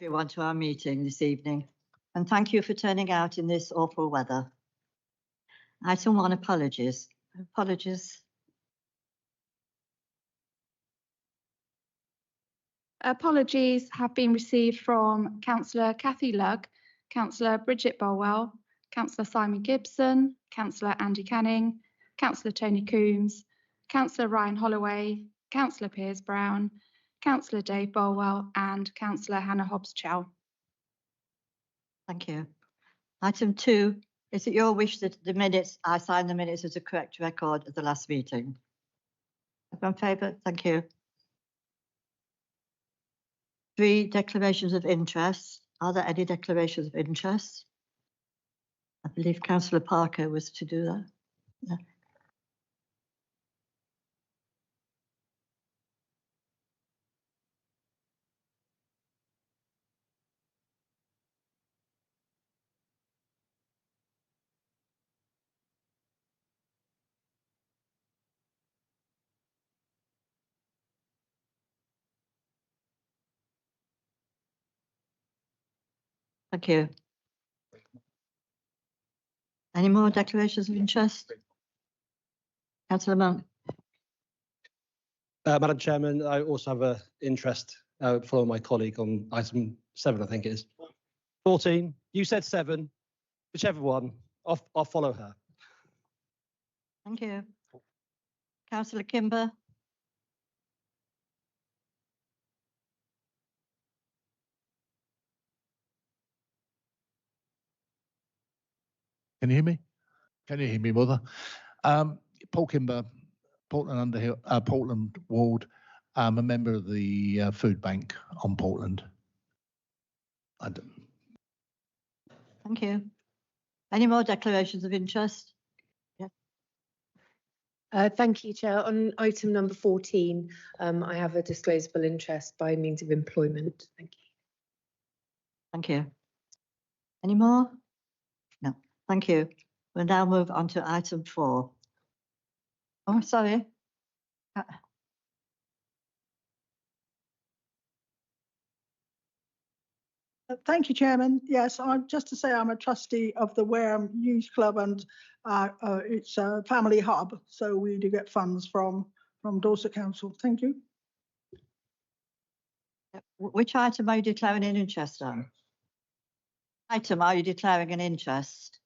everyone to our meeting this evening, and thank you for turning out in this awful weather. Item 1, apologies. Apologies have been received from Councillor Cathy Lugg, Councillor Bridget Bolwell, Councillor Simon Gibson, Councillor Andy Canning, Councillor Tony Coombs, Councillor Ryan Holloway, Councillor Piers Brown, Councillor Dave Bolwell and Councillor Hannah Hobbs-Chow. Thank you. Item 2, is it your wish that I sign the minutes as a correct record of the last meeting? Everyone in favour? Thank you. 3, declarations of interest. Are there any declarations of interest? I believe Councillor Parker was to do that. Yeah. Thank you. Any more declarations of interest? Councillor Monk. Madam Chairman, I also have an interest following my colleague on item 7, I think it is. 14, you said 7, whichever one, I'll follow her. Thank you. Councillor Kimber. Can you hear me? Can you hear me, Mother? Paul Kimber, Portland Underhill, Portland Ward. I'm a member of the food bank on Portland. Thank you. Any more declarations of interest? Yeah. Thank you, Chair. On item number 14, I have a disclosable interest by means of employment. Thank you. Thank you. Any more? No. Thank you. We'll now move on to item 4. Oh, sorry. Thank you, Chairman. Yes, I'm just to say I'm a trustee of the Wareham Youth Club, and it's a family hub, so we do get funds from Dorset Council. Thank you. Which item are you declaring an interest on? Item are you declaring an interest?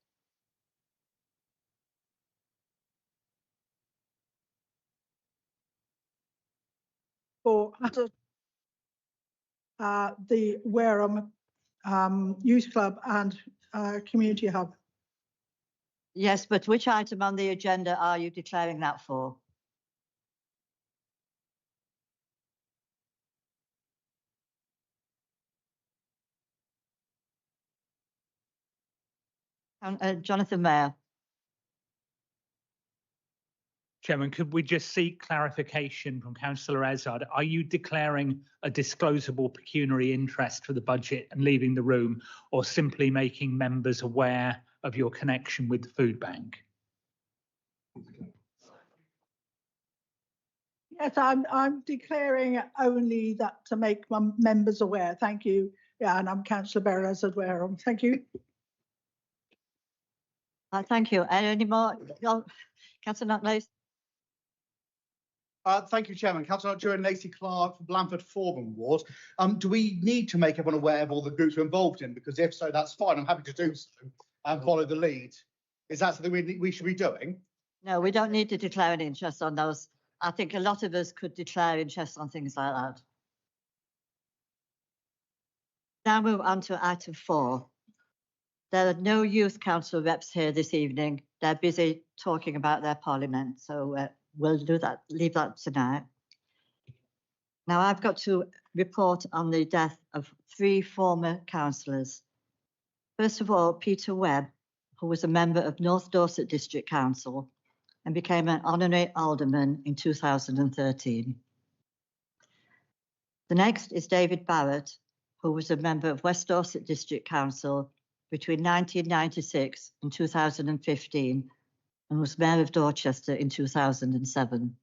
For the Wareham Youth Club and Community Hub. Yes, but which item on the agenda are you declaring that for? Jonathan Mayer. Chairman, could we just seek clarification from Councillor Azad? Are you declaring a disclosable pecuniary interest for the budget and leaving the room, or simply making members aware of your connection with the food bank? Yes, I'm declaring only that to make my members aware. Thank you. Yeah, and I'm Councillor Beres at Wareham. Thank you. Thank you. Any more? Councillor Nutley. Thank you, Chairman. Councillor Nutjoy and Lacey Clark for Blandford Foreman Ward. Do we need to make everyone aware of all the groups we're involved in? Because if so, that's fine. I'm happy to do so and follow the lead. Is that something we should be doing? No, we don't need to declare an interest on those. I think a lot of us could declare interest on things like that. Now move on to item 4. There are no youth council reps here this evening. They're busy talking about their parliament, so we'll do that, leave that tonight. Now I've got to report on the death of 3 former councillors. First of all, Peter Webb, who was a member of North Dorset District Council and became an honorary alderman in 2013. The next is David Barrett, who was a member of West Dorset District Council between 1996 and 2015 and was Mayor of Dorchester in 2007.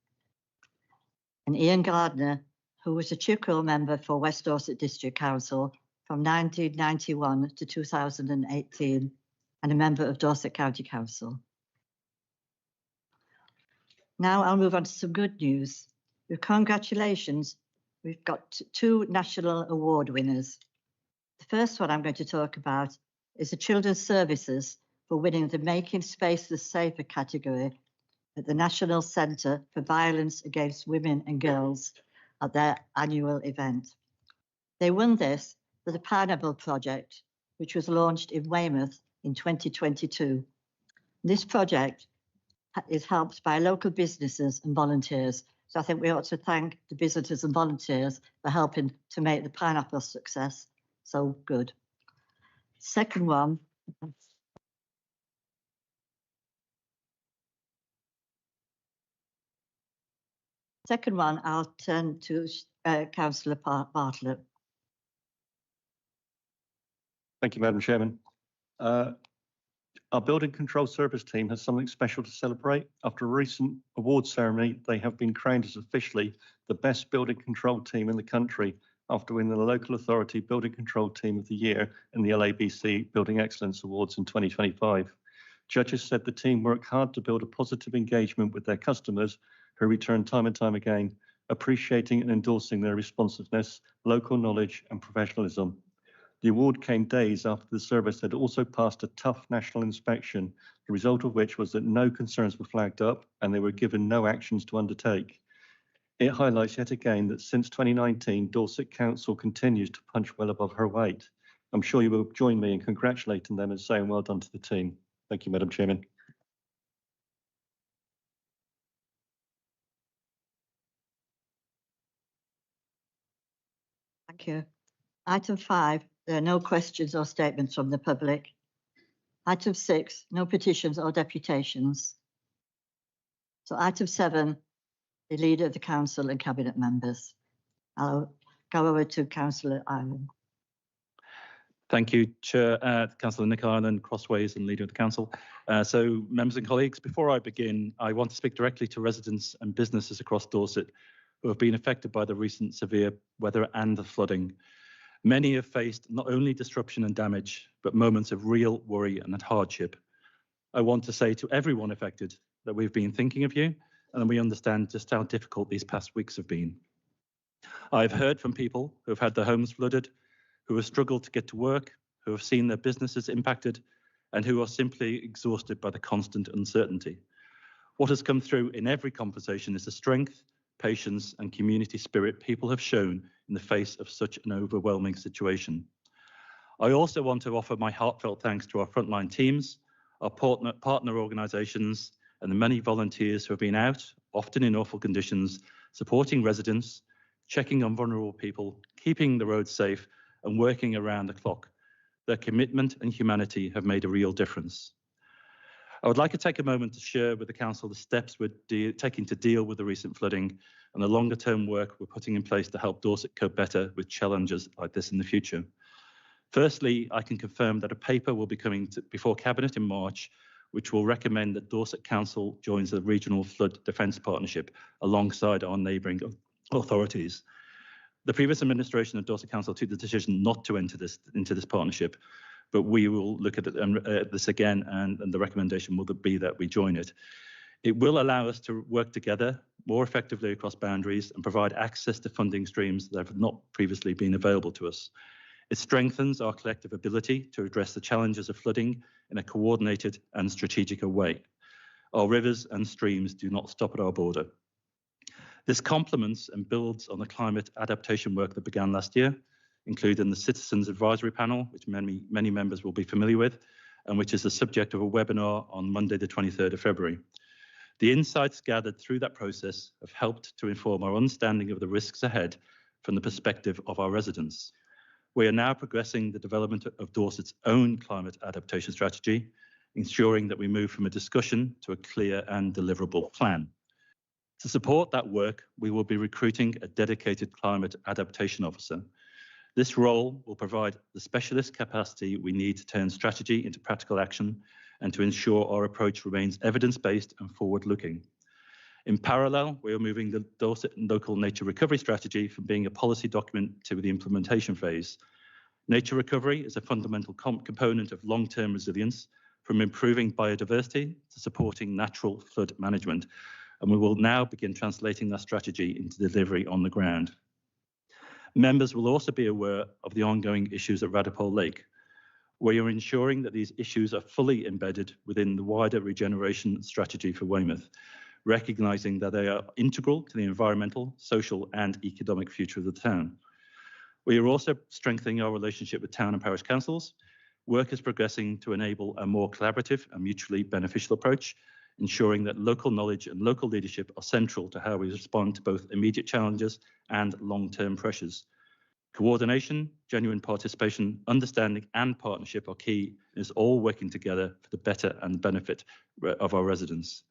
And Ian Gardner, who was a Chickerell member for West Dorset District Council from 1991 to 2018 and a member of Dorset County Council. Now I'll move on to some good news. With congratulations, we've got two national award winners. The first one I'm going to talk about is the Children's Services for winning the Making Spaces Safer category at the National Centre for Violence Against Women and Girls at their annual event. They won this for the Pineapple Project, which was launched in Weymouth in 2022. This project is helped by local businesses and volunteers. So I think we ought to thank the visitors and volunteers for helping to make the pineapple success so good. Second one. Second one, I'll turn to Councillor Bartlett. Thank you, Madam Chairman. Our building control service team has something special to celebrate. After a recent award ceremony, they have been crowned as officially the best building control team in the country after winning the Local Authority Building Control Team of the Year in the LABC Building Excellence Awards in 2025. Judges said the team worked hard to build a positive engagement with their customers who return time and time again, appreciating and endorsing their responsiveness, local knowledge and professionalism. The award came days after the service had also passed a tough national inspection, the result of which was that no concerns were flagged up and they were given no actions to undertake. It highlights yet again that since 2019, Dorset Council continues to punch well above her weight. I'm sure you will join me in congratulating them and saying well done to the team. Thank you, Madam Chairman. Thank you. Item 5, there are no questions or statements from the public. Item 6, no petitions or deputations. So item 7, the Leader of the Council and Cabinet members. I'll go over to Councillor Ireland. Thank you, Chair, Councillor Nick Ireland, Crossways and Leader of the Council. So members and colleagues, before I begin, I want to speak directly to residents and businesses across Dorset who have been affected by the recent severe weather and the flooding. Many have faced not only disruption and damage, but moments of real worry and hardship. I want to say to everyone affected that we've been thinking of you and we understand just how difficult these past weeks have been. I've heard from people who have had their homes flooded, who have struggled to get to work, who have seen their businesses impacted, and who are simply exhausted by the constant uncertainty. What has come through in every conversation is the strength, patience, and community spirit people have shown in the face of such an overwhelming situation. I also want to offer my heartfelt thanks to our frontline teams, our partner organisations, and the many volunteers who have been out, often in awful conditions, supporting residents, checking on vulnerable people, keeping the roads safe, and working around the clock. Their commitment and humanity have made a real difference. I would like to take a moment to share with the Council the steps we're taking to deal with the recent flooding and the longer term work we're putting in place to help Dorset cope better with challenges like this in the future. Firstly, I can confirm that a paper will be coming before Cabinet in March, which will recommend that Dorset Council joins the Regional Flood Defence Partnership alongside our neighbouring authorities. The previous administration of Dorset Council took the decision not to enter into this partnership, but we will look at this again, and the recommendation will be that we join it. It will allow us to work together more effectively across boundaries and provide access to funding streams that have not previously been available to us. It strengthens our collective ability to address the challenges of flooding in a coordinated and strategic way. Our rivers and streams do not stop at our border. This complements and builds on the climate adaptation work that began last year, including the Citizens Advisory Panel, which many members will be familiar with, and which is the subject of a webinar on Monday, the 23rd of February. The insights gathered through that process have helped to inform our understanding of the risks ahead from the perspective of our residents. We are now progressing the development of Dorset's own climate adaptation strategy, ensuring that we move from a discussion to a clear and deliverable plan. To support that work, we will be recruiting a dedicated climate adaptation officer. This role will provide the specialist capacity we need to turn strategy into practical action and to ensure our approach remains evidence-based and forward-looking. In parallel, we are moving the Dorset Local Nature Recovery Strategy from being a policy document to the implementation phase. Nature recovery is a fundamental component of long-term resilience, from improving biodiversity to supporting natural flood management. And we will now begin translating that strategy into delivery on the ground. Members will also be aware of the ongoing issues at Radipole Lake. We are ensuring that these issues are fully embedded within the wider regeneration strategy for Weymouth, recognising that they are integral to the environmental, social and economic future of the town. We are also strengthening our relationship with town and parish councils. Work is progressing to enable a more collaborative and mutually beneficial approach, ensuring that local knowledge and local leadership are central to how we respond to both immediate challenges and long-term pressures. Coordination, genuine participation, understanding and partnership are key, and is all working together for the better and benefit of our residents.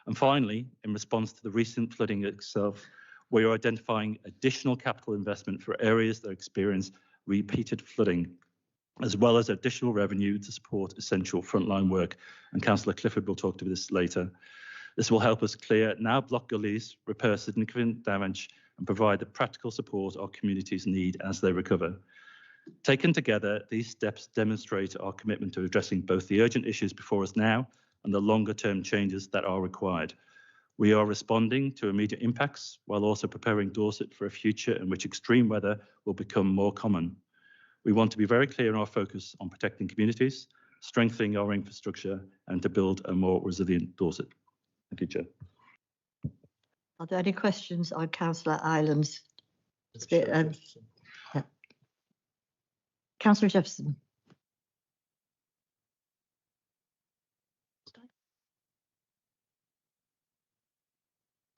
And finally, in response to the recent flooding itself, we are identifying additional capital investment for areas that experience repeated flooding, as well as additional revenue to support essential frontline work. And Councillor Clifford will talk to this later. This will help us clear now blocked gullies, repair significant damage, and provide the practical support our communities need as they recover. Taken together, these steps demonstrate our commitment to addressing both the urgent issues before us now and the longer-term changes that are required. We are responding to immediate impacts while also preparing Dorset for a future in which extreme weather will become more common. We want to be very clear in our focus on protecting communities, strengthening our infrastructure, and to build a more resilient Dorset. Thank you, Chair. Are there any questions on Councillor Ireland's? Councillor Jefferson.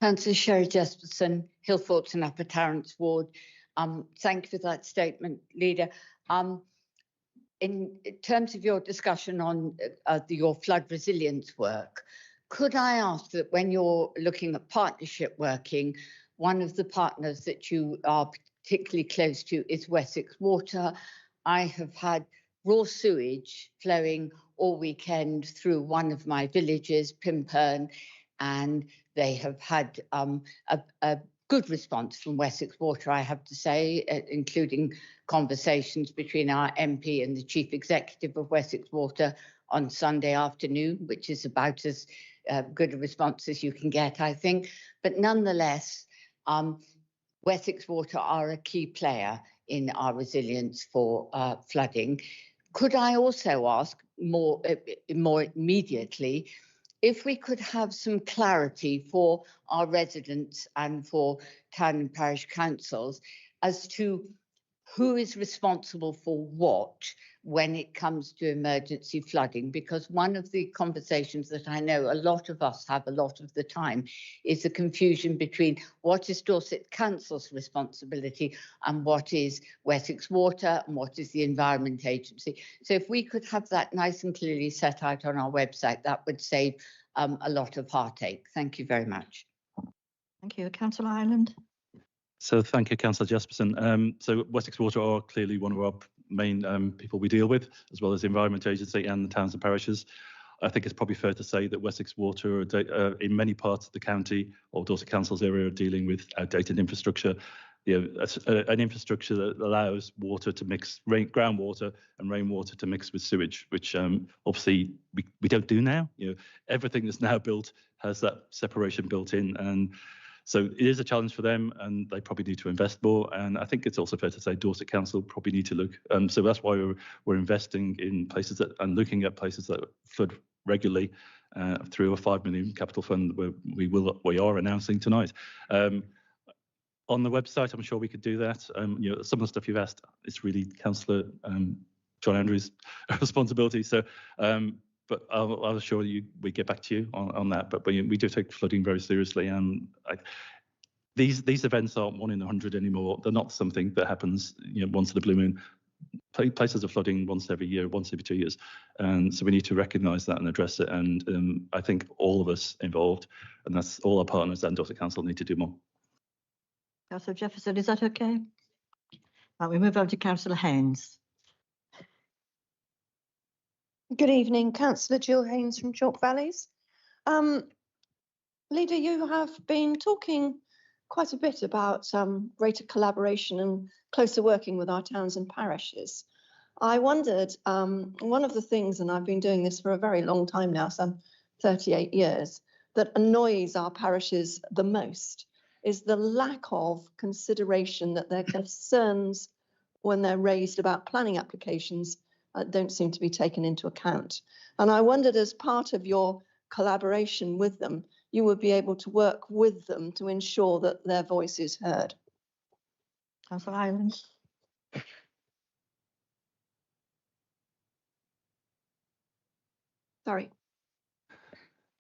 Councillor Sherry Jesperson, Hillthorpe and Upper Tarrants Ward. Thank you for that statement, Leader. In terms of your discussion on your flood resilience work, could I ask that when you're looking at partnership working, one of the partners that you are particularly close to is Wessex Water? I have had raw sewage flowing all weekend through one of my villages, Pimperne, and they have had a good response from Wessex Water, I have to say, including conversations between our MP and the Chief Executive of Wessex Water on Sunday afternoon, which is about as good a response as you can get, I think. But nonetheless, Wessex Water are a key player in our resilience for flooding. Could I also ask more immediately if we could have some clarity for our residents and for town and parish councils as to who is responsible for what when it comes to emergency flooding? Because one of the conversations that I know a lot of us have a lot of the time is the confusion between what is Dorset Council's responsibility and what is Wessex Water and what is the Environment Agency. So if we could have that nice and clearly set out on our website, that would save a lot of heartache. Thank you very much. Thank you. Councillor Ireland. So thank you, Councillor Jesperson. So Wessex Water are clearly one of our main people we deal with, as well as the Environment Agency and the towns and parishes. I think it's probably fair to say that Wessex Water in many parts of the county or Dorset Council's area are dealing with outdated infrastructure. An infrastructure that allows water to mix, groundwater and rainwater to mix with sewage, which obviously we don't do now. Everything that's now built has that separation built in, and so it is a challenge for them, and they probably need to invest more. And I think it's also fair to say Dorset Council probably need to look. So that's why we're investing in places that and looking at places that flood regularly through a £5 million capital fund where we are announcing tonight. On the website, I'm sure we could do that. Some of the stuff you've asked, it's really Councillor John Andrews' responsibility. So, but I'll assure you we get back to you on that. But we do take flooding very seriously, and these events aren't 1 in 100 anymore. They're not something that happens once in a blue moon. Places are flooding once every year, once every 2 years, and so we need to recognise that and address it. And I think all of us involved, and that's all our partners and Dorset Council, need to do more. Councillor Jefferson, is that okay? Right, we move on to Councillor Haynes. Good evening, Councillor Jill Haynes from Chalk Valleys. Leader, you have been talking quite a bit about greater collaboration and closer working with our towns and parishes. I wondered, one of the things, and I've been doing this for a very long time now, some 38 years, that annoys our parishes the most is the lack of consideration that their concerns when they're raised about planning applications don't seem to be taken into account. And I wondered, as part of your collaboration with them, you would be able to work with them to ensure that their voice is heard. Councillor Ireland. Sorry.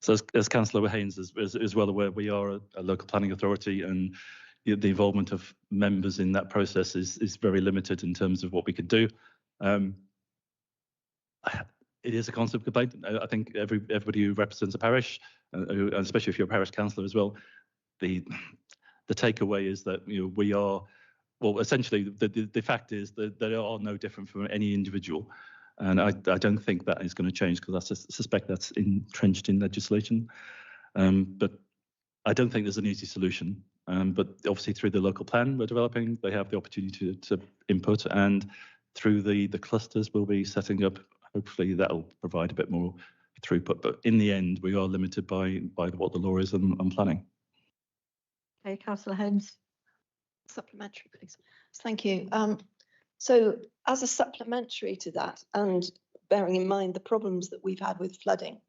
So as Councillor Haynes is well aware, we are a local planning authority, and the involvement of members in that process is very limited in terms of what we could do. It is a constant complaint. I think everybody who represents a parish, and especially if you're a parish councillor as well, the takeaway is that we are, well, essentially the fact is that they are no different from any individual. And I don't think that is going to change, because I suspect that's entrenched in legislation. But I don't think there's an easy solution. But obviously through the local plan we're developing, they have the opportunity to input, and through the clusters we'll be setting up, hopefully that'll provide a bit more throughput. But in the end, we are limited by what the law is on planning. Okay, Councillor Haynes. Supplementary, please. Thank you. So as a supplementary to that, and bearing in mind the problems that we've had with flooding,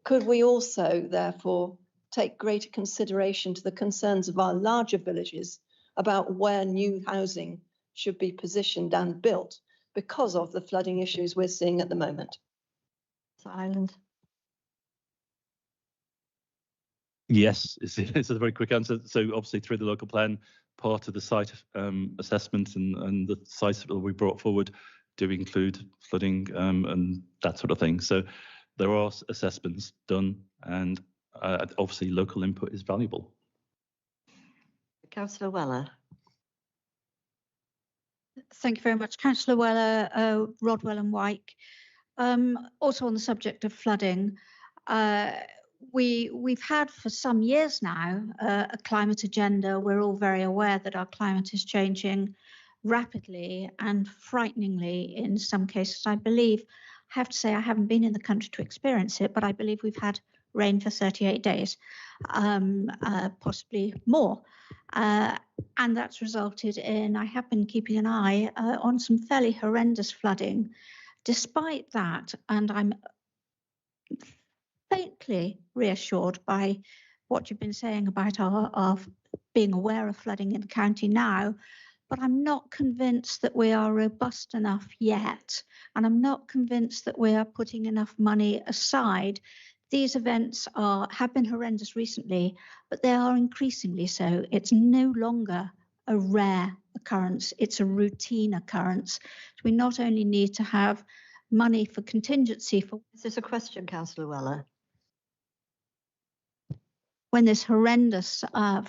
could we also therefore take greater consideration to the concerns of our larger villages about where new housing should be positioned and built because of the flooding issues we're seeing at the moment? Ireland. Yes, it's a very quick answer. So obviously through the local plan, part of the site assessment and the sites that we brought forward do include flooding and that sort of thing. So there are assessments done, and obviously local input is valuable. Councillor Weller. Thank you very much. Councillor Weller, Rodwell and Wyke. Also on the subject of flooding, we've had for some years now a climate agenda. We're all very aware that our climate is changing rapidly and frighteningly in some cases. I believe, I have to say, I haven't been in the country to experience it, but I believe we've had rain for 38 days, possibly more. And that's resulted in, I have been keeping an eye on some fairly horrendous flooding. Despite that, and I'm faintly reassured by what you've been saying about our being aware of flooding in the county now, but I'm not convinced that we are robust enough yet. And I'm not convinced that we are putting enough money aside. These events have been horrendous recently, but they are increasingly so. It's no longer a rare occurrence, it's a routine occurrence. We not only need to have money for contingency for... Is this a question, Councillor Weller? When this horrendous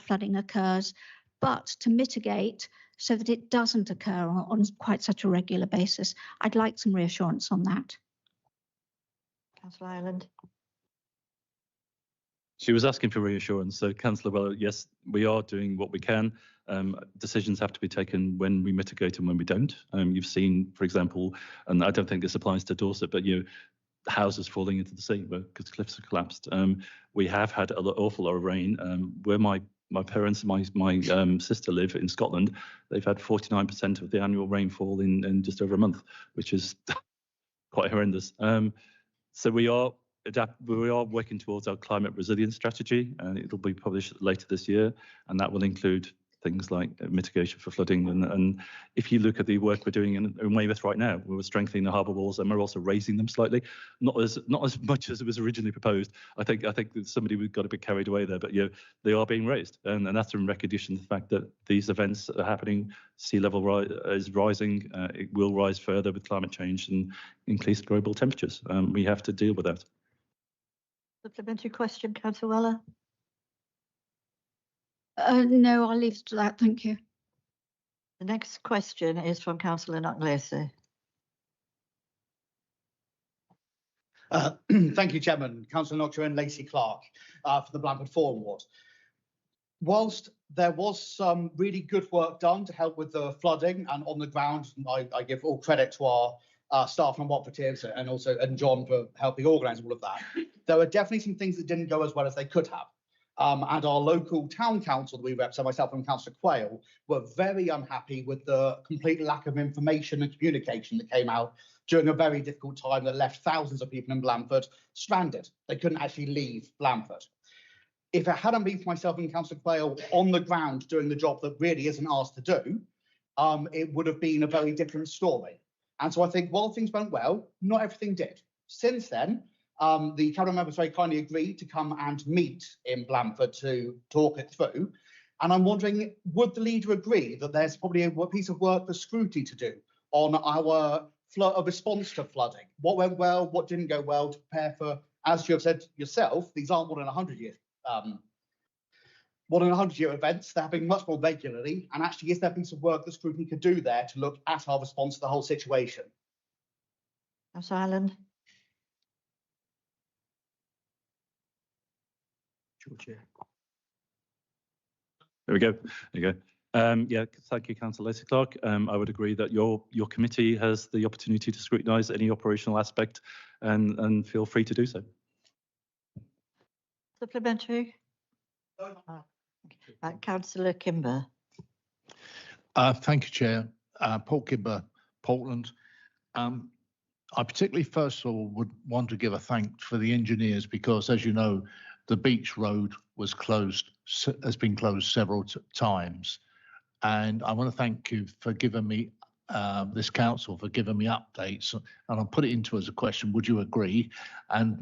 flooding occurs, but to mitigate so that it doesn't occur on quite such a regular basis. I'd like some reassurance on that. Councillor Ireland. She was asking for reassurance. So Councillor Weller, yes, we are doing what we can. Decisions have to be taken when we mitigate and when we don't. You've seen, for example, and I don't think this applies to Dorset, but houses falling into the sea because cliffs have collapsed. We have had an awful lot of rain. Where my parents and my sister live in Scotland, they've had 49% of the annual rainfall in just over a month, which is quite horrendous. So we are working towards our climate resilience strategy, and it'll be published later this year, and that will include things like mitigation for flooding. And if you look at the work we're doing in Weymouth right now, we're strengthening the harbour walls and we're also raising them slightly, not as much as it was originally proposed. I think that somebody got a bit carried away there, but they are being raised, and that's in recognition of the fact that these events are happening. Sea level is rising. It will rise further with climate change and increased global temperatures. We have to deal with that. Supplementary question, Councillor Weller. No, I'll leave it to that. Thank you. The next question is from Councillor Knock-Lacey. Thank you, Chairman. Councillor Knox and Lacey Clark for the Blandford Forum Ward. whilst there was some really good work done to help with the flooding and on the ground, I give all credit to our staff and operatives and John for helping organise all of that. There were definitely some things that didn't go as well as they could have. And our local town council that we represent, myself and Councillor Quayle, were very unhappy with the complete lack of information and communication that came out during a very difficult time that left thousands of people in Blandford stranded. They couldn't actually leave Blandford. If it hadn't been for myself and Councillor Quayle on the ground doing the job that really isn't asked to do, it would have been a very different story. And so I think while things went well, not everything did. Since then, the cabinet members very kindly agreed to come and meet in Blandford to talk it through. And I'm wondering, would the leader agree that there's probably a piece of work for scrutiny to do on our response to flooding? What went well, what didn't go well, to prepare for, as you have said yourself, these aren't more than 100-year events. They're happening much more regularly. And actually, is there a piece of work that scrutiny could do there to look at our response to the whole situation? Councillor Allen. There we go. There you go. Yeah, thank you, Councillor Lacey Clark. I would agree that your committee has the opportunity to scrutinise any operational aspect, and feel free to do so. Supplementary. Councillor Kimber. Thank you, Chair. Paul Kimber, Portland. I particularly, first of all, would want to give a thanks for the engineers because, as you know, the beach road was closed, has been closed several times. And I want to thank you for giving me, this council, for giving me updates. And I'll put it into as a question, would you agree? And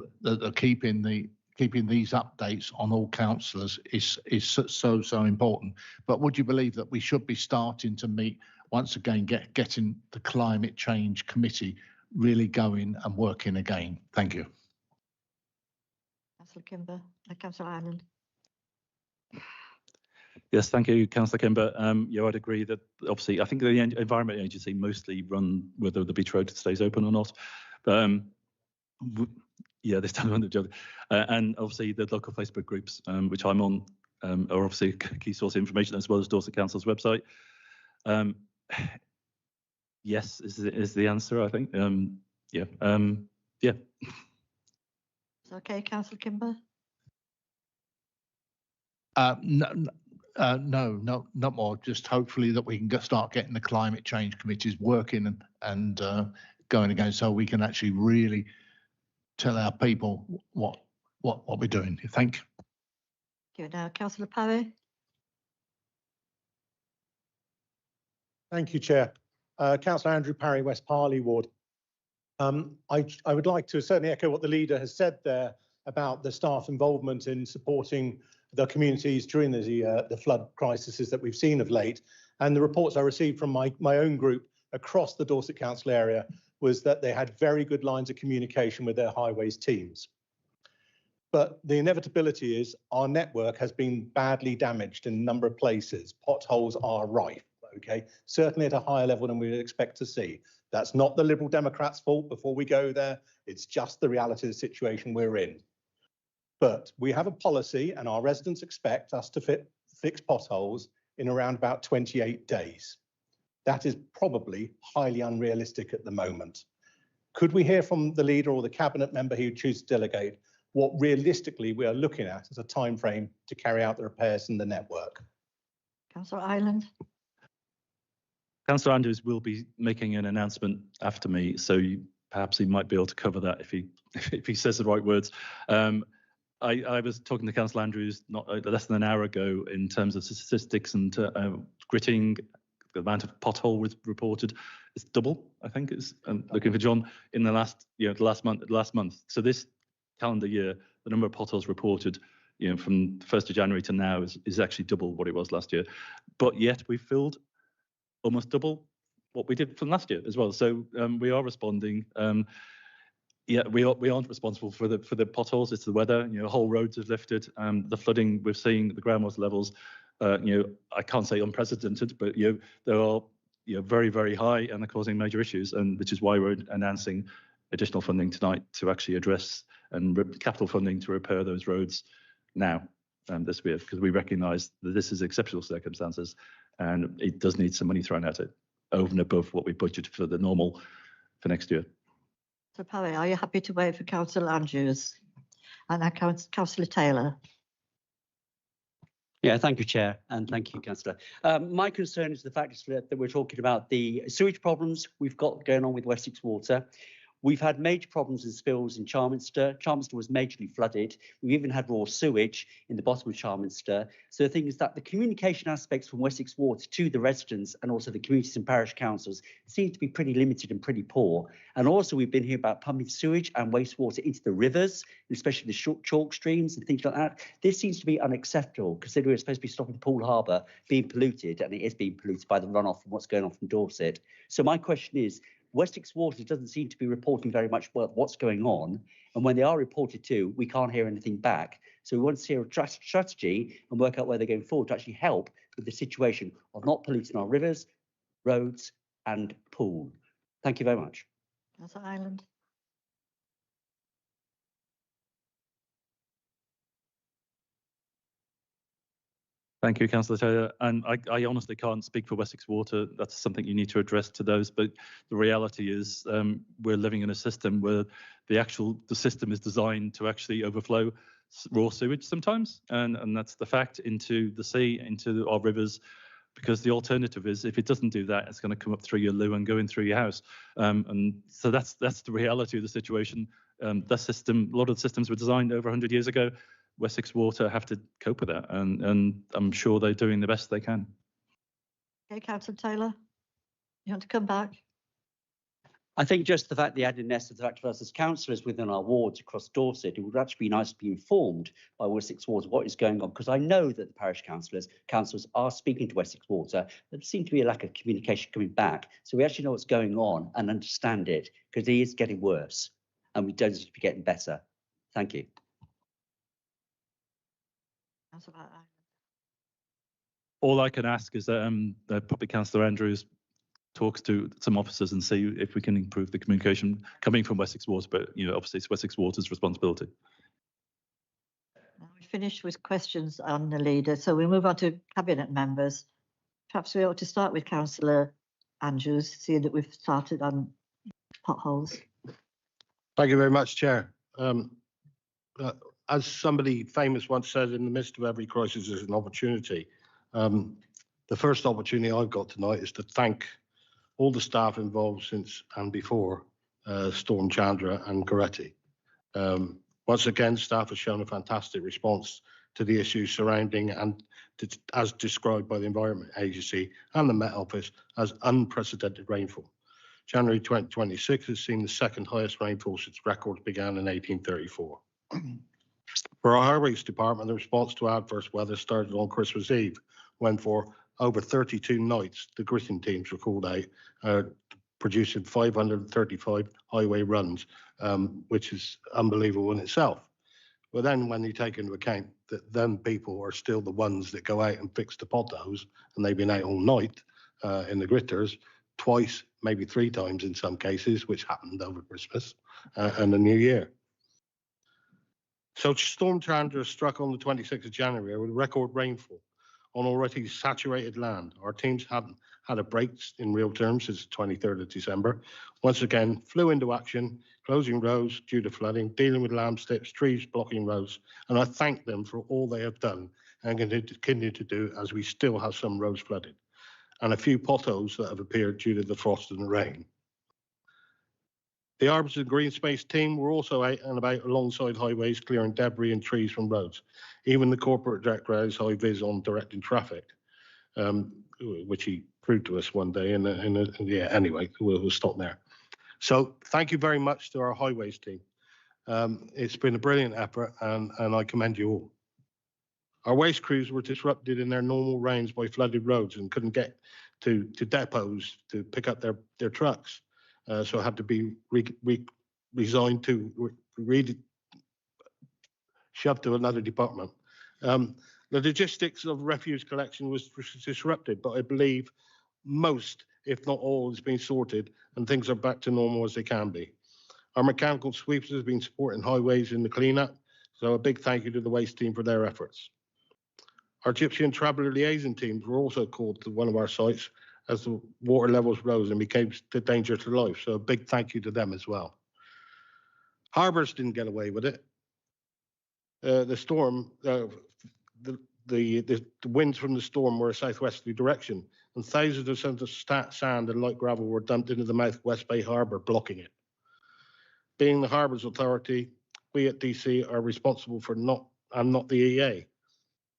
keeping these updates on all councillors is so important. But would you believe that we should be starting to meet, once again, getting the Climate Change Committee really going and working again? Thank you. Councillor Kimber, Councillor Ireland. Yes, thank you, Councillor Kimber. Yeah, I'd agree that obviously I think the Environment Agency mostly run whether the beach road stays open or not. But yeah, this time on the job. And obviously the local Facebook groups, which I'm on, are obviously a key source of information, as well as Dorset Council's website. Yes, is the answer, I think. Yeah. Yeah. Okay, Councillor Kimber. No, not more. Just hopefully that we can start getting the climate change committees working and going again, so we can actually really tell our people what we're doing. Thank you. Now, Councillor Parry. Thank you, Chair. Councillor Andrew Parry, West Parley Ward. I would like to certainly echo what the leader has said there about the staff involvement in supporting the communities during the flood crises that we've seen of late. And the reports I received from my own group across the Dorset Council area was that they had very good lines of communication with their highways teams. But the inevitability is our network has been badly damaged in a number of places. Potholes are rife, okay? Certainly at a higher level than we would expect to see. That's not the Liberal Democrats' fault before we go there. It's just the reality of the situation we're in. But we have a policy and our residents expect us to fix potholes in around about 28 days. That is probably highly unrealistic at the moment. Could we hear from the leader or the cabinet member who chooses to delegate what realistically we are looking at as a time frame to carry out the repairs in the network? Councillor Ireland. Councillor Andrews will be making an announcement after me, so perhaps he might be able to cover that if he says the right words. I was talking to Councillor Andrews not less than an hour ago in terms of statistics and gritting. The amount of pothole reported is double, I think. Looking for John in the last month. So this calendar year, the number of potholes reported, from the 1st of January to now is actually double what it was last year. But yet we filled almost double what we did from last year as well. So we are responding. Yeah, we aren't responsible for the potholes. It's the weather. Whole roads have lifted. The flooding we're seeing, the groundwater levels. I can't say unprecedented, but they are very, very high, and they're causing major issues. And which is why we're announcing additional funding tonight to actually address and capital funding to repair those roads now. this year, because we recognise that this is exceptional circumstances and it does need some money thrown at it over and above what we budgeted for the normal for next year. So Parry, are you happy to wait for Councillor Andrews and now Councillor Taylor? Yeah, thank you, Chair, and thank you, Councillor. My concern is the fact that we're talking about the sewage problems we've got going on with Wessex Water. We've had major problems and spills in Charminster. Charminster was majorly flooded. We even had raw sewage in the bottom of Charminster. So the thing is that the communication aspects from Wessex Water to the residents and also the communities and parish councils seem to be pretty limited and pretty poor. And also we've been hearing about pumping sewage and wastewater into the rivers, especially the short chalk streams and things like that. This seems to be unacceptable, considering we're supposed to be stopping Poole Harbour being polluted, and it is being polluted by the runoff from what's going on from Dorset. So my question is, Wessex Water doesn't seem to be reporting very much what's going on. And when they are reported to, we can't hear anything back. So we want to see a strategy and work out where they're going forward to actually help with the situation of not polluting our rivers, roads and pool. Thank you very much. Councillor Ireland. Thank you, Councillor Taylor. And I honestly can't speak for Wessex Water. That's something you need to address to those. But the reality is we're living in a system where the system is designed to actually overflow raw sewage sometimes. And that's the fact into the sea, into our rivers, because the alternative is if it doesn't do that, it's going to come up through your loo and go in through your house. And so that's the reality of the situation. The system, a lot of the systems were designed over 100 years ago. Wessex Water have to cope with that, and I'm sure they're doing the best they can. Okay, Councillor Taylor, you want to come back? I think just the fact, the addedness of the fact of us as councillors within our wards across Dorset, it would actually be nice to be informed by Wessex Water what is going on, because I know that the parish councillors are speaking to Wessex Water. There seems to be a lack of communication coming back. So we actually know what's going on and understand it, because it is getting worse and we don't seem to be getting better. Thank you. All I can ask is that probably Councillor Andrews talks to some officers and see if we can improve the communication coming from Wessex Water, but obviously it's Wessex Water's responsibility. Now we finished with questions on the leader, so we move on to cabinet members. Perhaps we ought to start with Councillor Andrews, seeing that we've started on potholes. Thank you very much, Chair. As somebody famous once said, in the midst of every crisis is an opportunity. The first opportunity I've got tonight is to thank all the staff involved since and before Storm Chandra and Goretti. Once again, staff have shown a fantastic response to the issues surrounding and as described by the Environment Agency and the Met Office as unprecedented rainfall. January 2026 has seen the second highest rainfall since records began in 1834. For our Highways Department, the response to adverse weather started on Christmas Eve, when for over 32 nights, the gritting teams were called out, producing 535 highway runs, which is unbelievable in itself. But then when you take into account that them people are still the ones that go out and fix the potholes, and they've been out all night in the gritters, twice, maybe 3 times in some cases, which happened over Christmas and the New Year. So Storm Chandra struck on the 26th of January with record rainfall on already saturated land. Our teams hadn't had a break in real terms since the 23rd of December. Once again, flew into action, closing roads due to flooding, dealing with lamb slips, trees blocking roads, and I thank them for all they have done and continue to do, as we still have some roads flooded, and a few potholes that have appeared due to the frost and the rain. The Arbors and Green Space team were also out and about alongside highways, clearing debris and trees from roads. Even the corporate director has high vis on directing traffic, which he proved to us one day. Yeah, anyway, we'll stop there. So thank you very much to our highways team. It's been a brilliant effort, and I commend you all. Our waste crews were disrupted in their normal rounds by flooded roads and couldn't get to depots to pick up their trucks. So had to be resigned to shoved to another department. The logistics of refuse collection was disrupted, but I believe most, if not all, has been sorted and things are back to normal as they can be. Our mechanical sweepers have been supporting highways in the cleanup, so a big thank you to the waste team for their efforts. Our gypsy and traveller liaison teams were also called to one of our sites as the water levels rose and became a danger to life. So a big thank you to them as well. Harbours didn't get away with it. The storm, the winds from the storm were a southwesterly direction, and thousands of tons of sand and light gravel were dumped into the mouth of West Bay Harbour, blocking it. Being the Harbours Authority, we at DC are responsible for not the EA.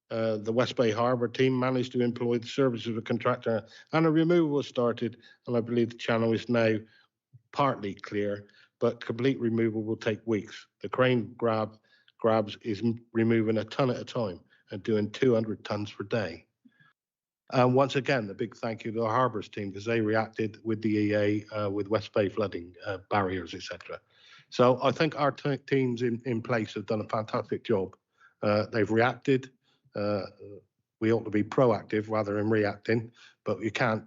The West Bay Harbour team managed to employ the services of a contractor, and a removal was started, and I believe the channel is now partly clear, but complete removal will take weeks. The crane grabs is removing a ton at a time and doing 200 tons per day. And once again, a big thank you to the Harbours team, because they reacted with the EA with West Bay flooding barriers, etc. So I think our teams in place have done a fantastic job. They've reacted. We ought to be proactive rather than reacting, but you can't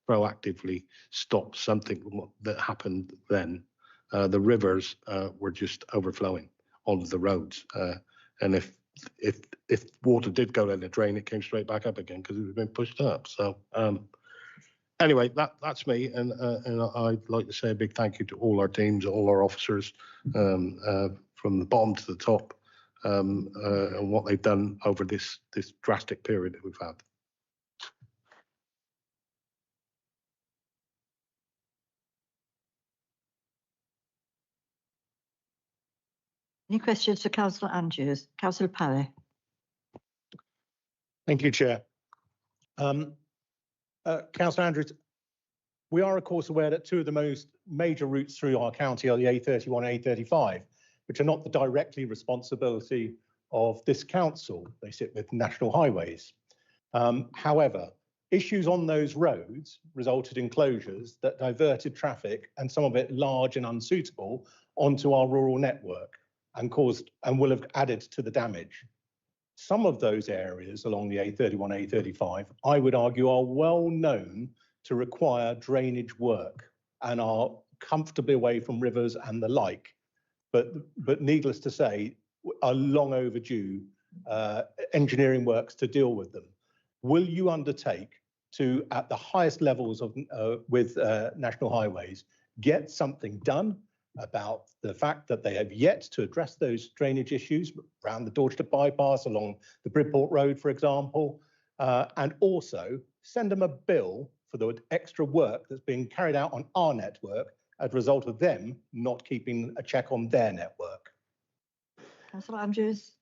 proactively stop something that happened then. The rivers were just overflowing onto the roads, and if water did go down the drain, it came straight back up again because it was being pushed up. So anyway, that's me, and I'd like to say a big thank you to all our teams, all our officers, from the bottom to the top, and what they've done over this drastic period that we've had. Any questions for Councillor Andrews? Councillor Parry. Thank you, Chair. Councillor Andrews, we are of course aware that two of the most major routes through our county are the A31 and A35, which are not the directly responsibility of this council. They sit with national highways. However, issues on those roads resulted in closures that diverted traffic, and some of it large and unsuitable, onto our rural network and will have added to the damage. Some of those areas along the A31, A35, I would argue, are well known to require drainage work and are comfortably away from rivers and the like, but needless to say, are long overdue engineering works to deal with them. Will you undertake to, at the highest levels of with national highways, get something done about the fact that they have yet to address those drainage issues around the Dorset bypass, along the Bridport Road, for example, and also send them a bill for the extra work that's being carried out on our network as a result of them not keeping a check on their network? Councillor Andrews.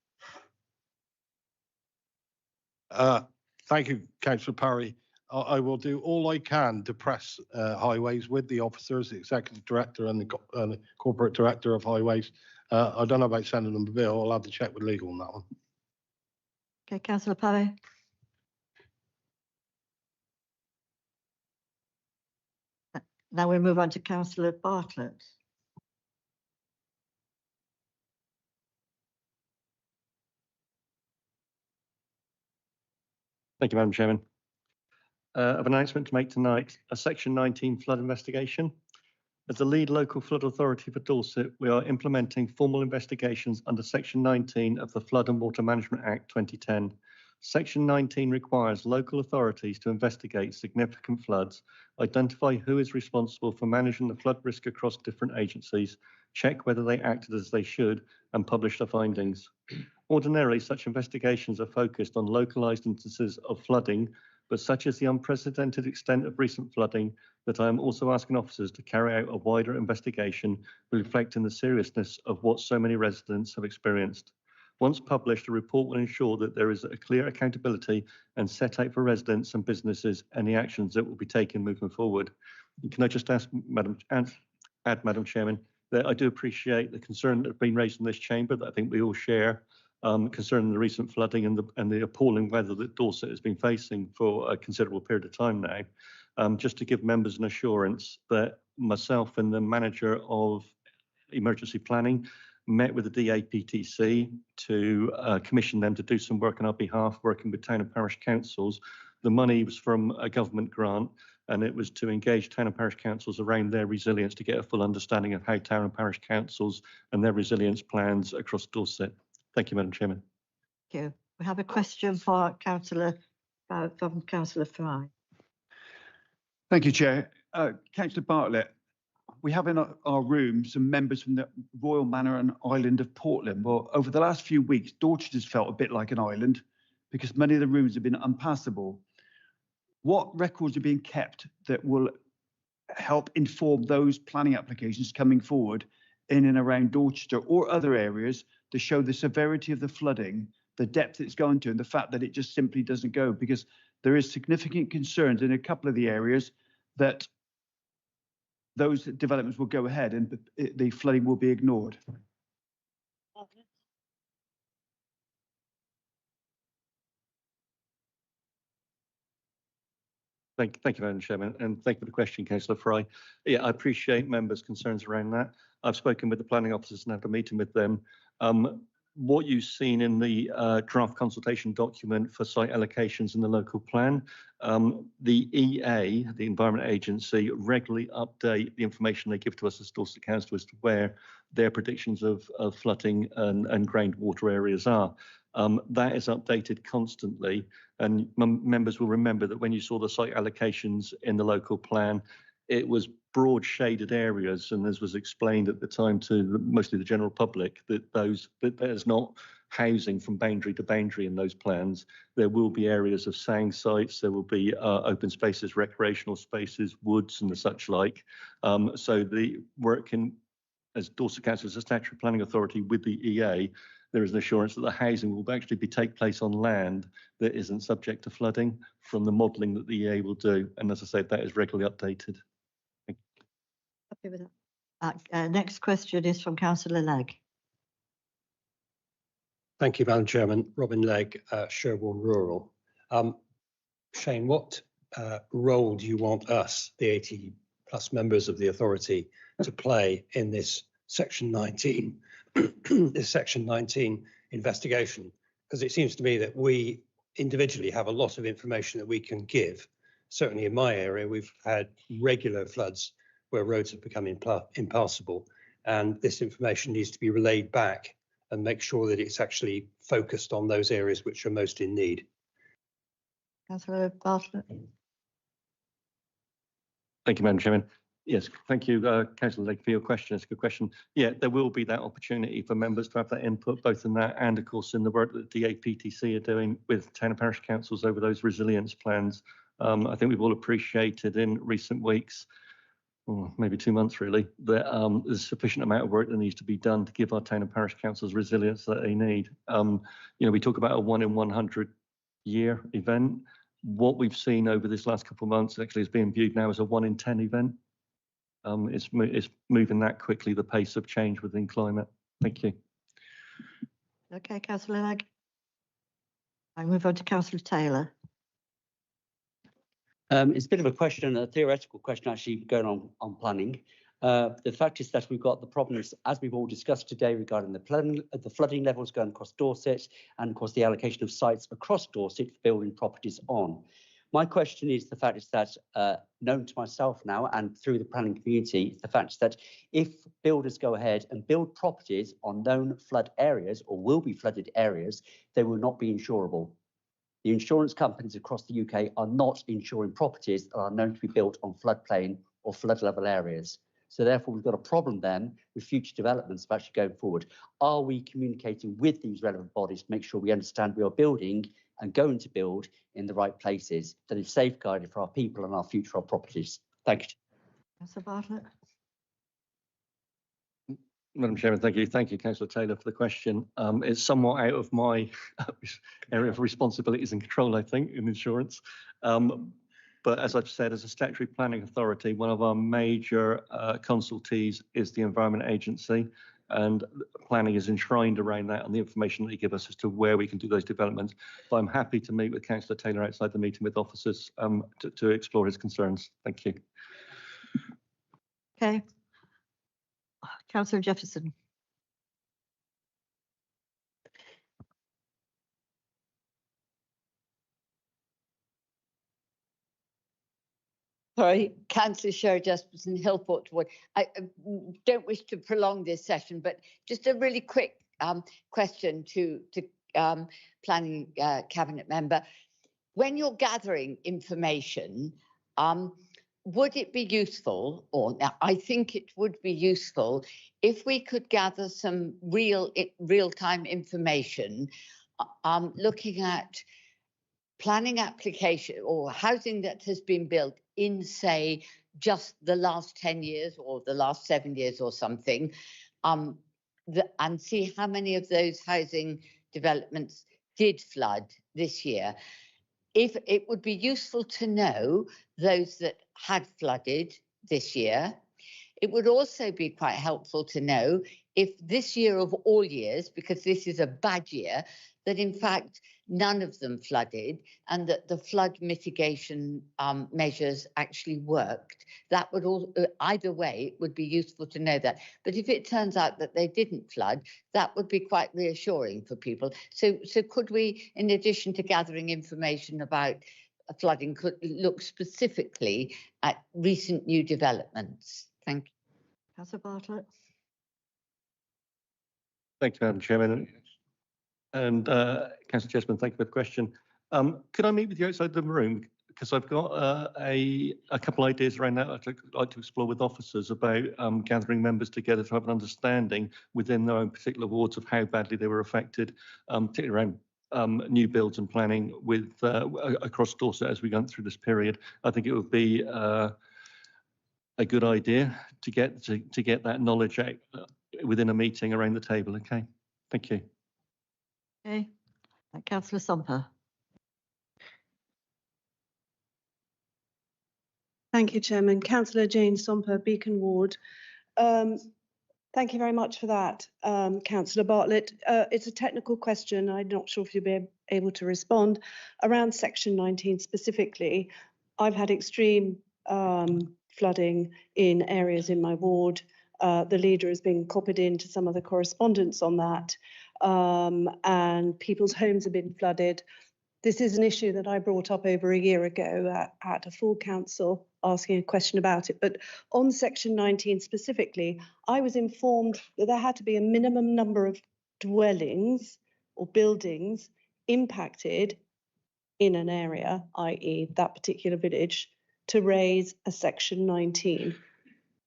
Thank you, Councillor Parry. I will do all I can to press highways with the officers, the executive director and the corporate director of highways. I don't know about sending them a bill. I'll have to check with legal on that one. Okay, Councillor Parry. Now we'll move on to Councillor Bartlett. Thank you, Madam Chairman. Of announcement to make tonight, a Section 19 flood investigation. As the lead local flood authority for Dorset, we are implementing formal investigations under Section 19 of the Flood and Water Management Act 2010. Section 19 requires local authorities to investigate significant floods, identify who is responsible for managing the flood risk across different agencies, check whether they acted as they should, and publish the findings. Ordinarily, such investigations are focused on localised instances of flooding, but such as the unprecedented extent of recent flooding, that I am also asking officers to carry out a wider investigation reflecting the seriousness of what so many residents have experienced. Once published, a report will ensure that there is a clear accountability and set out for residents and businesses any actions that will be taken moving forward. Can I just ask, Madam Chairman, that I do appreciate the concern that have been raised in this chamber that I think we all share, concerning the recent flooding and the appalling weather that Dorset has been facing for a considerable period of time now. Just to give members an assurance that myself and the manager of emergency planning met with the DAPTC to commission them to do some work on our behalf, working with town and parish councils. The money was from a government grant, and it was to engage town and parish councils around their resilience to get a full understanding of how town and parish councils and their resilience plans across Dorset Thank you, Madam Chairman. Thank you. We have a question for Councillor from Councillor Fry. Thank you, Chair. Councillor Bartlett, we have in our room some members from the Royal Manor and Island of Portland. Well, over the last few weeks, Dorset has felt a bit like an island because many of the rooms have been unpassable. What records are being kept that will help inform those planning applications coming forward in and around Dorchester or other areas to show the severity of the flooding, the depth it's going to, and the fact that it just simply doesn't go? Because there is significant concerns in a couple of the areas that those developments will go ahead and the flooding will be ignored. Thank you, Madam Chairman, and thank you for the question, Councillor Fry. Yeah, I appreciate members' concerns around that. I've spoken with the planning officers and had a meeting with them. What you've seen in the draft consultation document for site allocations in the local plan, the EA, the Environment Agency, regularly update the information they give to us as Dorset Council as to where their predictions of flooding and groundwater areas are. That is updated constantly, and members will remember that when you saw the site allocations in the local plan, it was broad shaded areas, and as was explained at the time to mostly the general public, that there's not housing from boundary to boundary in those plans. There will be areas of sang sites, there will be open spaces, recreational spaces, woods and the such like. So the work as Dorset Council as a statutory planning authority with the EA, there is an assurance that the housing will actually take place on land that isn't subject to flooding from the modelling that the EA will do. And as I said, that is regularly updated. Happy with that. Next question is from Councillor Legg. Thank you, Madam Chairman. Robin Legg, Sherborne Rural. Shane, what role do you want us, the 80 plus members of the authority, to play in this Section 19, this Section 19 investigation? Because it seems to me that we individually have a lot of information that we can give. Certainly in my area, we've had regular floods where roads have become impassable, and this information needs to be relayed back and make sure that it's actually focused on those areas which are most in need. Councillor Bartlett. Thank you, Madam Chairman. Yes, thank you, Councillor Legg, for your question. It's a good question. Yeah, there will be that opportunity for members to have that input, both in that and, of course, in the work that the DAPTC are doing with town and parish councils over those resilience plans. I think we've all appreciated in recent weeks, or maybe 2 months really, that there's a sufficient amount of work that needs to be done to give our town and parish councils resilience that they need. We talk about a 1 in 100 year event. What we've seen over this last couple of months actually is being viewed now as a 1 in 10 event. It's moving that quickly, the pace of change within climate. Thank you. Okay, Councillor Legg. I move on to Councillor Taylor. It's a bit of a question, a theoretical question actually going on planning. The fact is that we've got the problems, as we've all discussed today, regarding the flooding levels going across Dorset and, of course, the allocation of sites across Dorset for building properties on. My question is, the fact is that, known to myself now and through the planning community, the fact is that if builders go ahead and build properties on known flood areas or will be flooded areas, they will not be insurable. The insurance companies across the UK are not insuring properties that are known to be built on floodplain or flood level areas. So therefore, we've got a problem then with future developments of actually going forward. Are we communicating with these relevant bodies to make sure we understand we are building and going to build in the right places that is safeguarded for our people and our future of properties? Thank you. Councillor Bartlett. Madam Chairman, thank you. Thank you, Councillor Taylor, for the question. It's somewhat out of my area of responsibilities and control, I think, in insurance. But as I've said, as a statutory planning authority, one of our major consultees is the Environment Agency, and planning is enshrined around that and the information that they give us as to where we can do those developments. But I'm happy to meet with Councillor Taylor outside the meeting with officers to explore his concerns. Thank you. Okay. Councillor Jefferson. Sorry, Councillor Sherry-Jesperson, Hillport Ward. I don't wish to prolong this session, but just a really quick question to planning cabinet member. When you're gathering information, would it be useful, or now I think it would be useful, if we could gather some real-time information, looking at planning application or housing that has been built in, say, just the last 10 years or the last 7 years or something, and see how many of those housing developments did flood this year. If it would be useful to know those that had flooded this year. It would also be quite helpful to know if this year of all years, because this is a bad year, that in fact none of them flooded and that the flood mitigation measures actually worked. That would all, either way, it would be useful to know that. But if it turns out that they didn't flood, that would be quite reassuring for people. So could we, in addition to gathering information about flooding, could look specifically at recent new developments? Thank you. Councillor Bartlett. Thank you, Madam Chairman. And Councillor Chessman, thank you for the question. Could I meet with you outside the room? Because I've got a couple ideas around that I'd like to explore with officers about gathering members together to have an understanding within their own particular wards of how badly they were affected, particularly around new builds and planning with across Dorset as we go through this period. I think it would be a good idea to get that knowledge out within a meeting around the table. Okay, thank you. Okay, Councillor Somper. Thank you, Chairman. Councillor Jane Somper, Beacon Ward. Thank you very much for that, Councillor Bartlett. It's a technical question. I'm not sure if you'll be able to respond. Around Section 19 specifically, I've had extreme flooding in areas in my ward. The leader has been copied into some of the correspondence on that, and people's homes have been flooded. This is an issue that I brought up over a year ago at a full council, asking a question about it. But on Section 19 specifically, I was informed that there had to be a minimum number of dwellings or buildings impacted in an area, i.e. that particular village, to raise a Section 19.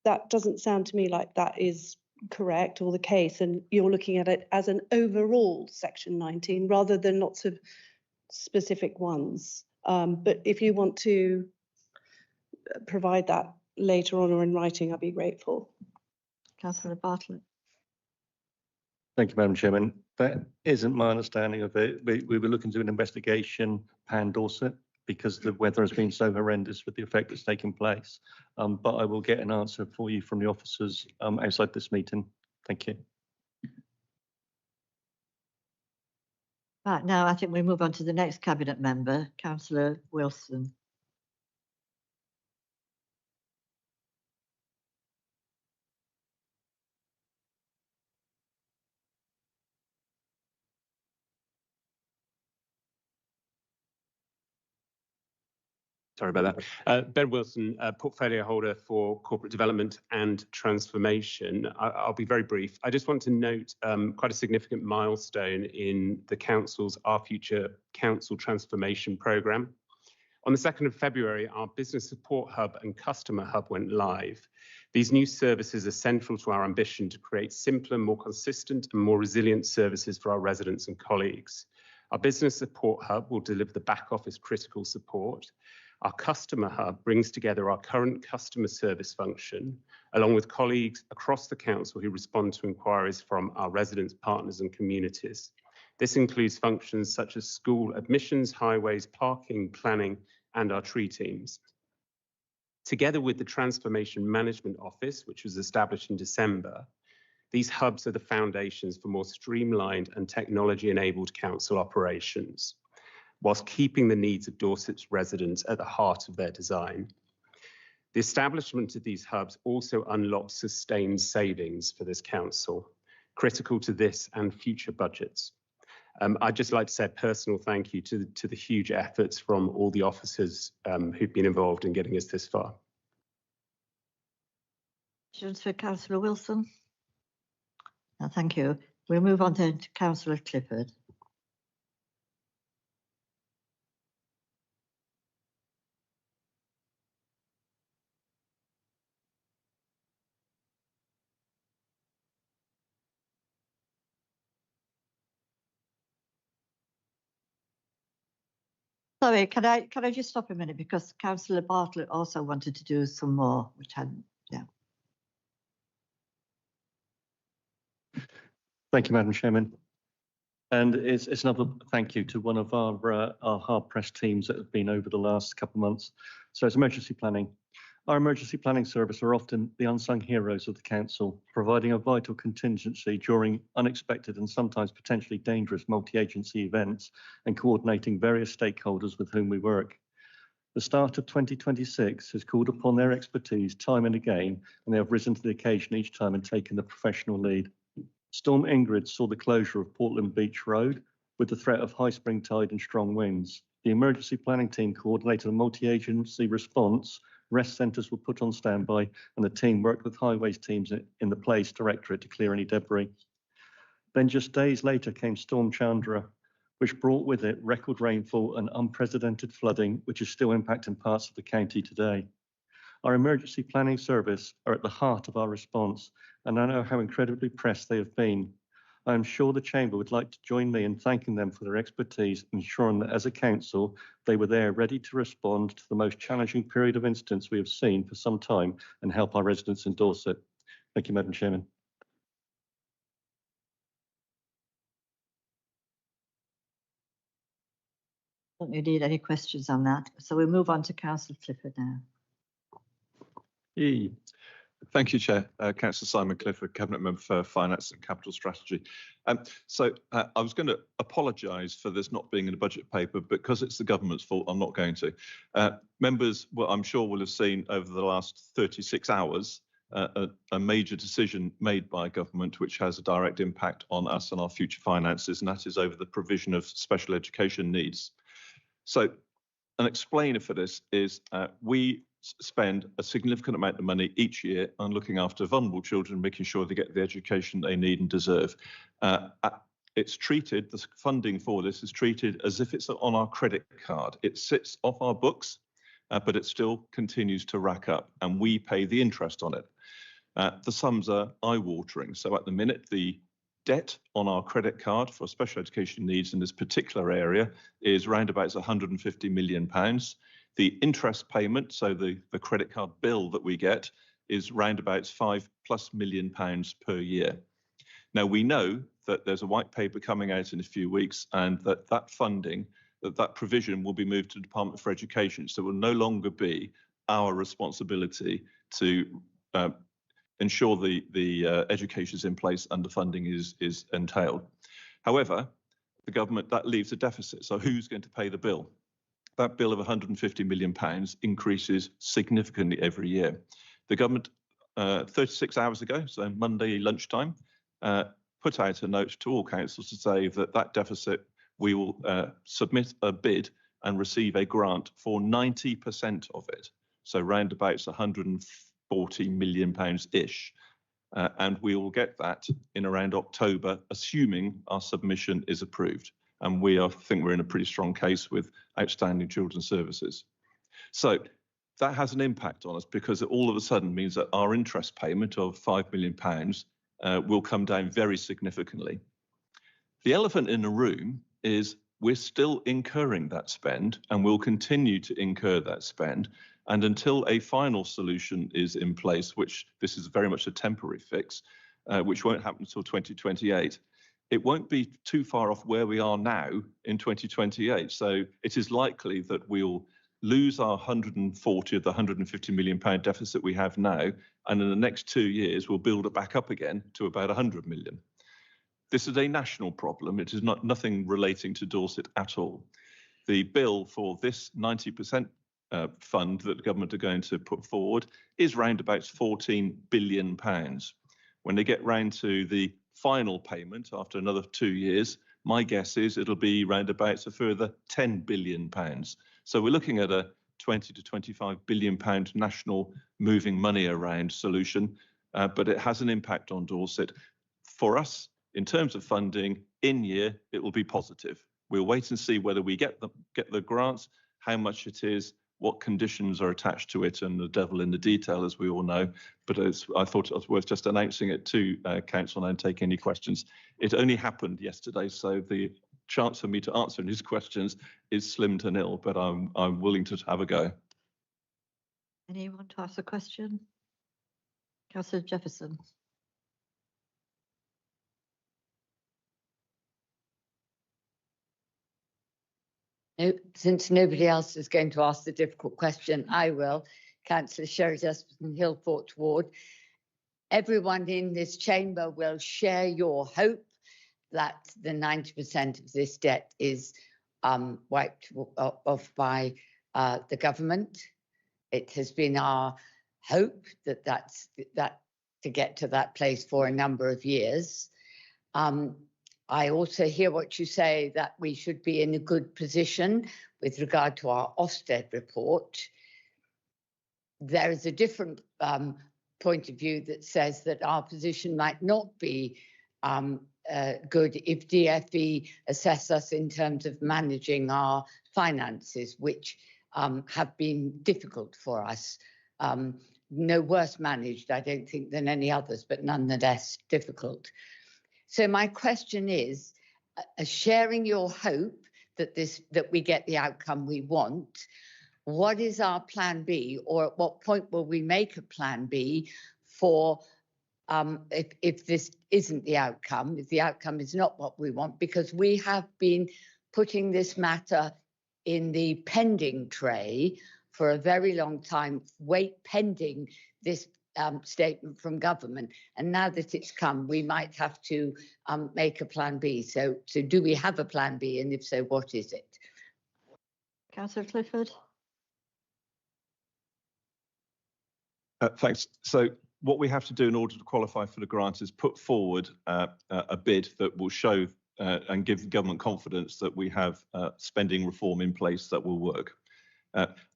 That doesn't sound to me like that is correct or the case, and you're looking at it as an overall Section 19 rather than lots of specific ones. But if you want to provide that later on or in writing, I'd be grateful. Councillor Bartlett. Thank you, Madam Chairman. That isn't my understanding of it. We were looking to an investigation pan Dorset because the weather has been so horrendous with the effect that's taken place. But I will get an answer for you from the officers outside this meeting. Thank you. Right, now I think we move on to the next cabinet member, Councillor Wilson. Sorry about that. Ben Wilson, portfolio holder for corporate development and transformation. I'll be very brief. I just want to note quite a significant milestone in the council's Our Future Council Transformation Programme. On the 2nd of February, our Business Support Hub and Customer Hub went live. These new services are central to our ambition to create simpler, more consistent and more resilient services for our residents and colleagues. Our Business Support Hub will deliver the back office critical support. Our Customer Hub brings together our current customer service function, along with colleagues across the council who respond to inquiries from our residents, partners and communities. This includes functions such as school admissions, highways, parking, planning, and our tree teams. Together with the Transformation Management Office, which was established in December, these hubs are the foundations for more streamlined and technology-enabled council operations, whilst keeping the needs of Dorset's residents at the heart of their design. The establishment of these hubs also unlocks sustained savings for this council, critical to this and future budgets. I'd just like to say a personal thank you to the huge efforts from all the officers who've been involved in getting us this far. Questions for Councillor Wilson? Thank you. We'll move on then to Councillor Clifford. Sorry, can I just stop a minute, because Councillor Bartlett also wanted to do some more, which hadn't, yeah. Thank you, Madam Chairman. And it's another thank you to one of our hard-pressed teams that have been over the last couple of months. So it's emergency planning. Our emergency planning service are often the unsung heroes of the council, providing a vital contingency during unexpected and sometimes potentially dangerous multi-agency events and coordinating various stakeholders with whom we work. The start of 2026 has called upon their expertise time and again, and they have risen to the occasion each time and taken the professional lead. Storm Ingrid saw the closure of Portland Beach Road with the threat of high spring tide and strong winds. The emergency planning team coordinated a multi-agency response. Rest centres were put on standby, and the team worked with highways teams in the Place Directorate to clear any debris. Then just days later came Storm Chandra, which brought with it record rainfall and unprecedented flooding, which is still impacting parts of the county today. Our emergency planning service are at the heart of our response, and I know how incredibly pressed they have been. I am sure the Chamber would like to join me in thanking them for their expertise, ensuring that as a council, they were there ready to respond to the most challenging period of incidents we have seen for some time and help our residents in Dorset. Thank you, Madam Chairman. Don't you need any questions on that? So we'll move on to Councillor Clifford now. Thank you, Chair. Councillor Simon Clifford, Cabinet Member for Finance and Capital Strategy. I was going to apologise for this not being in the budget paper, but because it's the government's fault, I'm not going to. Members, well, I'm sure will have seen over the last 36 hours a major decision made by government which has a direct impact on us and our future finances, and that is over the provision of special education needs. So an explainer for this is we spend a significant amount of money each year on looking after vulnerable children, making sure they get the education they need and deserve. It's treated, the funding for this is treated as if it's on our credit card. It sits off our books, but it still continues to rack up, and we pay the interest on it. The sums are eye-watering. So at the minute, the debt on our credit card for special education needs in this particular area is round about £150 million. The interest payment, so the credit card bill that we get, is round about £5+ million per year. Now, we know that there's a white paper coming out in a few weeks, and that funding, that provision will be moved to the Department for Education. So it will no longer be our responsibility to ensure the education is in place and the funding is entailed. However, the government, that leaves a deficit. So who's going to pay the bill? That bill of £150 million increases significantly every year. The government, 36 hours ago, so Monday lunchtime, put out a note to all councils to say that deficit, we will submit a bid and receive a grant for 90% of it. So round about £140 million-ish. And we will get that in around October, assuming our submission is approved. And I think we're in a pretty strong case with outstanding children's services. So that has an impact on us, because it all of a sudden means that our interest payment of £5 million will come down very significantly. The elephant in the room is we're still incurring that spend, and we'll continue to incur that spend. And until a final solution is in place, which this is very much a temporary fix, which won't happen until 2028, it won't be too far off where we are now in 2028. So it is likely that we'll lose our 140 of the £150 million deficit we have now, and in the next 2 years, we'll build it back up again to about 100 million. This is a national problem. It is nothing relating to Dorset at all. The bill for this 90% fund that the government are going to put forward is round about £14 billion. When they get round to the final payment after another 2 years, my guess is it'll be round about a further £10 billion. So we're looking at a £20 to £25 billion national moving money around solution, but it has an impact on Dorset. For us, in terms of funding, in year, it will be positive. We'll wait and see whether we get the grants, how much it is, what conditions are attached to it, and the devil in the detail, as we all know. But I thought it was worth just announcing it to Council and take any questions. It only happened yesterday, so the chance for me to answer these questions is slim to nil, but I'm willing to have a go. Anyone to ask a question? Councillor Jefferson. No, since nobody else is going to ask the difficult question, I will. Councillor Sherry Jesperson, Hillfort Ward. Everyone in this chamber will share your hope that the 90% of this debt is wiped off by the government. It has been our hope that to get to that place for a number of years. I also hear what you say, that we should be in a good position with regard to our Ofsted report. There is a different point of view that says that our position might not be good if DfE assess us in terms of managing our finances, which have been difficult for us. No worse managed, I don't think, than any others, but nonetheless difficult. So my question is, sharing your hope that we get the outcome we want, what is our plan B, or at what point will we make a plan B for if this isn't the outcome, if the outcome is not what we want? Because we have been putting this matter in the pending tray for a very long time, pending this statement from government. And now that it's come, we might have to make a plan B. So do we have a plan B? And if so, what is it? Councillor Clifford. Thanks. So what we have to do in order to qualify for the grant is put forward a bid that will show and give the government confidence that we have spending reform in place that will work.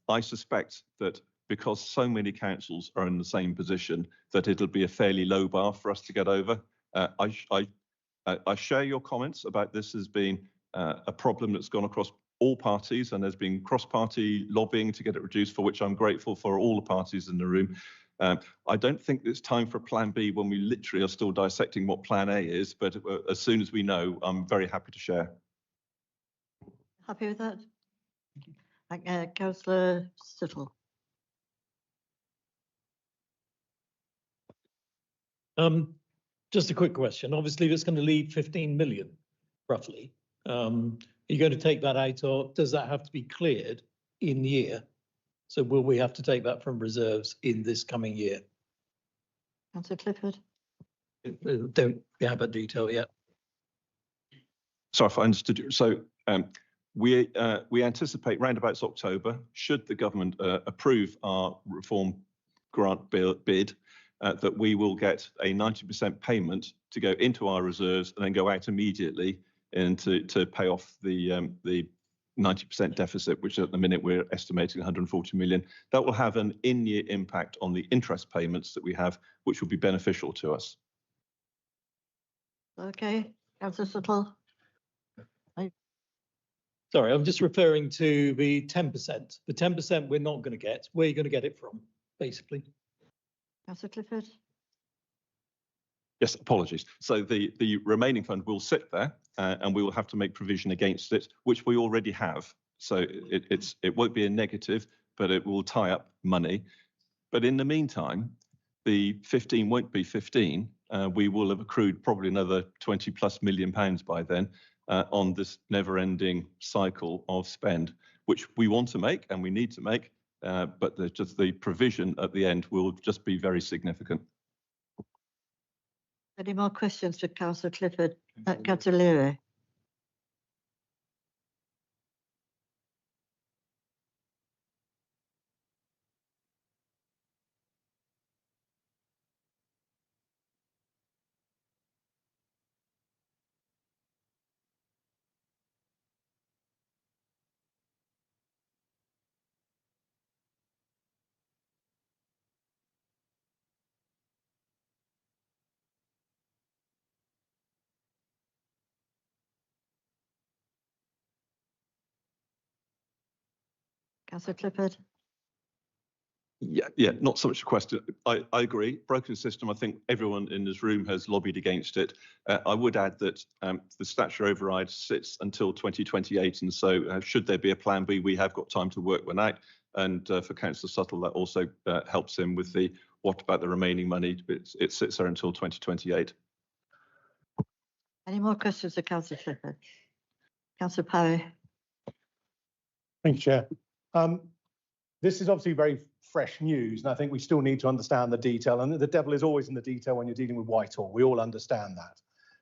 I suspect that because so many councils are in the same position, that it'll be a fairly low bar for us to get over. I share your comments about this as being a problem that's gone across all parties, and there's been cross-party lobbying to get it reduced, for which I'm grateful for all the parties in the room. I don't think it's time for plan B when we literally are still dissecting what plan A is, but as soon as we know, I'm very happy to share. Happy with that? Councillor Suttle. Just a quick question. Obviously, that's going to leave 15 million, roughly. Are you going to take that out, or does that have to be cleared in year? So will we have to take that from reserves in this coming year? Councillor Clifford. Don't have a detail yet. Sorry if I understood you. So we anticipate roundabouts October, should the government approve our reform grant bid, that we will get a 90% payment to go into our reserves and then go out immediately and to pay off the 90% deficit, which at the minute we're estimating 140 million. That will have an in-year impact on the interest payments that we have, which will be beneficial to us. Okay, Councillor Suttle. Sorry, I'm just referring to the 10%. The 10% we're not going to get. Where are you going to get it from, basically? Councillor Clifford. Yes, apologies. So the remaining fund will sit there and we will have to make provision against it, which we already have. So it won't be a negative, but it will tie up money. But in the meantime, the 15 won't be 15. We will have accrued probably another 20+ million pounds by then on this never-ending cycle of spend, which we want to make and we need to make, but the provision at the end will just be very significant. Any more questions for Councillor Clifford? Councillor Leary. Councillor Clifford. Yeah, not so much a question. I agree. Broken system. I think everyone in this room has lobbied against it. I would add that the statutory override sits until 2028, and so should there be a plan B, we have got time to work one out. And for Councillor Suttle, that also helps him with the what about the remaining money? It sits there until 2028. Any more questions for Councillor Clifford? Councillor Parry. Thank you, Chair. This is obviously very fresh news, and I think we still need to understand the detail. And the devil is always in the detail when you're dealing with Whitehall. We all understand that.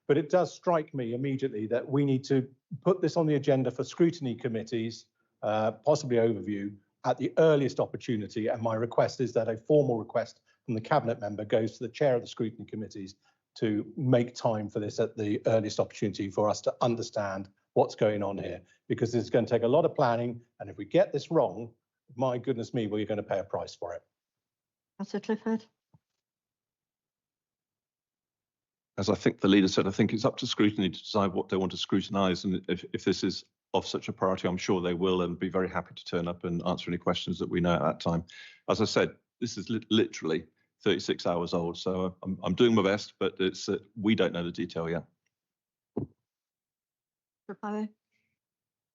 But it does strike me immediately that we need to put this on the agenda for scrutiny committees, possibly overview, at the earliest opportunity. And my request is that a formal request from the Cabinet member goes to the chair of the scrutiny committees to make time for this at the earliest opportunity for us to understand what's going on here, because it's going to take a lot of planning. And if we get this wrong, my goodness me, we're going to pay a price for it. Councillor Clifford. As I think the leader said, I think it's up to scrutiny to decide what they want to scrutinise. And if this is of such a priority, I'm sure they will, and be very happy to turn up and answer any questions that we know at that time. As I said, this is literally 36 hours old, so I'm doing my best, but it's we don't know the detail yet.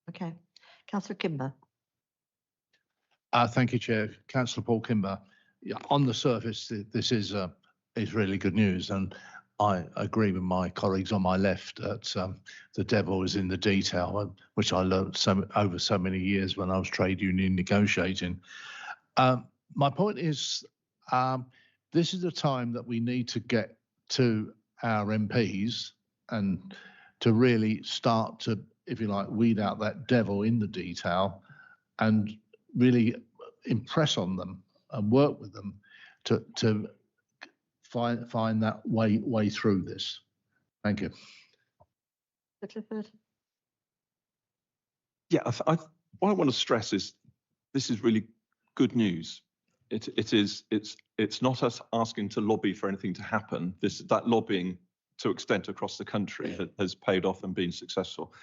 Okay, Councillor Kimber. Thank you, Chair. Councillor Paul Kimber. Yeah, on the surface, this is really good news, and I agree with my colleagues on my left that the devil is in the detail, which I learned over so many years when I was trade union negotiating. My point is, this is the time that we need to get to our MPs and to really start to, if you like, weed out that devil in the detail and really impress on them and work with them to find that way through this. Thank you. Yeah, what I want to stress is this is really good news. It's not us asking to lobby for anything to happen. That lobbying to extent across the country has paid off and been successful.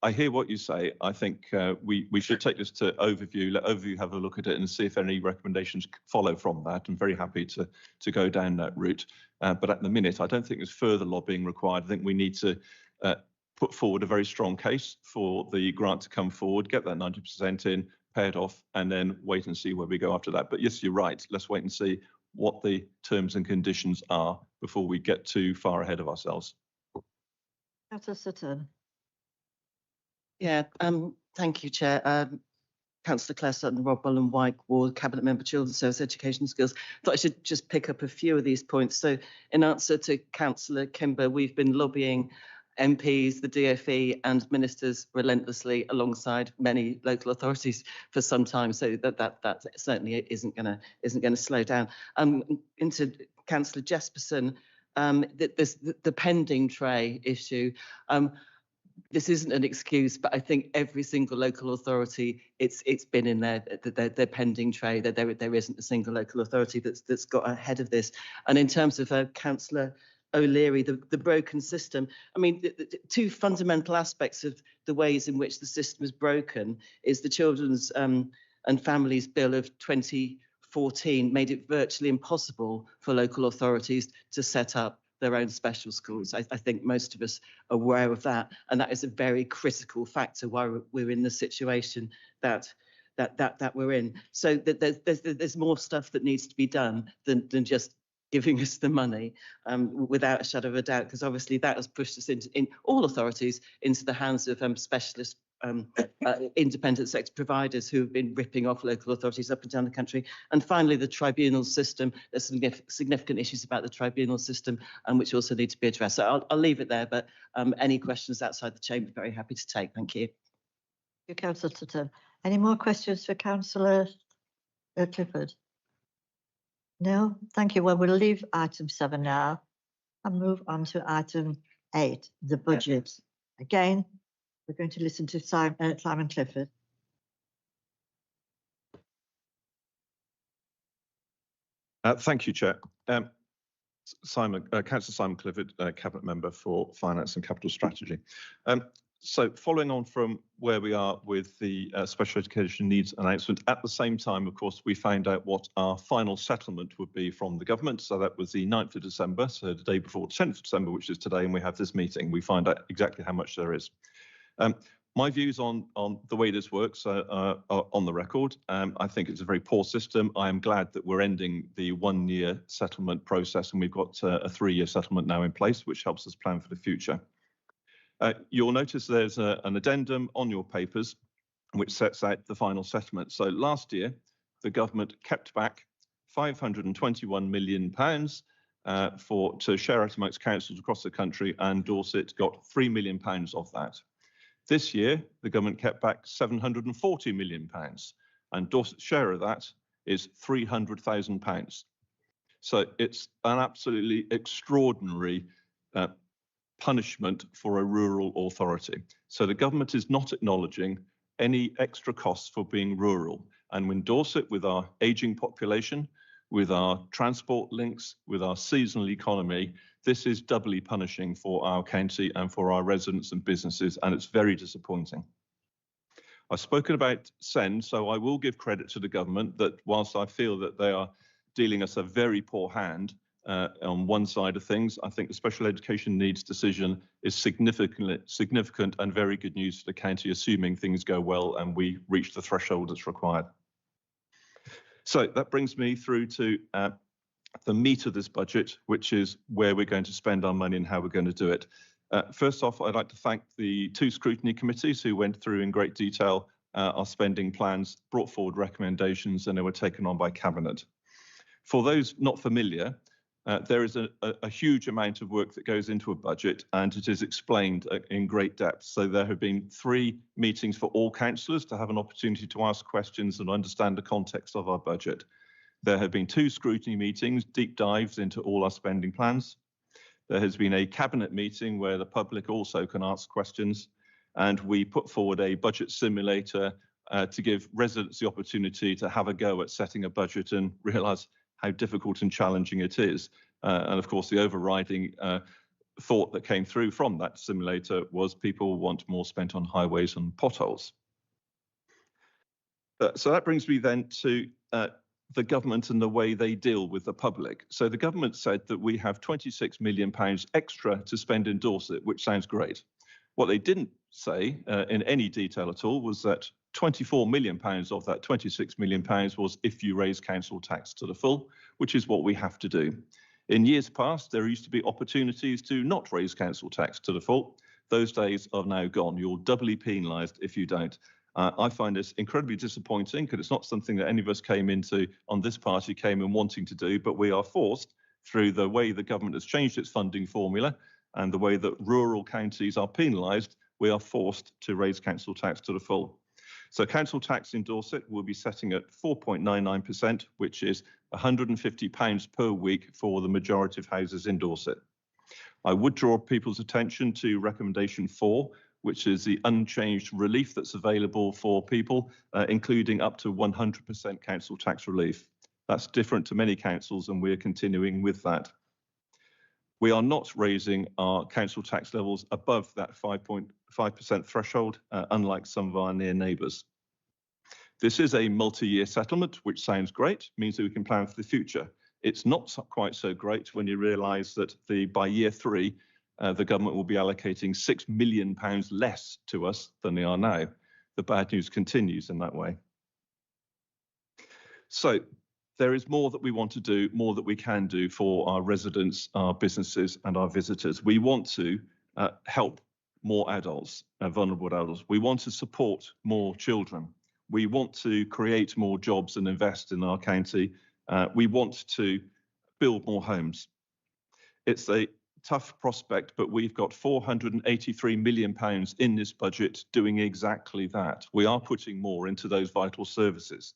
I hear what you say. I think we should take this to overview, let overview have a look at it and see if any recommendations follow from that. I'm very happy to go down that route. But at the minute, I don't think there's further lobbying required. I think we need to put forward a very strong case for the grant to come forward, get that 90% in, pay it off, and then wait and see where we go after that. But yes, you're right. Let's wait and see what the terms and conditions are before we get too far ahead of ourselves. Councillor Sutton. Yeah, thank you, Chair. Councillor Claire Sutton, Rob Bullen, White Ward, Cabinet Member Children's Service Education Skills. Thought I should just pick up a few of these points. So in answer to Councillor Kimber, we've been lobbying MPs, the DfE and ministers relentlessly alongside many local authorities for some time. So that certainly isn't going to slow down. Into Councillor Jesperson, the pending tray issue. This isn't an excuse, but I think every single local authority, it's been in their pending tray. That there isn't a single local authority that's got ahead of this. And in terms of Councillor O'Leary, the broken system. I mean, the two fundamental aspects of the ways in which the system is broken is the Children's and Families Bill of 2014 made it virtually impossible for local authorities to set up their own special schools. I think most of us are aware of that, and that is a very critical factor why we're in the situation that we're in. So there's more stuff that needs to be done than just giving us the money, without a shadow of a doubt, because obviously that has pushed us in all authorities into the hands of specialist independent sector providers who have been ripping off local authorities up and down the country. And finally, the tribunal system. There's some significant issues about the tribunal system, which also need to be addressed. So I'll leave it there, but any questions outside the chamber, very happy to take. Thank you. Thank you, Councillor Sutton. Any more questions for Councillor Clifford? No, thank you. Well, we'll leave item 7 now and move on to item 8, the budget. Again, we're going to listen to Simon Clifford. Thank you, Chair. Councillor Simon Clifford, Cabinet Member for Finance and Capital Strategy. So following on from where we are with the special education needs announcement, at the same time, of course, we found out what our final settlement would be from the government. So that was the 9th of December, so the day before the 10th of December, which is today, and we have this meeting. We find out exactly how much there is. My views on the way this works are on the record. I think it's a very poor system. I am glad that we're ending the 1-year settlement process, and we've got a 3-year settlement now in place, which helps us plan for the future. You'll notice there's an addendum on your papers which sets out the final settlement. So last year, the government kept back £521 million to share out amongst councils across the country, and Dorset got £3 million of that. This year, the government kept back £740 million, and Dorset's share of that is £300,000. So it's an absolutely extraordinary punishment for a rural authority. So the government is not acknowledging any extra costs for being rural. And when Dorset, with our ageing population, with our transport links, with our seasonal economy, this is doubly punishing for our county and for our residents and businesses, and it's very disappointing. I've spoken about SEND, so I will give credit to the government that whilst I feel that they are dealing us a very poor hand, on one side of things, I think the special education needs decision is significant and very good news for the county, assuming things go well and we reach the threshold that's required. So that brings me through to the meat of this budget, which is where we're going to spend our money and how we're going to do it. First off, I'd like to thank the 2 scrutiny committees who went through in great detail our spending plans, brought forward recommendations, and they were taken on by Cabinet. For those not familiar, there is a huge amount of work that goes into a budget, and it is explained in great depth. So there have been 3 meetings for all councillors to have an opportunity to ask questions and understand the context of our budget. There have been 2 scrutiny meetings, deep dives into all our spending plans. There has been a cabinet meeting where the public also can ask questions, and we put forward a budget simulator to give residents the opportunity to have a go at setting a budget and realise how difficult and challenging it is. And of course, the overriding thought that came through from that simulator was people want more spent on highways and potholes. So that brings me then to the government and the way they deal with the public. So the government said that we have £26 million extra to spend in Dorset, which sounds great. What they didn't say in any detail at all was that £24 million of that £26 million was if you raise council tax to the full, which is what we have to do. In years past, there used to be opportunities to not raise council tax to the full. Those days are now gone. You're doubly penalised if you don't. I find this incredibly disappointing because it's not something that any of us came into on this party came in wanting to do, but we are forced through the way the government has changed its funding formula and the way that rural counties are penalised, we are forced to raise council tax to the full. So council tax in Dorset will be setting at 4.99%, which is £150 per week for the majority of houses in Dorset. I would draw people's attention to recommendation 4, which is the unchanged relief that's available for people, including up to 100% council tax relief. That's different to many councils, and we're continuing with that. We are not raising our council tax levels above that 5.5% threshold, unlike some of our near neighbours. This is a multi-year settlement, which sounds great, means that we can plan for the future. It's not quite so great when you realise that by year 3, the government will be allocating £6 million less to us than they are now. The bad news continues in that way. So there is more that we want to do, more that we can do for our residents, our businesses and our visitors. We want to help more adults, vulnerable adults. We want to support more children. We want to create more jobs and invest in our county. We want to build more homes. It's a tough prospect, but we've got £483 million in this budget doing exactly that. We are putting more into those vital services.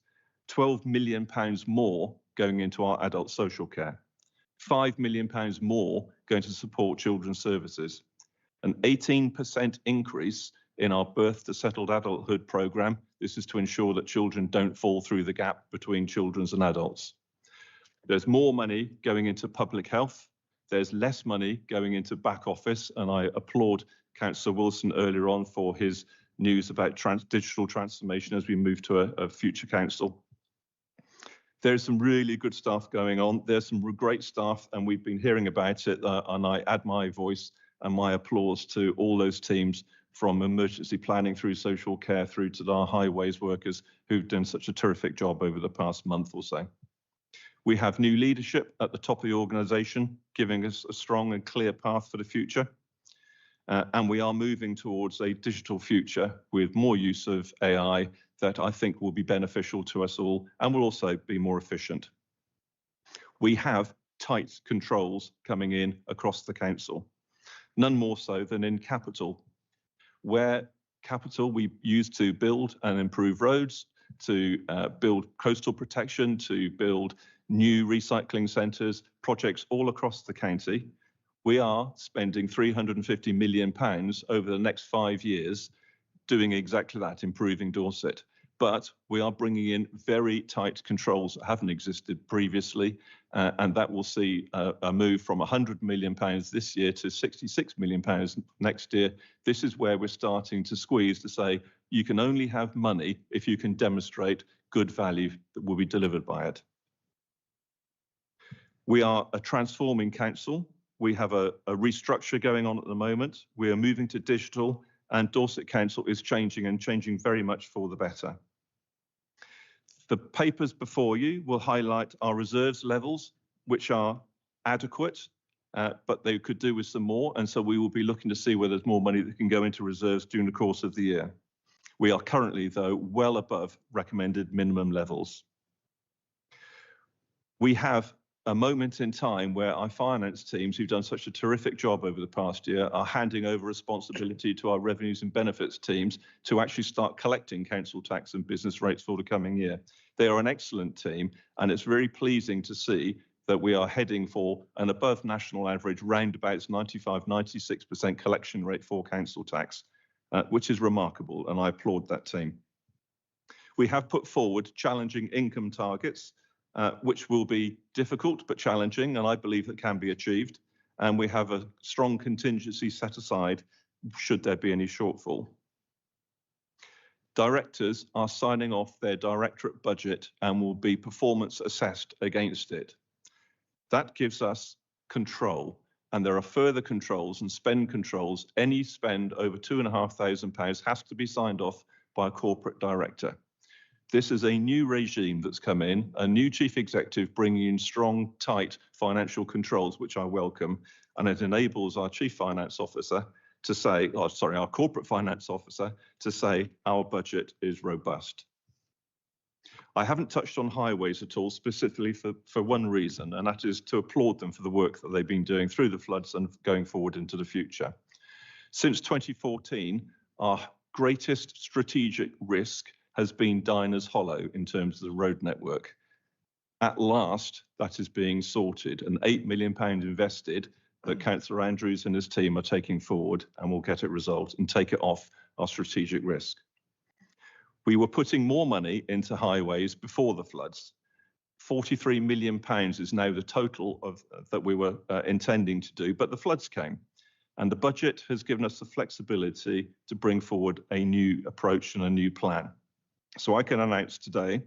£12 million more going into our adult social care, £5 million more going to support children's services, an 18% increase in our birth to settled adulthood programme. This is to ensure that children don't fall through the gap between children and adults. There's more money going into public health. There's less money going into back office, and I applaud Councillor Wilson earlier on for his news about digital transformation as we move to a future council. There's some really good stuff going on. There's some great stuff, and we've been hearing about it, and I add my voice and my applause to all those teams, from emergency planning through social care through to our highways workers who've done such a terrific job over the past month or so. We have new leadership at the top of the organisation, giving us a strong and clear path for the future. And we are moving towards a digital future with more use of AI that I think will be beneficial to us all and will also be more efficient. We have tight controls coming in across the council, none more so than in capital, where capital we use to build and improve roads, to build coastal protection, to build new recycling centres, projects all across the county. We are spending £350 million over the next 5 years doing exactly that, improving Dorset. But we are bringing in very tight controls that haven't existed previously, and that will see a move from £100 million this year to £66 million next year. This is where we're starting to squeeze to say, you can only have money if you can demonstrate good value that will be delivered by it. We are a transforming council. We have a restructure going on at the moment. We are moving to digital, and Dorset Council is changing and changing very much for the better. The papers before you will highlight our reserves levels, which are adequate, but they could do with some more. And so we will be looking to see whether there's more money that can go into reserves during the course of the year. We are currently, though, well above recommended minimum levels. We have a moment in time where our finance teams, who've done such a terrific job over the past year, are handing over responsibility to our revenues and benefits teams to actually start collecting council tax and business rates for the coming year. They are an excellent team, and it's very pleasing to see that we are heading for an above national average, roundabouts 95–96% collection rate for council tax, which is remarkable, and I applaud that team. We have put forward challenging income targets, which will be difficult but challenging, and I believe that can be achieved. And we have a strong contingency set aside should there be any shortfall. Directors are signing off their directorate budget and will be performance assessed against it. That gives us control, and there are further controls and spend controls. Any spend over £2,500 has to be signed off by a corporate director. This is a new regime that's come in, a new chief executive bringing in strong, tight financial controls, which I welcome, and it enables our chief finance officer to say, our corporate finance officer to say our budget is robust. I haven't touched on highways at all, specifically for one reason, and that is to applaud them for the work that they've been doing through the floods and going forward into the future. Since 2014, our greatest strategic risk has been Diners Hollow in terms of the road network. At last, that is being sorted, and £8 million invested that Councillor Andrews and his team are taking forward, and we'll get it resolved and take it off our strategic risk. We were putting more money into highways before the floods. £43 million is now the total of that we were intending to do, but the floods came. And the budget has given us the flexibility to bring forward a new approach and a new plan. So I can announce today,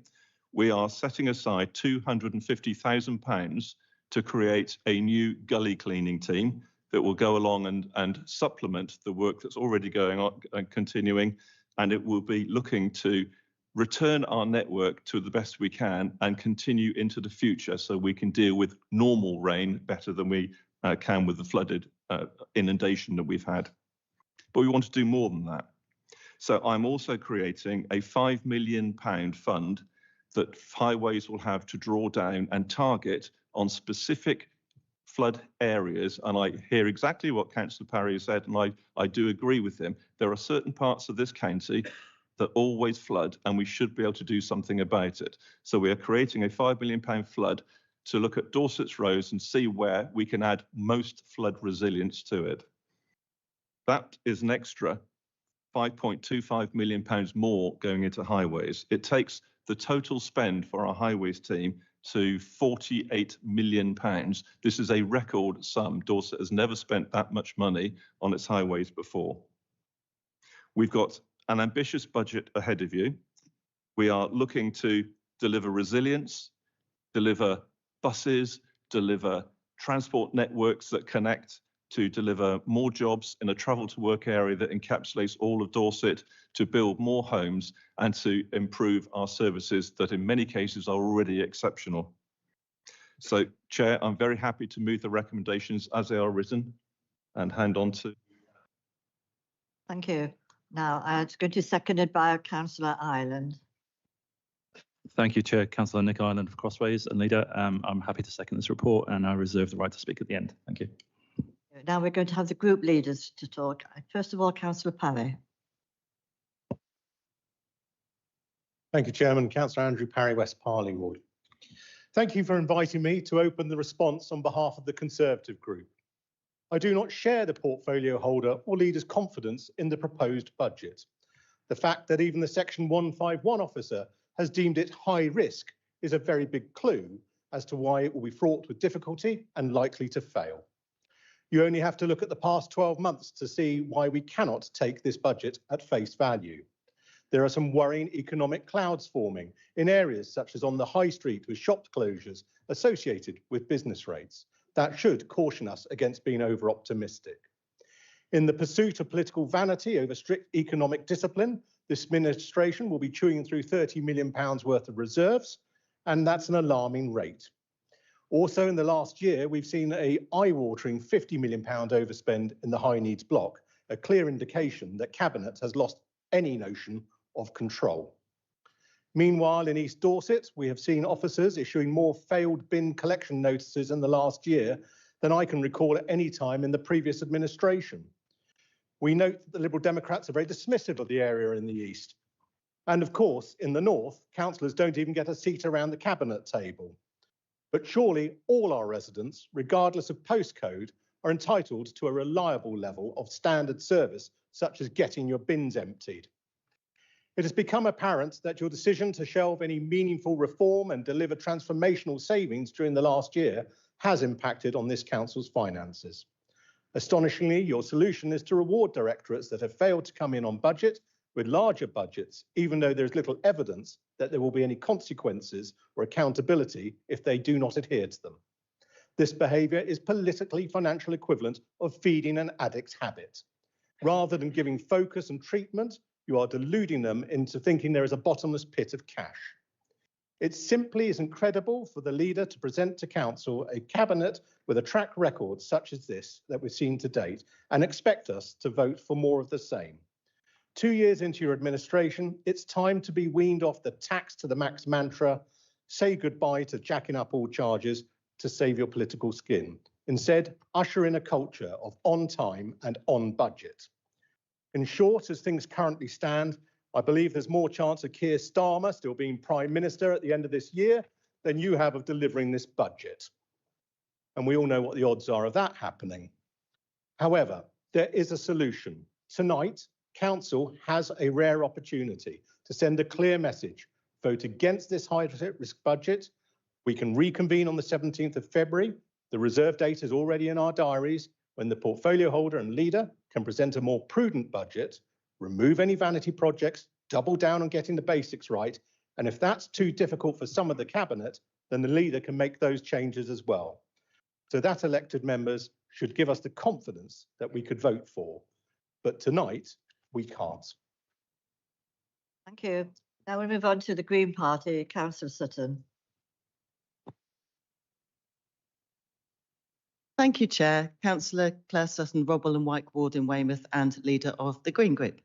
we are setting aside £250,000 to create a new gully cleaning team that will go along and supplement the work that's already going on and continuing. And it will be looking to return our network to the best we can and continue into the future so we can deal with normal rain better than we can with the flooded inundation that we've had. But we want to do more than that. So I'm also creating a £5 million fund that highways will have to draw down and target on specific flood areas. And I hear exactly what Councillor Parry said, and I do agree with him. There are certain parts of this county that always flood, and we should be able to do something about it. So we are creating a £5 million flood to look at Dorset's roads and see where we can add most flood resilience to it. That is an extra £5.25 million more going into highways. It takes the total spend for our highways team to £48 million. This is a record sum. Dorset has never spent that much money on its highways before. We've got an ambitious budget ahead of you. We are looking to deliver resilience, deliver buses, deliver transport networks that connect, to deliver more jobs in a travel to work area that encapsulates all of Dorset, to build more homes and to improve our services that in many cases are already exceptional. So, Chair, I'm very happy to move the recommendations as they are written and hand on to. Thank you. Now, it's going to be seconded by Councillor Ireland. Thank you, Chair. Councillor Nick Ireland of Crossways and Leader. I'm happy to second this report and I reserve the right to speak at the end. Thank you. Now we're going to have the group leaders to talk. First of all, Councillor Parry. Thank you, Chairman. Councillor Andrew Parry, West Parley Ward. Thank you for inviting me to open the response on behalf of the Conservative Group. I do not share the portfolio holder or leader's confidence in the proposed budget. The fact that even the Section 151 officer has deemed it high risk is a very big clue as to why it will be fraught with difficulty and likely to fail. You only have to look at the past 12 months to see why we cannot take this budget at face value. There are some worrying economic clouds forming in areas such as on the high street with shop closures associated with business rates. That should caution us against being over-optimistic. In the pursuit of political vanity over strict economic discipline, this administration will be chewing through £30 million worth of reserves, and that's an alarming rate. Also, in the last year, we've seen an eye-watering £50 million overspend in the high needs block, a clear indication that Cabinet has lost any notion of control. Meanwhile, in East Dorset, we have seen officers issuing more failed bin collection notices in the last year than I can recall at any time in the previous administration. We note that the Liberal Democrats are very dismissive of the area in the East. And of course, in the North, councillors don't even get a seat around the Cabinet table. But surely all our residents, regardless of postcode, are entitled to a reliable level of standard service, such as getting your bins emptied. It has become apparent that your decision to shelve any meaningful reform and deliver transformational savings during the last year has impacted on this council's finances. Astonishingly, your solution is to reward directorates that have failed to come in on budget with larger budgets, even though there's little evidence that there will be any consequences or accountability if they do not adhere to them. This behaviour is politically financial equivalent of feeding an addict's habit. Rather than giving focus and treatment, you are deluding them into thinking there is a bottomless pit of cash. It simply isn't credible for the leader to present to council a cabinet with a track record such as this that we've seen to date and expect us to vote for more of the same. 2 years into your administration, it's time to be weaned off the tax to the max mantra, say goodbye to jacking up all charges to save your political skin. Instead, usher in a culture of on time and on budget. In short, as things currently stand, I believe there's more chance of Keir Starmer still being Prime Minister at the end of this year than you have of delivering this budget. And we all know what the odds are of that happening. However, there is a solution. Tonight, Council has a rare opportunity to send a clear message. Vote against this high-risk budget. We can reconvene on the 17th of February. The reserve date is already in our diaries when the portfolio holder and leader can present a more prudent budget, remove any vanity projects, double down on getting the basics right. And if that's too difficult for some of the cabinet, then the leader can make those changes as well. So that elected members should give us the confidence that we could vote for. But tonight, we can't. Thank you. Now we move on to the Green Party, Councillor Sutton. Thank you, Chair. Councillor Claire Sutton, Robwell and Wyke Ward in Weymouth and leader of the Green Group.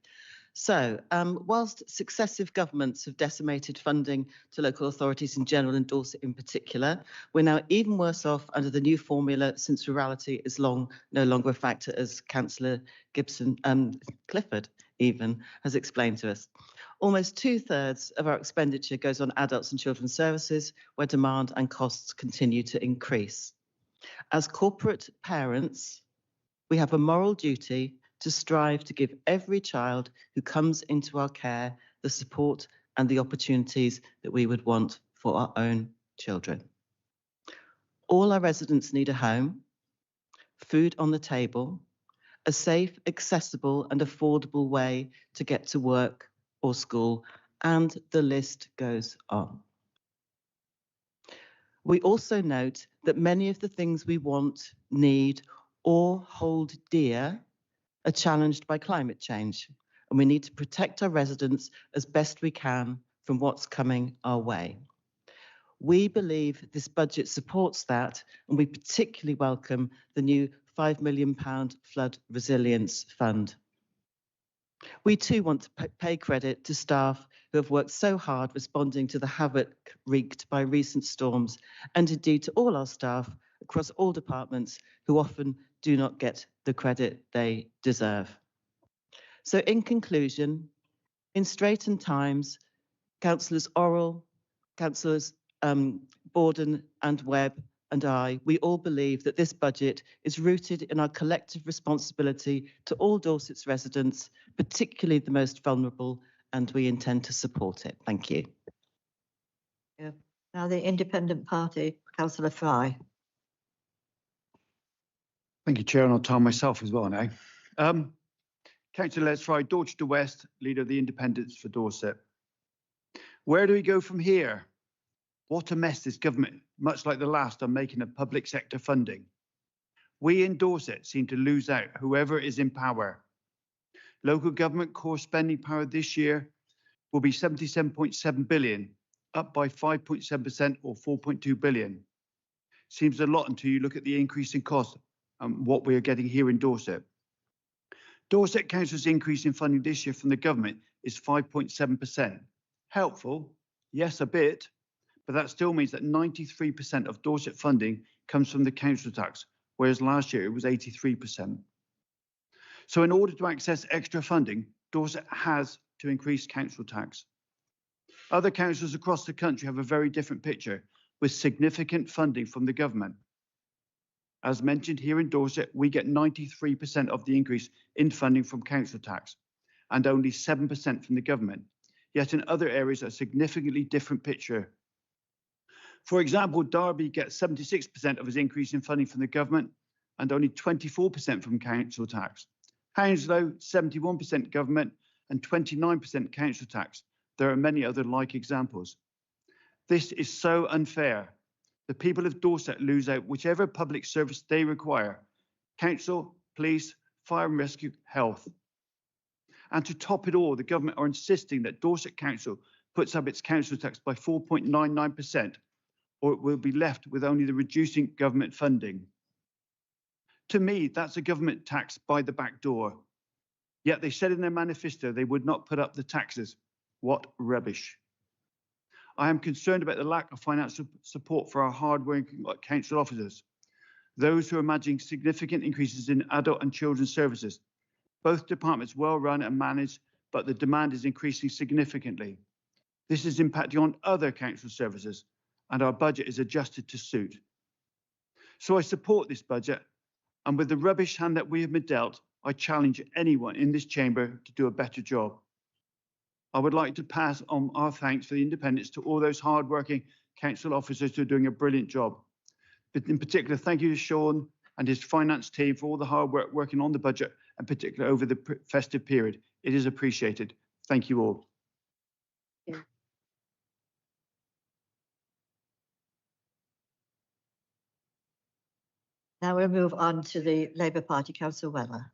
So, whilst successive governments have decimated funding to local authorities in general and Dorset in particular, we're now even worse off under the new formula since rurality is no longer a factor, as Councillor Clifford even has explained to us. Almost 2/3 of our expenditure goes on adults and children's services, where demand and costs continue to increase. As corporate parents, we have a moral duty to strive to give every child who comes into our care the support and the opportunities that we would want for our own children. All our residents need a home, food on the table, a safe, accessible and affordable way to get to work or school, and the list goes on. We also note that many of the things we want, need, or hold dear are challenged by climate change, and we need to protect our residents as best we can from what's coming our way. We believe this budget supports that, and we particularly welcome the new £5 million flood resilience fund. We too want to pay credit to staff who have worked so hard responding to the havoc wreaked by recent storms, and indeed to all our staff across all departments who often do not get the credit they deserve. So in conclusion, in straitened times, Councillors Orrell, Councillors Borden and Webb and I, we all believe that this budget is rooted in our collective responsibility to all Dorset's residents, particularly the most vulnerable, and we intend to support it. Thank you. Yeah. Now the Independent Party, Councillor Fry. Thank you, Chair, and I'll time myself as well now. Councillor Les Fry, Dorchester West, Leader of the Independents for Dorset. Where do we go from here? What a mess this government, much like the last, are making of public sector funding. We in Dorset seem to lose out, whoever is in power. Local government core spending power this year will be 77.7 billion, up by 5.7% or 4.2 billion. Seems a lot until you look at the increase in cost and what we are getting here in Dorset. Dorset Council's increase in funding this year from the government is 5.7%. Helpful, yes, a bit, but that still means that 93% of Dorset funding comes from the council tax, whereas last year it was 83%. So in order to access extra funding, Dorset has to increase council tax. Other councils across the country have a very different picture, with significant funding from the government. As mentioned here in Dorset, we get 93% of the increase in funding from council tax and only 7% from the government. Yet in other areas, a significantly different picture. For example, Derby gets 76% of its increase in funding from the government and only 24% from council tax. Hounslow, 71% government and 29% council tax. There are many other like examples. This is so unfair. The people of Dorset lose out whichever public service they require: council, police, fire and rescue, health. And to top it all, the government are insisting that Dorset Council puts up its council tax by 4.99%, or it will be left with only the reducing government funding. To me, that's a government tax by the back door. Yet they said in their manifesto they would not put up the taxes. What rubbish. I am concerned about the lack of financial support for our hard-working council officers, those who are managing significant increases in adult and children's services. Both departments well run and managed, but the demand is increasing significantly. This is impacting on other council services, and our budget is adjusted to suit. So I support this budget, and with the rubbish hand that we have been dealt, I challenge anyone in this chamber to do a better job. I would like to pass on our thanks for the independence to all those hard-working council officers who are doing a brilliant job. But in particular, thank you to Sean and his finance team for all the hard work working on the budget, and particularly over the festive period. It is appreciated. Thank you all. Yeah. Now we'll move on to the Labour Party, Councillor Weller.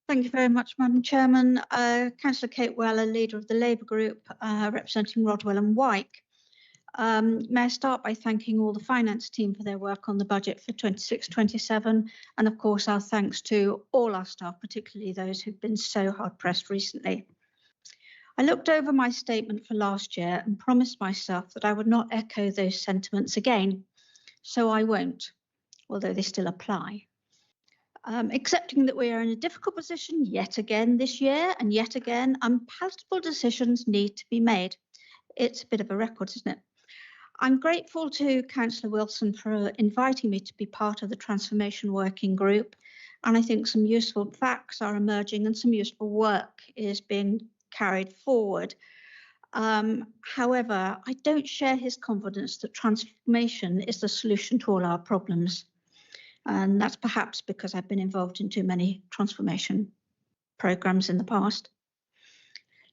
Thank you very much, Madam Chairman. Councillor Kate Weller, Leader of the Labour Group, representing Rodwell and Wyke. May I start by thanking all the finance team for their work on the budget for 26-27, and of course our thanks to all our staff, particularly those who've been so hard pressed recently. I looked over my statement for last year and promised myself that I would not echo those sentiments again, so I won't, although they still apply. Accepting that we are in a difficult position yet again this year, and yet again unpalatable decisions need to be made. It's a bit of a record, isn't it? I'm grateful to Councillor Wilson for inviting me to be part of the Transformation Working Group, and I think some useful facts are emerging and some useful work is being carried forward. However, I don't share his confidence that transformation is the solution to all our problems. And that's perhaps because I've been involved in too many transformation programs in the past.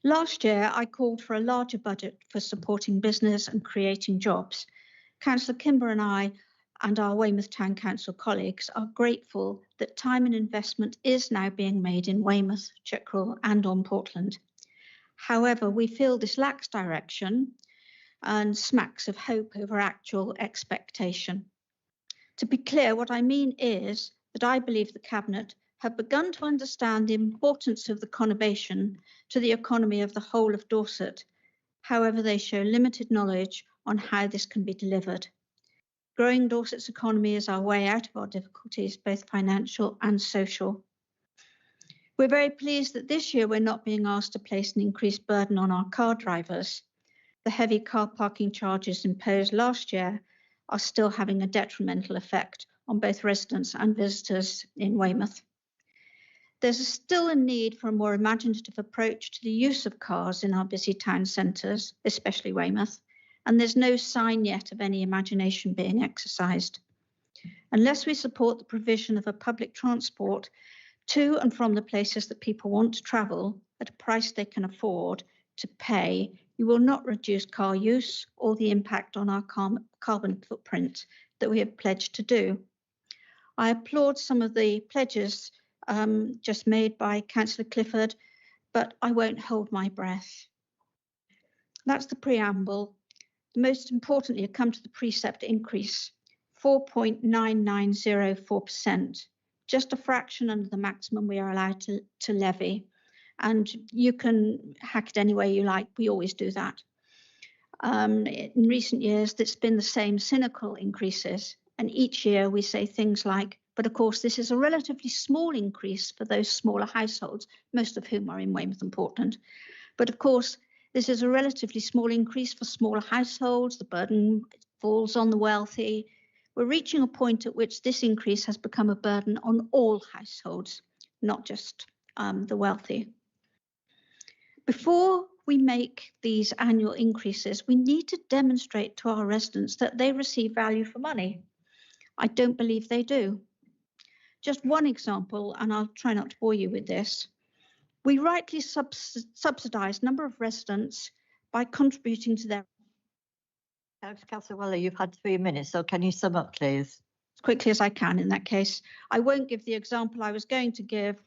Last year, I called for a larger budget for supporting business and creating jobs. Councillor Kimber and I and our Weymouth Town Council colleagues are grateful that time and investment is now being made in Weymouth, Chickerell and on Portland. However, we feel this lacks direction and smacks of hope over actual expectation. To be clear, what I mean is that I believe the Cabinet have begun to understand the importance of the conurbation to the economy of the whole of Dorset. However, they show limited knowledge on how this can be delivered. Growing Dorset's economy is our way out of our difficulties, both financial and social. We're very pleased that this year we're not being asked to place an increased burden on our car drivers. The heavy car parking charges imposed last year are still having a detrimental effect on both residents and visitors in Weymouth. There's still a need for a more imaginative approach to the use of cars in our busy town centres, especially Weymouth, and there's no sign yet of any imagination being exercised. Unless we support the provision of a public transport to and from the places that people want to travel at a price they can afford to pay, you will not reduce car use or the impact on our carbon footprint that we have pledged to do. I applaud some of the pledges just made by Councillor Clifford, but I won't hold my breath. That's the preamble. Most importantly, I come to the precept increase, 4.9904%, just a fraction under the maximum we are allowed to levy. And you can hack it any way you like. We always do that. In recent years, it's been the same cynical increases. And each year we say things like, but of course, this is a relatively small increase for those smaller households, most of whom are in Weymouth and Portland. But of course, this is a relatively small increase for smaller households. The burden falls on the wealthy. We're reaching a point at which this increase has become a burden on all households, not just the wealthy. Before we make these annual increases, we need to demonstrate to our residents that they receive value for money. I don't believe they do. Just one example, and I'll try not to bore you with this. We rightly subsidise a number of residents by contributing to their... Councillor Weller, you've had 3 minutes, so can you sum up, please? As quickly as I can in that case. I won't give the example I was going to give,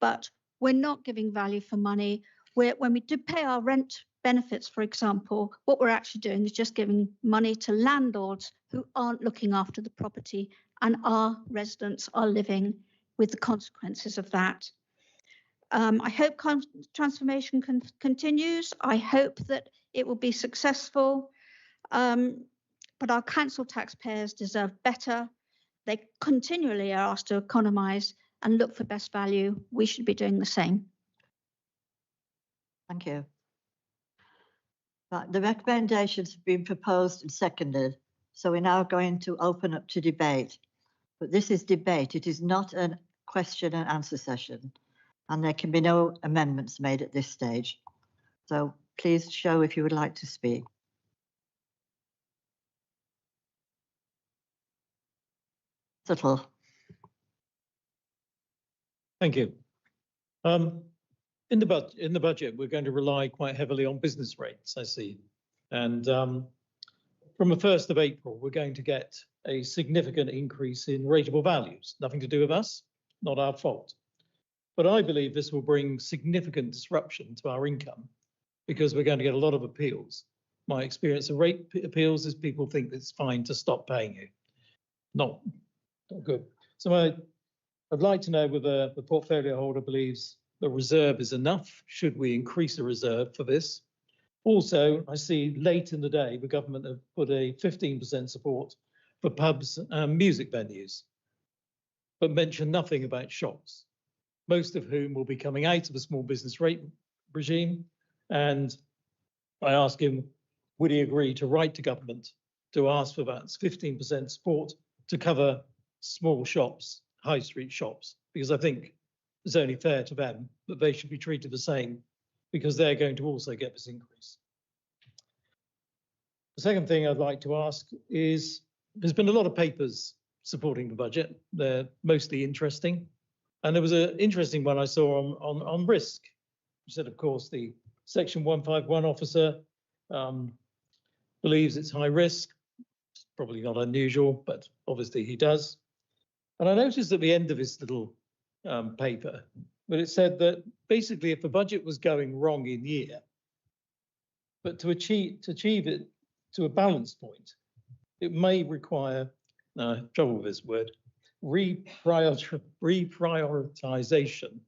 but we're not giving value for money. When we do pay our rent benefits, for example, what we're actually doing is just giving money to landlords who aren't looking after the property, and our residents are living with the consequences of that. I hope transformation continues. I hope that it will be successful, but our council taxpayers deserve better. They continually are asked to economise and look for best value. We should be doing the same. Thank you. Right, the recommendations have been proposed and seconded, so we're now going to open up to debate. But this is debate, it is not a question and answer session, and there can be no amendments made at this stage. So please show if you would like to speak. Subtle. Thank you. In the budget, we're going to rely quite heavily on business rates, I see. And from the 1st of April, we're going to get a significant increase in rateable values. Nothing to do with us, not our fault. But I believe this will bring significant disruption to our income because we're going to get a lot of appeals. My experience of rate appeals is people think it's fine to stop paying you. Not good. So I'd like to know whether the portfolio holder believes the reserve is enough. Should we increase the reserve for this? Also, I see late in the day, the government have put a 15% support for pubs and music venues, but mention nothing about shops, most of whom will be coming out of the small business rate regime. And I ask him, would he agree to write to government to ask for that 15% support to cover small shops, high street shops, because I think it's only fair to them that they should be treated the same because they're going to also get this increase. The second thing I'd like to ask is, there's been a lot of papers supporting the budget. They're mostly interesting. And there was an interesting one I saw on risk. You said, of course, the Section 151 officer believes it's high risk. It's probably not unusual, but obviously he does. And I noticed at the end of his little paper, but it said that basically if the budget was going wrong in year, but to achieve it to a balance point, it may require, trouble with this word, reprioritization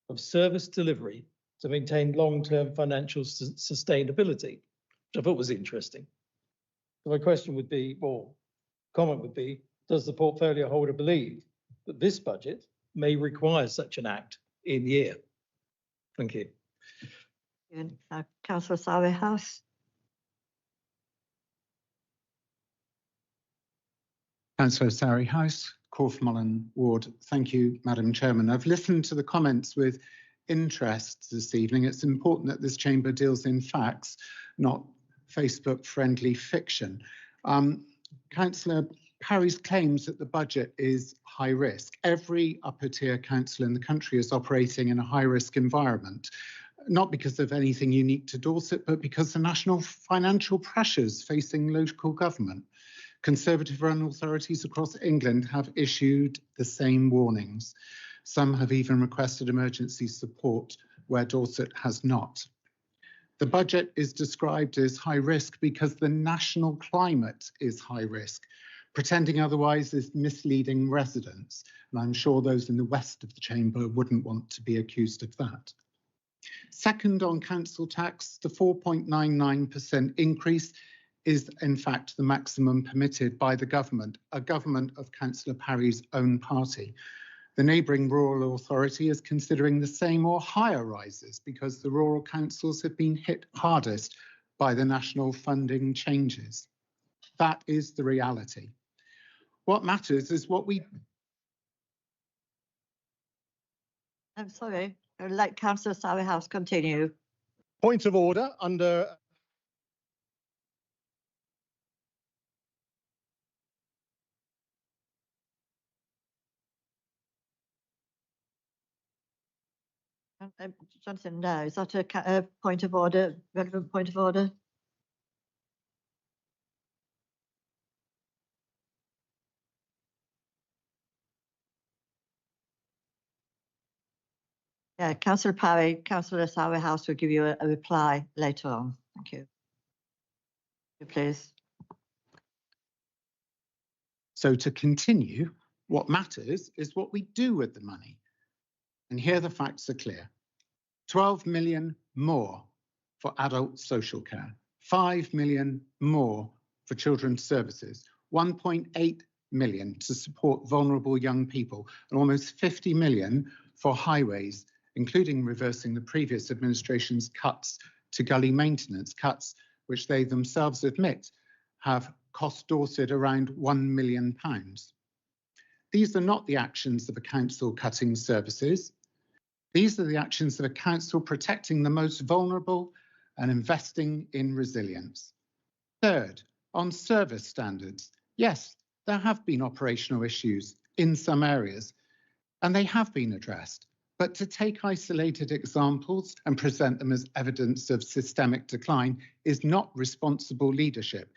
of service delivery to maintain long-term financial sustainability, which I thought was interesting. So my question would be, or comment would be, does the portfolio holder believe that this budget may require such an act in year? Thank you. And Councillor Sarri-House. Councillor Sarri-House, Corfmullen Ward. Thank you, Madam Chairman. I've listened to the comments with interest this evening. It's important that this chamber deals in facts, not Facebook-friendly fiction. Councillor Parry's claims that the budget is high risk. Every upper tier council in the country is operating in a high risk environment, not because of anything unique to Dorset, but because the national financial pressures facing local government. Conservative-run authorities across England have issued the same warnings. Some have even requested emergency support where Dorset has not. The budget is described as high risk because the national climate is high risk. Pretending otherwise is misleading residents, and I'm sure those in the west of the chamber wouldn't want to be accused of that. Second, on council tax, the 4.99% increase is in fact the maximum permitted by the government, a government of Councillor Parry's own party. The neighbouring rural authority is considering the same or higher rises because the rural councils have been hit hardest by the national funding changes. That is the reality. What matters is what we... I'm sorry, I'd like Councillor Sarri-House continue. Point of order under... Jonathan, no, is that a point of order, relevant point of order? Yeah, Councillor Parry, Councillor Sarri-House will give you a reply later on. Thank you. Please. So to continue, what matters is what we do with the money. And here the facts are clear. 12 million more for adult social care, 5 million more for children's services, 1.8 million to support vulnerable young people, and almost 50 million for highways, including reversing the previous administration's cuts to gully maintenance, cuts which they themselves admit have cost Dorset around £1 million. These are not the actions of a council cutting services. These are the actions of a council protecting the most vulnerable and investing in resilience. Third, on service standards, yes, there have been operational issues in some areas, and they have been addressed. But to take isolated examples and present them as evidence of systemic decline is not responsible leadership.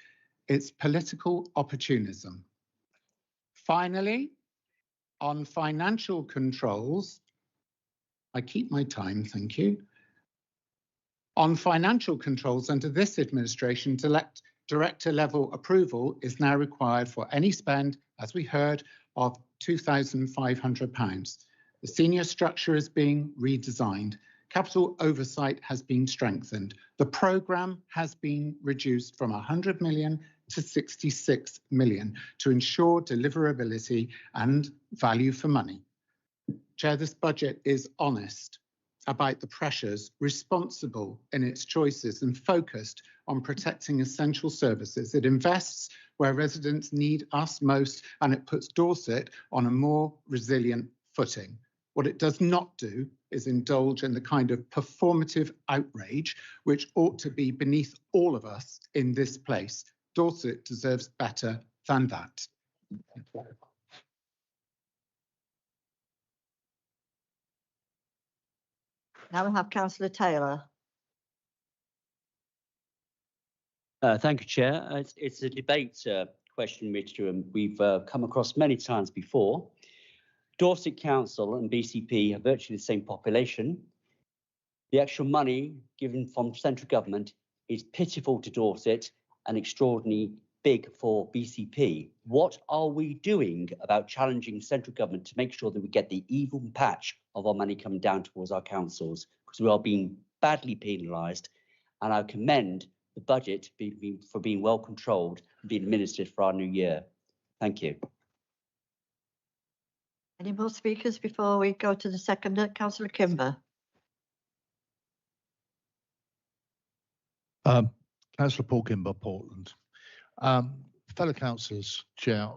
It's political opportunism. Finally, on financial controls, I keep my time, thank you. On financial controls under this administration, director level approval is now required for any spend, as we heard, of £2,500. The senior structure is being redesigned. Capital oversight has been strengthened. The programme has been reduced from 100 million to 66 million to ensure deliverability and value for money. Chair, this budget is honest about the pressures, responsible in its choices and focused on protecting essential services. It invests where residents need us most, and it puts Dorset on a more resilient footing. What it does not do is indulge in the kind of performative outrage which ought to be beneath all of us in this place. Dorset deserves better than that. Now we have Councillor Taylor. Thank you, Chair. It's a debate question, which we've come across many times before. Dorset Council and BCP have virtually the same population. The extra money given from central government is pitiful to Dorset and extraordinarily big for BCP. What are we doing about challenging central government to make sure that we get the even patch of our money coming down towards our councils? Because we are being badly penalised, and I commend the budget for being well controlled and being administered for our new year. Thank you. Any more speakers before we go to the seconder? Councillor Kimber. Councillor Paul Kimber, Portland. Fellow councillors, Chair,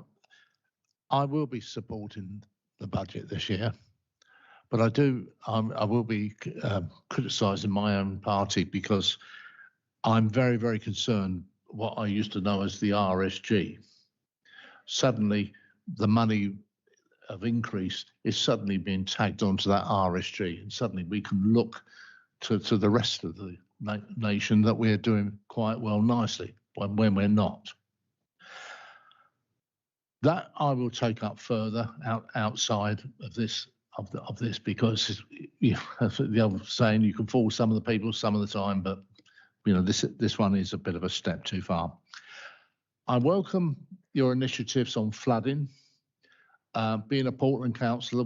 I will be supporting the budget this year, but I will be criticising my own party because I'm very, very concerned what I used to know as the RSG. Suddenly, the money of increase is suddenly being tagged onto that RSG, and suddenly we can look to the rest of the nation that we're doing quite well nicely when we're not. That I will take up further outside of this because the old saying, you can fool some of the people some of the time, but this one is a bit of a step too far. I welcome your initiatives on flooding. Being a Portland councillor,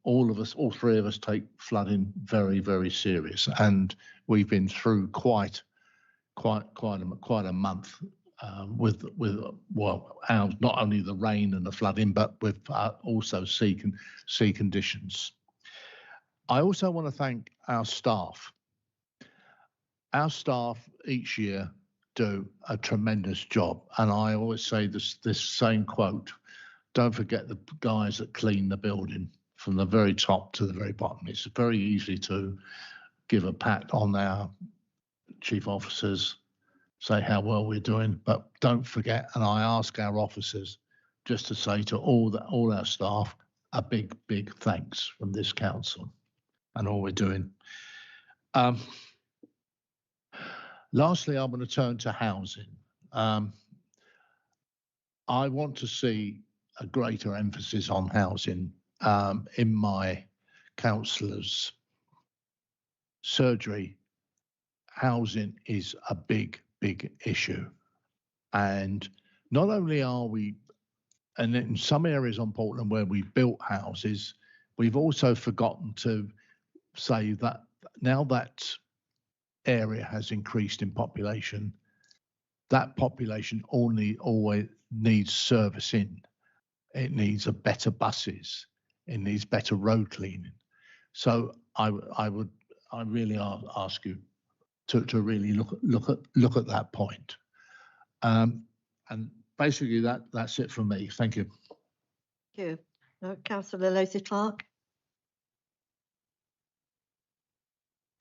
all three of us take flooding very, very serious, and we've been through quite a month with not only the rain and the flooding, but with also sea conditions. I also want to thank our staff. Our staff each year do a tremendous job, and I always say this same quote: don't forget the guys that clean the building from the very top to the very bottom. It's very easy to give a pat on our chief officers, say how well we're doing, but don't forget, and I ask our officers just to say to all our staff a big, big thanks from this council and all we're doing. Lastly, I'm going to turn to housing. I want to see a greater emphasis on housing in my councillors' surgery. Housing is a big, big issue. And not only are we, and in some areas on Portland where we built houses, we've also forgotten to say that now that area has increased in population, that population always needs servicing. It needs better buses. It needs better road cleaning. So I really ask you to really look at that point. And basically that's it from me. Thank you. Thank you. Councillor Lacey Clark.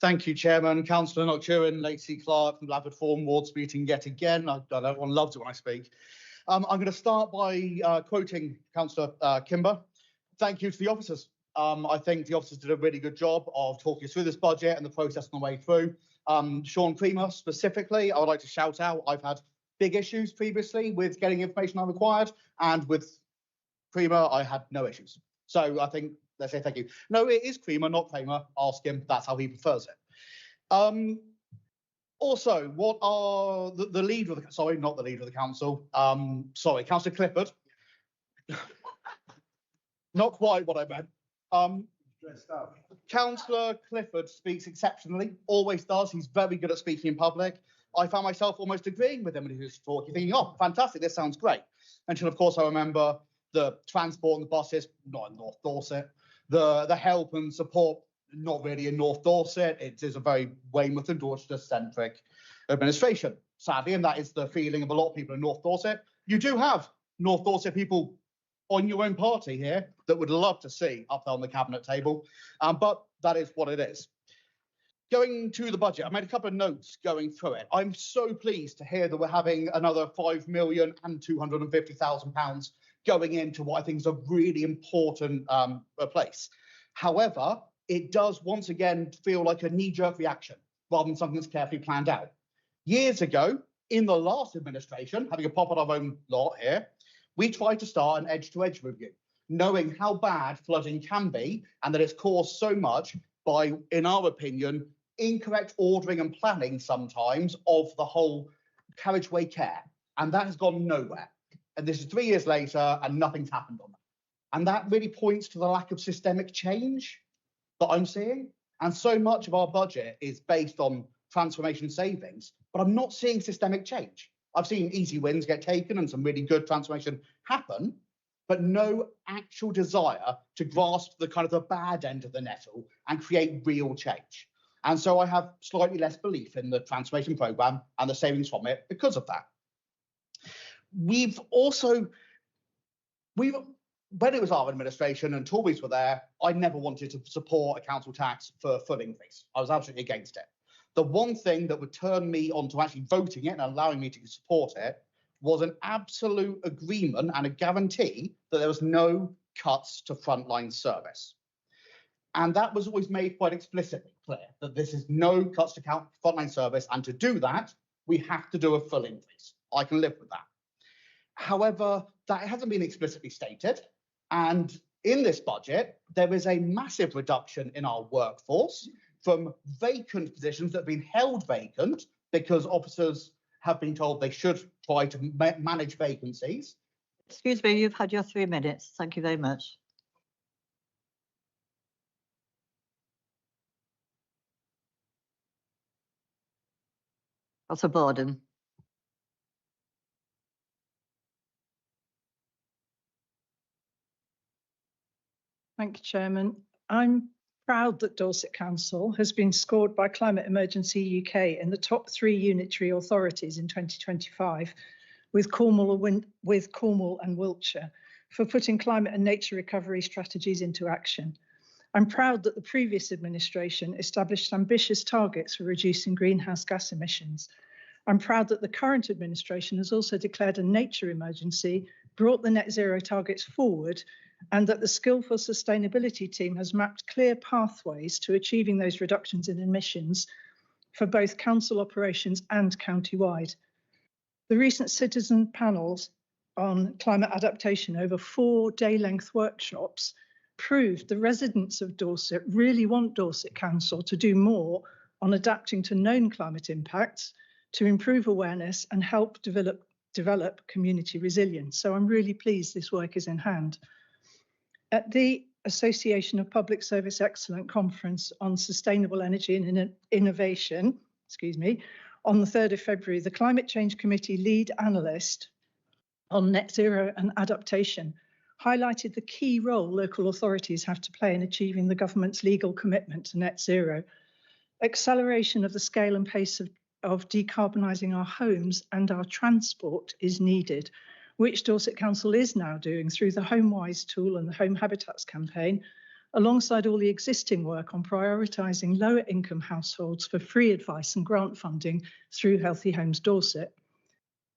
Thank you, Chairman. Councillor Nocturin, Lacey Clark from Blanford Forum Ward speaking yet again. I know everyone loves it when I speak. I'm going to start by quoting Councillor Kimber. Thank you to the officers. I think the officers did a really good job of talking us through this budget and the process on the way through. Sean Creamer specifically, I would like to shout out. I've had big issues previously with getting information I required, and with Creamer, I had no issues. So I think let's say thank you. No, it is Creamer, not Kramer. Ask him. That's how he prefers it. Also, what are the leader of the, sorry, not the leader of the council. Sorry, Councillor Clifford. Not quite what I meant. Councillor Clifford speaks exceptionally, always does. He's very good at speaking in public. I found myself almost agreeing with him when he was talking, thinking, oh, fantastic, this sounds great. And of course, I remember the transport and the buses, not in North Dorset, the help and support, not really in North Dorset. It is a very Weymouth and Dorchester-centric administration, sadly, and that is the feeling of a lot of people in North Dorset. You do have North Dorset people on your own party here that would love to see up there on the cabinet table, but That is what it is. Going to the budget, I made a couple of notes going through it. I'm so pleased to hear that we're having another £5,250,000 going into what I think is a really important place. However, it does once again feel like a knee-jerk reaction rather than something that's carefully planned out. Years ago, in the last administration, having a pop at our own lot here, we tried to start an edge-to-edge review, knowing how bad flooding can be and that it's caused so much by, in our opinion, incorrect ordering and planning sometimes of the whole carriageway care. And that has gone nowhere. And this is 3 years later and nothing's happened on that. And that really points to the lack of systemic change that I'm seeing. And so much of our budget is based on transformation savings, but I'm not seeing systemic change. I've seen easy wins get taken and some really good transformation happen, but no actual desire to grasp the kind of the bad end of the nettle and create real change. And so I have slightly less belief in the transformation programme and the savings from it because of that. When it was our administration and Tories were there, I never wanted to support a council tax for a full increase. I was absolutely against it. The one thing that would turn me on to actually voting it and allowing me to support it was an absolute agreement and a guarantee that there was no cuts to frontline service. And that was always made quite explicitly clear that this is no cuts to frontline service. And to do that, we have to do a full increase. I can live with that. However, that hasn't been explicitly stated. And in this budget, there is a massive reduction in our workforce from vacant positions that have been held vacant because officers have been told they should try to manage vacancies. Excuse me, you've had your 3 minutes. Thank you very much. Councillor Borden. Thank you, Chairman. I'm proud that Dorset Council has been scored by Climate Emergency UK in the top 3 unitary authorities in 2025, with Cornwall and Wiltshire, for putting climate and nature recovery strategies into action. I'm proud that the previous administration established ambitious targets for reducing greenhouse gas emissions. I'm proud that the current administration has also declared a nature emergency, brought the net zero targets forward, and that the Skillful Sustainability team has mapped clear pathways to achieving those reductions in emissions for both council operations and county-wide. The recent citizen panels on climate adaptation over 4 day-length workshops proved the residents of Dorset really want Dorset Council to do more on adapting to known climate impacts, to improve awareness and help develop community resilience. So I'm really pleased this work is in hand. At the Association of Public Service Excellence Conference on Sustainable Energy and Innovation, on the 3rd of February, the Climate Change Committee lead analyst on net zero and adaptation highlighted the key role local authorities have to play in achieving the government's legal commitment to net zero. Acceleration of the scale and pace of decarbonising our homes and our transport is needed, which Dorset Council is now doing through the HomeWise tool and the Home Habitats campaign, alongside all the existing work on prioritising lower income households for free advice and grant funding through Healthy Homes Dorset.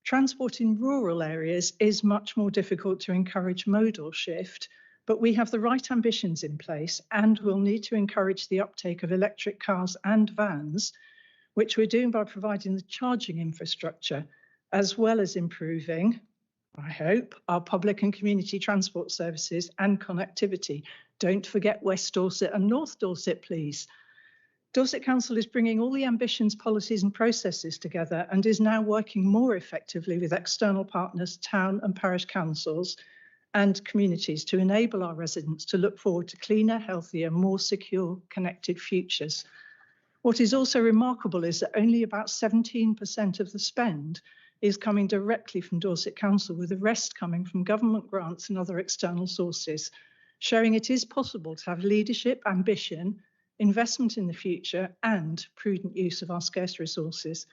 Transport in rural areas is much more difficult to encourage modal shift, but we have the right ambitions in place and will need to encourage the uptake of electric cars and vans, which we're doing by providing the charging infrastructure, as well as improving, I hope, our public and community transport services and connectivity. Don't forget West Dorset and North Dorset, please. Dorset Council is bringing all the ambitions, policies and processes together and is now working more effectively with external partners, town and parish councils and communities to enable our residents to look forward to cleaner, healthier, more secure, connected futures. What is also remarkable is that only about 17% of the spend is coming directly from Dorset Council, with the rest coming from government grants and other external sources, showing it is possible to have leadership, ambition, investment in the future and prudent use of our scarce resources.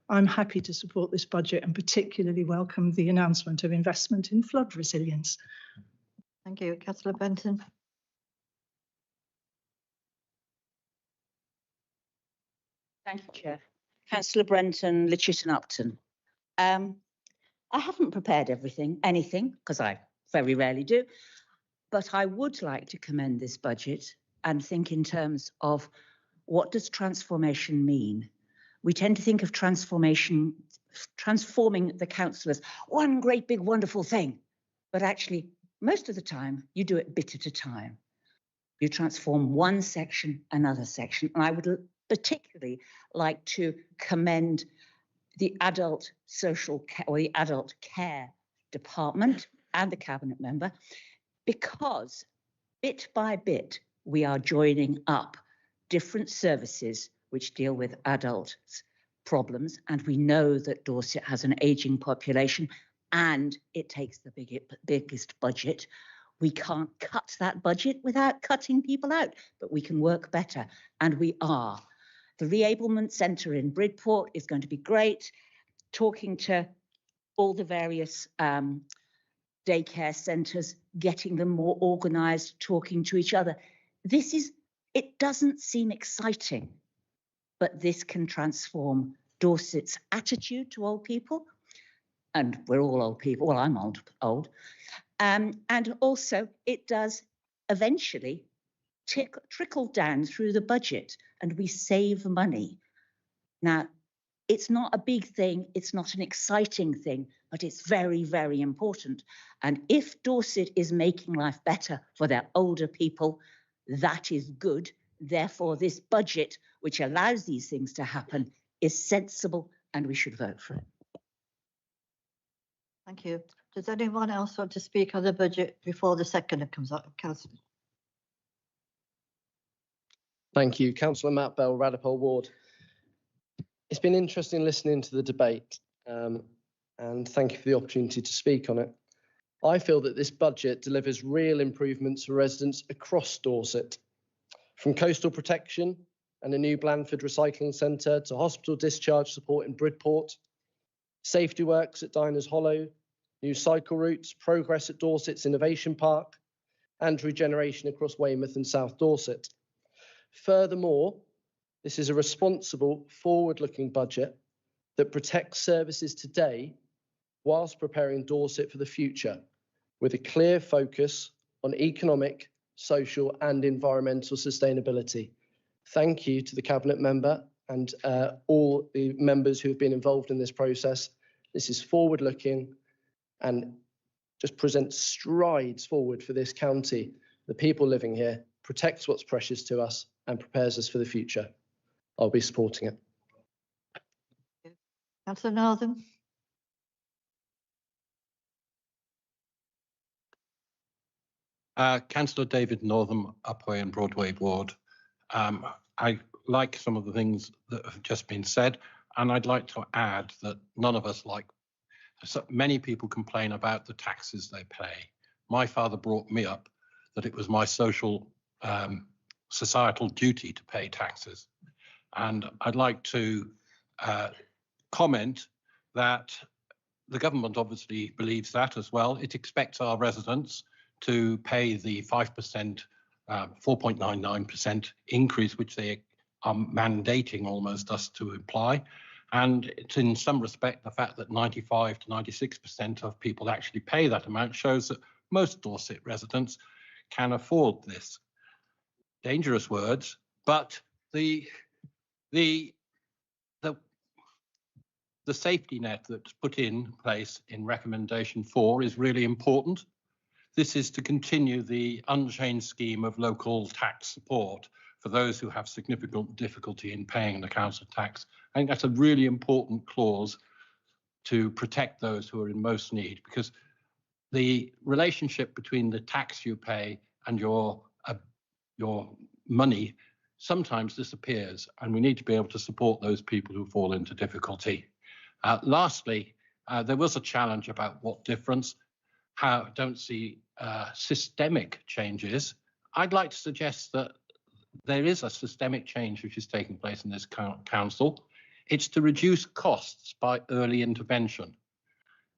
I'm happy to support this budget and particularly welcome the announcement of investment in flood resilience. Thank you. Councillor Benton. Thank you, Chair. Councillor Brenton, Litchfield and Upton. I haven't prepared anything, because I very rarely do, but I would like to commend this budget and think in terms of what does transformation mean? We tend to think of transforming the council as one great big wonderful thing, but actually most of the time you do it bit at a time. You transform one section, another section, and I would particularly like to commend the adult social care or the adult care department and the cabinet member, because bit by bit we are joining up different services which deal with adults' problems, and we know that Dorset has an ageing population and it takes the biggest budget. We can't cut that budget without cutting people out, but we can work better, and we are. The Reablement Centre in Bridport is going to be great. Talking to all the various daycare centres, getting them more organised, talking to each other. It doesn't seem exciting, but this can transform Dorset's attitude to old people. And we're all old people. Well, I'm old. And also it does eventually trickle down through the budget and we save money. Now, it's not a big thing, it's not an exciting thing, but it's very, very important. And if Dorset is making life better for their older people, that is good. Therefore, this budget, which allows these things to happen, is sensible and we should vote for it. Thank you. Does anyone else want to speak on the budget before the second comes up? Councillor. Thank you. Councillor Matt Bell, Radipole Ward. It's been interesting listening to the debate, and thank you for the opportunity to speak on it. I feel that this budget delivers real improvements for residents across Dorset, from coastal protection and a new Blandford Recycling Centre to hospital discharge support in Bridport, safety works at Diners Hollow, new cycle routes, progress at Dorset's Innovation Park, and regeneration across Weymouth and South Dorset. Furthermore, this is a responsible, forward-looking budget that protects services today whilst preparing Dorset for the future, with a clear focus on economic, social and environmental sustainability. Thank you to the Cabinet member and all the members who have been involved in this process. This is forward-looking and just presents strides forward for this county, the people living here, protects what's precious to us and prepares us for the future. I'll be supporting it. Councillor Northam. Councillor David Northam, Upway and Broadway Ward. I like some of the things that have just been said, and I'd like to add that none of us like, so many people complain about the taxes they pay. My father brought me up that it was my social, societal duty to pay taxes. And I'd like to comment that the government obviously believes that as well. It expects our residents to pay the 5%, 4.99% increase, which they are mandating almost us to apply. And it's in some respect, the fact that 95 to 96% of people actually pay that amount shows that most Dorset residents can afford this. Dangerous words, but the safety net that's put in place in recommendation 4 is really important. This is to continue the unchanged scheme of local tax support for those who have significant difficulty in paying the council tax. I think that's a really important clause to protect those who are in most need, because the relationship between the tax you pay and your money sometimes disappears, and we need to be able to support those people who fall into difficulty. Lastly, there was a challenge about what difference. I don't see systemic changes. I'd like to suggest that there is a systemic change which is taking place in this council. It's to reduce costs by early intervention.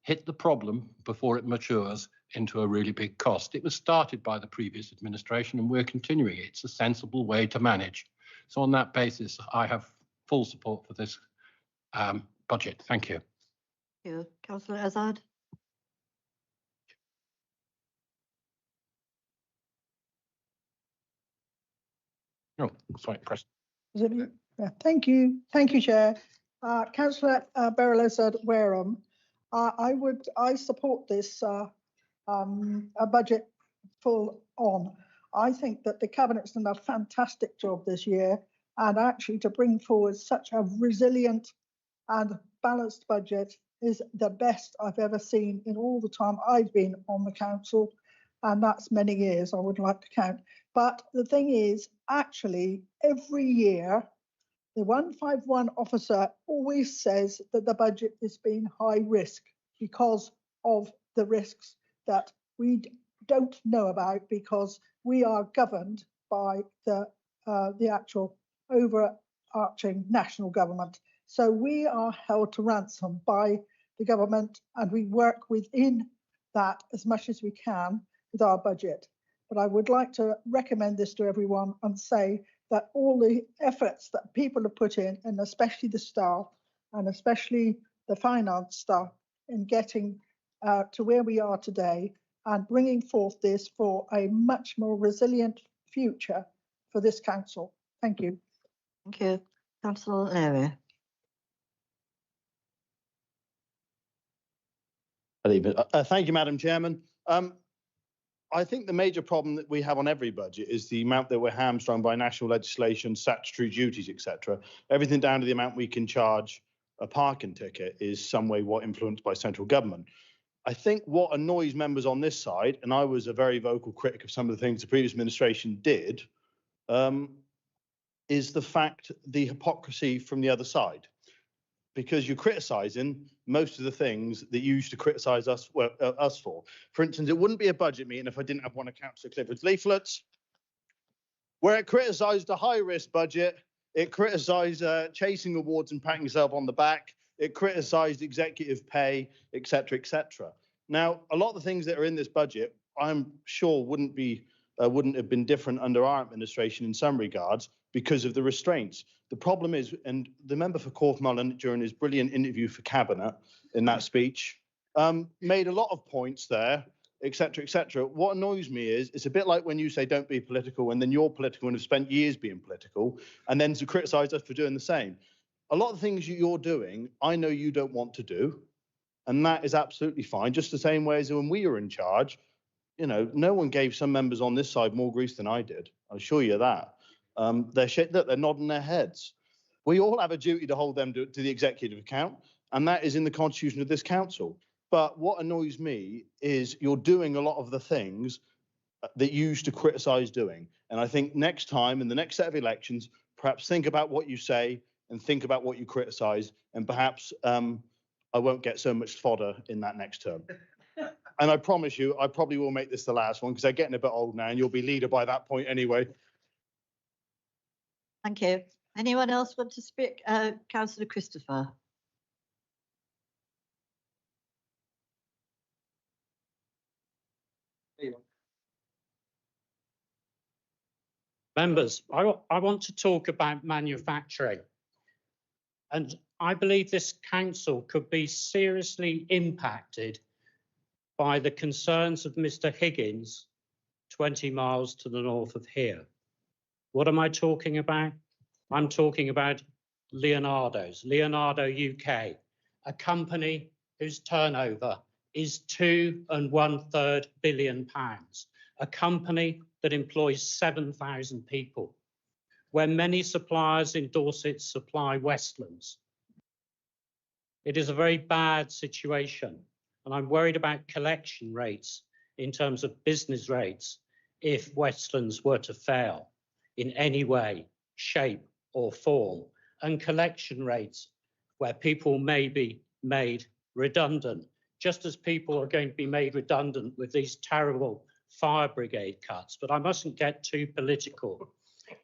Hit the problem before it matures into a really big cost. It was started by the previous administration and we're continuing it. It's a sensible way to manage. So on that basis, I have full support for this budget. Thank you. Thank you. Councillor Azad. Oh, sorry, Chris. Is it me? Yeah, thank you. Thank you, Chair. Councillor Berylazad Wareham, I support this a budget full on. I think that the Cabinet's done a fantastic job this year, and actually to bring forward such a resilient and balanced budget is the best I've ever seen in all the time I've been on the council, and that's many years, I would like to count. But the thing is, actually, every year, the 151 officer always says that the budget is being high risk because of the risks that we don't know about, because we are governed by the actual overarching national government. So we are held to ransom by the government, and we work within that as much as we can with our budget. But I would like to recommend this to everyone and say that all the efforts that people have put in, and especially the staff, and especially the finance staff, in getting to where we are today and bringing forth this for a much more resilient future for this council. Thank you. Thank you. Councillor Leary. Thank you, Madam Chairman. I think the major problem that we have on every budget is the amount that we're hamstrung by national legislation, statutory duties, etc. Everything down to the amount we can charge a parking ticket is some way influenced by central government. I think what annoys members on this side, and I was a very vocal critic of some of the things the previous administration did, is the hypocrisy from the other side. Because you're criticising most of the things that you used to criticise us for. For instance, it wouldn't be a budget meeting if I didn't have one of Councillor Clifford's leaflets, where it criticised a high-risk budget, it criticised chasing awards and patting yourself on the back, it criticised executive pay, etc., etc. Now, a lot of the things that are in this budget, I'm sure wouldn't have been different under our administration in some regards because of the restraints. The problem is, and the member for Corfmullen during his brilliant interview for Cabinet in that speech made a lot of points there, etc., etc. What annoys me is it's a bit like when you say don't be political and then you're political and have spent years being political and then to criticise us for doing the same. A lot of things you're doing, I know you don't want to do, and that is absolutely fine. Just the same way as when we were in charge, you know, no one gave some members on this side more grief than I did. I assure you that. They're nodding their heads. We all have a duty to hold them to the executive account, and that is in the constitution of this council. But what annoys me is you're doing a lot of the things that you used to criticise doing. And I think next time, in the next set of elections, perhaps think about what you say and think about what you criticise, and perhaps I won't get so much fodder in that next term. And I promise you, I probably will make this the last one because they're getting a bit old now, and you'll be leader by that point anyway. Thank you. Anyone else want to speak? Councillor Christopher. Members, I want to talk about manufacturing. And I believe this council could be seriously impacted by the concerns of Mr. Higgins, 20 miles to the north of here. What am I talking about? I'm talking about Leonardo UK, a company whose turnover is £2.1 billion, a company that employs 7,000 people, where many suppliers in Dorset supply Westlands. It is a very bad situation, and I'm worried about collection rates in terms of business rates if Westlands were to fail in any way, shape or form, and collection rates where people may be made redundant, just as people are going to be made redundant with these terrible fire brigade cuts. But I mustn't get too political.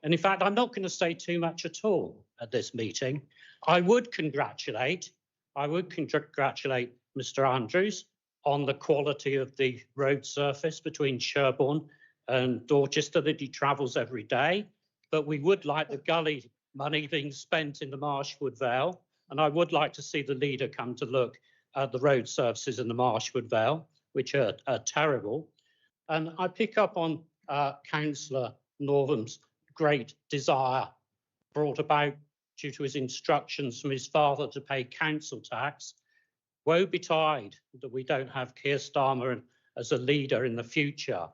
And in fact, I'm not going to say too much at all at this meeting. I would congratulate Mr. Andrews on the quality of the road surface between Sherborne and Dorchester that he travels every day. But we would like the gully money being spent in the Marshwood Vale, and I would like to see the leader come to look at the road services in the Marshwood Vale, which are terrible. And I pick up on Councillor Northam's great desire brought about due to his instructions from his father to pay council tax. Woe betide that we don't have Keir Starmer as a leader in the future,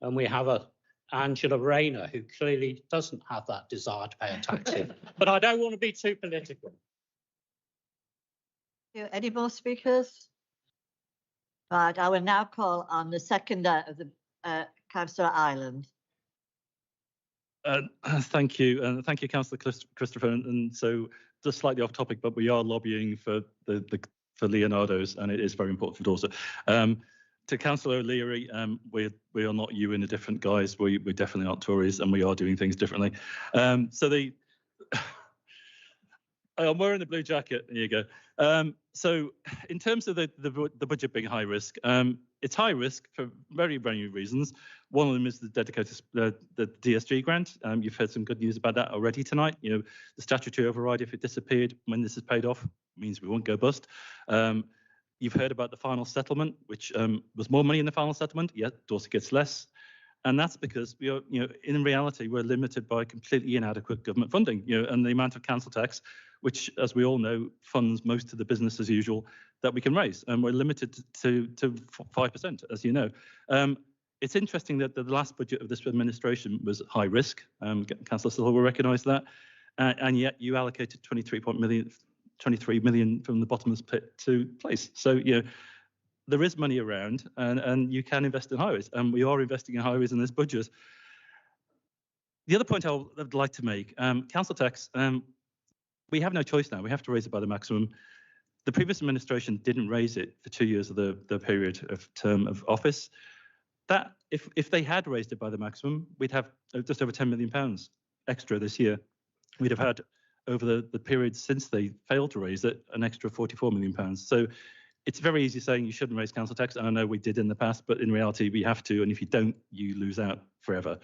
and we have a Angela Rayner who clearly doesn't have that desire to pay a tax. But I don't want to be too political. Any more speakers? Right, I will now call on the seconder of the Councillor Ireland. Thank you, and thank you, Councillor Christopher. And so, just slightly off topic, but we are lobbying for for Leonardo's, and it is very important for Dorset. To Councillor O'Leary, we are not you in a different guise. We definitely aren't Tories, and we are doing things differently. I'm wearing the blue jacket. There you go. So, in terms of the budget being high risk, it's high risk for very, very reasons. One of them is the dedicated the DSG grant. You've heard some good news about that already tonight. You know, the statutory override, if it disappeared when this is paid off, means we won't go bust. You've heard about the final settlement, which was more money in the final settlement. Yet Dorset gets less. And that's because we are, you know, in reality, we're limited by completely inadequate government funding, you know, and the amount of council tax, which, as we all know, funds most of the business as usual that we can raise, and we're limited to 5%, as you know. It's interesting that the last budget of this administration was high risk. Councillor Silver will recognise that, and yet you allocated 23 million from the bottomless pit to place. So, you know, there is money around, and you can invest in highways, and we are investing in highways in this budget. The other point I'd like to make, council tax, we have no choice now. We have to raise it by the maximum. The previous administration didn't raise it for 2 years of the period of term of office. That, if they had raised it by the maximum, we'd have just over £10 million extra this year. We'd have had, over the period since they failed to raise it, an extra £44 million. So it's very easy saying you shouldn't raise council tax, and I know we did in the past, but in reality we have to, and if you don't, you lose out forever.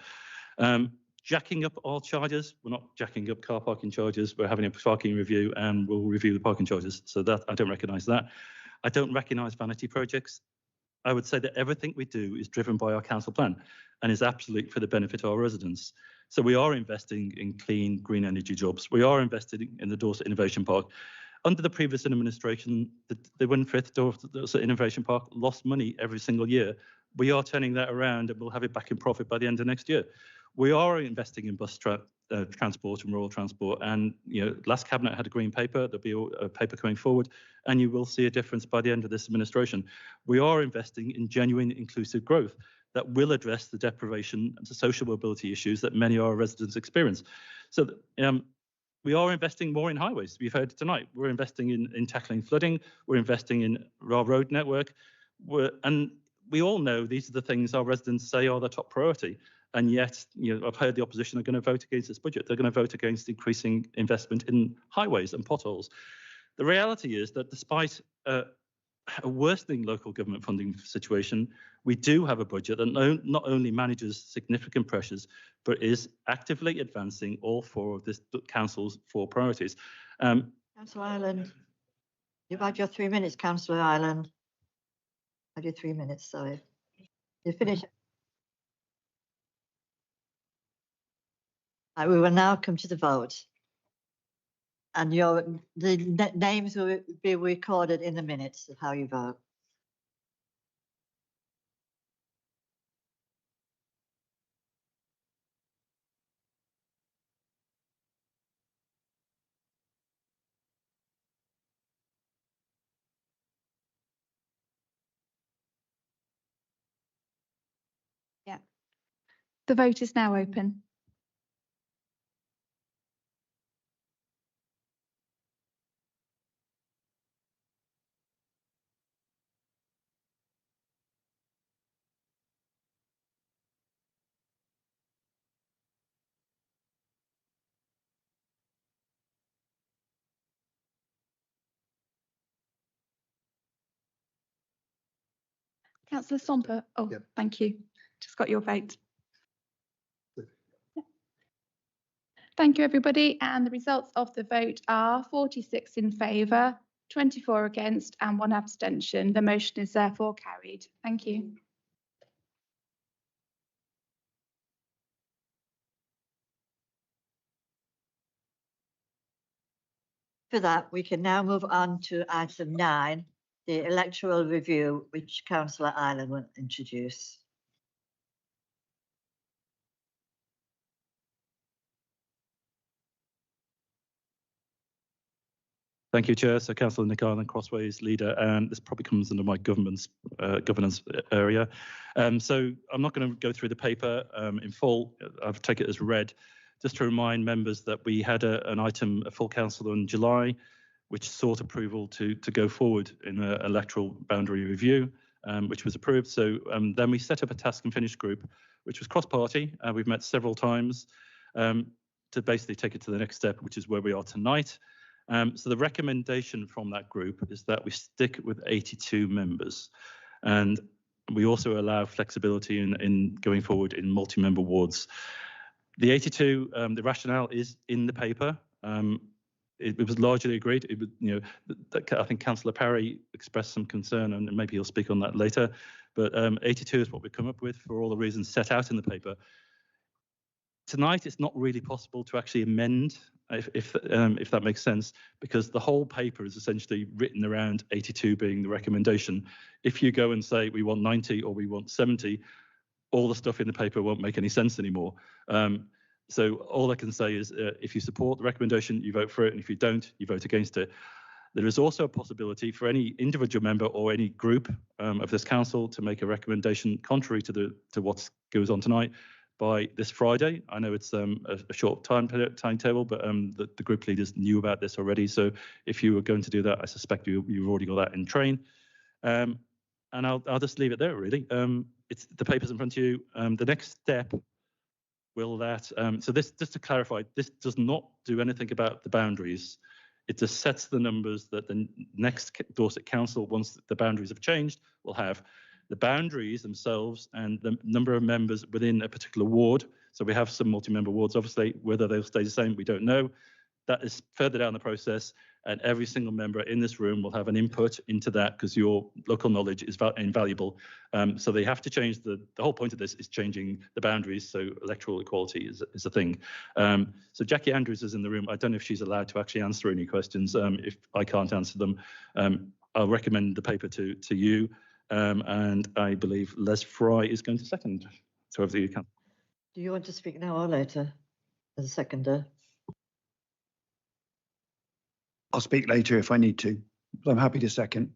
Jacking up all charges, we're not jacking up car parking charges, we're having a parking review, and we'll review the parking charges. So that, I don't recognise that. I don't recognise vanity projects. I would say that everything we do is driven by our council plan and is absolute for the benefit of our residents. So we are investing in clean, green energy jobs. We are investing in the Dorset Innovation Park. Under the previous administration, the Winfrith Dorset Innovation Park lost money every single year. We are turning that around, and we'll have it back in profit by the end of next year. We are investing in bus transport and rural transport, and you know, last cabinet had a green paper. There'll be a paper coming forward, and you will see a difference by the end of this administration. We are investing in genuine inclusive growth that will address the deprivation and the social mobility issues that many of our residents experience. So we are investing more in highways. We've heard tonight. We're investing in tackling flooding. We're investing in our road network. And we all know these are the things our residents say are the top priority. And yet, you know, I've heard the opposition are going to vote against this budget. They're going to vote against increasing investment in highways and potholes. The reality is that despite a worsening local government funding situation, we do have a budget that not only manages significant pressures, but is actively advancing all four of this council's four priorities. Councillor Ireland, you've had your 3 minutes, Councillor Ireland. Had your 3 minutes, sorry. You finish. Right, we will now come to the vote. And the names will be recorded in the minutes of how you vote. Yeah. The vote is now open. Councillor Somper. Oh, yep. Thank you. Just got your vote. Thank you, everybody. And the results of the vote are 46 in favour, 24 against and 1 abstention. The motion is therefore carried. Thank you. For that, we can now move on to item 9, the electoral review, which Councillor Ireland will introduce. Thank you, Chair. So Councillor Nick Ireland, Crossways leader, and this probably comes under my governance area. So I'm not going to go through the paper in full. I've taken it as read. Just to remind members that we had an item, a full council in July, which sought approval to go forward in an electoral boundary review, which was approved. So then we set up a task and finish group, which was cross-party. We've met several times to basically take it to the next step, which is where we are tonight. So the recommendation from that group is that we stick with 82 members. And we also allow flexibility in going forward in multi-member wards. The 82, the rationale is in the paper. It was largely agreed. It was, I think Councillor Parry expressed some concern, and maybe he'll speak on that later. But 82 is what we've come up with for all the reasons set out in the paper. Tonight, it's not really possible to actually amend, if that makes sense, because the whole paper is essentially written around 82 being the recommendation. If you go and say we want 90 or we want 70, all the stuff in the paper won't make any sense anymore. So all I can say is if you support the recommendation, you vote for it, and if you don't, you vote against it. There is also a possibility for any individual member or any group of this council to make a recommendation contrary to what goes on tonight by this Friday. I know it's a short timetable, but the group leaders knew about this already. So if you were going to do that, I suspect you've already got that in train. And I'll just leave it there, really. It's the paper's in front of you. The next step will that, so this, just to clarify, this does not do anything about the boundaries. It just sets the numbers that the next Dorset Council, once the boundaries have changed, will have. The boundaries themselves and the number of members within a particular ward. So we have some multi-member wards, obviously, whether they'll stay the same, we don't know. That is further down the process, and every single member in this room will have an input into that because your local knowledge is invaluable. So they have to change the whole point of this is changing the boundaries. So electoral equality is a thing. So Jackie Andrews is in the room. I don't know if she's allowed to actually answer any questions. If I can't answer them, I'll recommend the paper to you. And I believe Les Fry is going to second. So over to you, Councillor. Do you want to speak now or later as a seconder? I'll speak later if I need to, but I'm happy to second.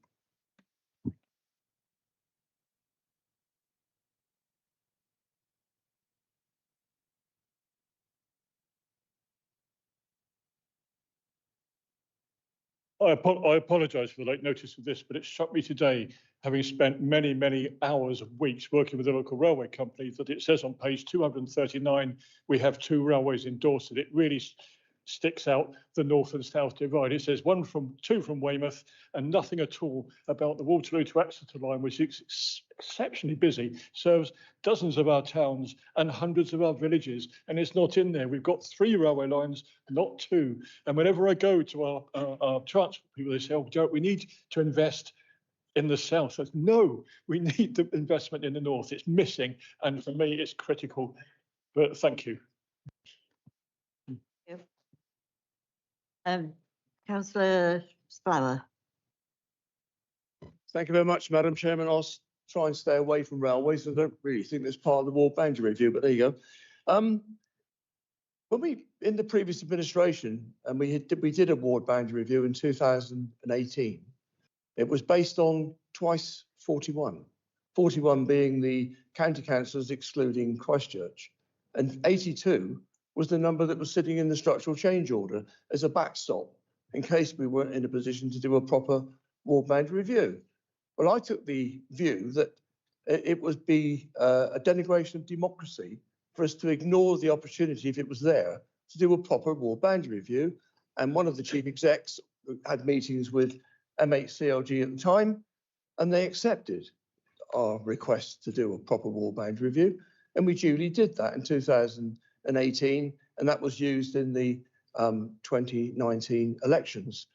I apologise for the late notice of this, but it struck me today, having spent many, many hours of weeks working with the local railway company, that it says on page 239, we have 2 railways in Dorset. It really sticks out the north and south divide. It says 2 from Weymouth and nothing at all about the Waterloo to Exeter line, which is exceptionally busy, serves dozens of our towns and hundreds of our villages, and it's not in there. We've got 3 railway lines, not 2. And whenever I go to our transport people, they say, oh, Joe, we need to invest in the south. I said, no, we need the investment in the north. It's missing, and for me, it's critical. But thank you. Councillor Sparrow. Thank you very much, Madam Chairman. I'll try and stay away from railways. I don't really think that's part of the ward boundary review, but there you go. When we, in the previous administration, and we did a ward boundary review in 2018, it was based on twice 41. 41 being the county councillors excluding Christchurch, and 82 was the number that was sitting in the structural change order as a backstop in case we weren't in a position to do a proper ward boundary review. Well, I took the view that it would be a denigration of democracy for us to ignore the opportunity, if it was there, to do a proper ward boundary review. And one of the chief execs had meetings with MHCLG at the time, and they accepted our request to do a proper ward boundary review. And we duly did that in 2018, and that was used in the 2019 elections.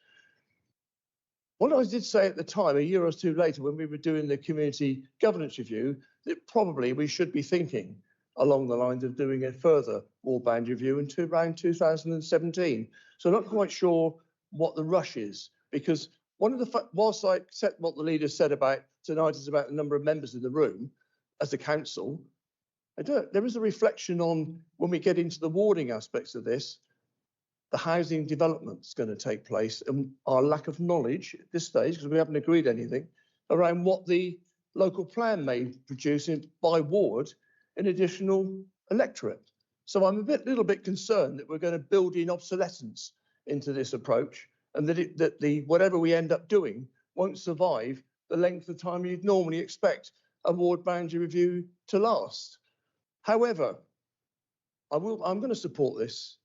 What I did say at the time, a year or two later, when we were doing the community governance review, that probably we should be thinking along the lines of doing a further ward boundary review into around 2017. So I'm not quite sure what the rush is, because one of the, whilst I accept what the leader said about tonight is about the number of members in the room as a council, there is a reflection on when we get into the warding aspects of this, the housing development's going to take place, and our lack of knowledge at this stage, because we haven't agreed anything, around what the local plan may produce by ward in additional electorate. So I'm little bit concerned that we're going to build in obsolescence into this approach, and that whatever we end up doing won't survive the length of time you'd normally expect a ward boundary review to last. However, I'm going to support this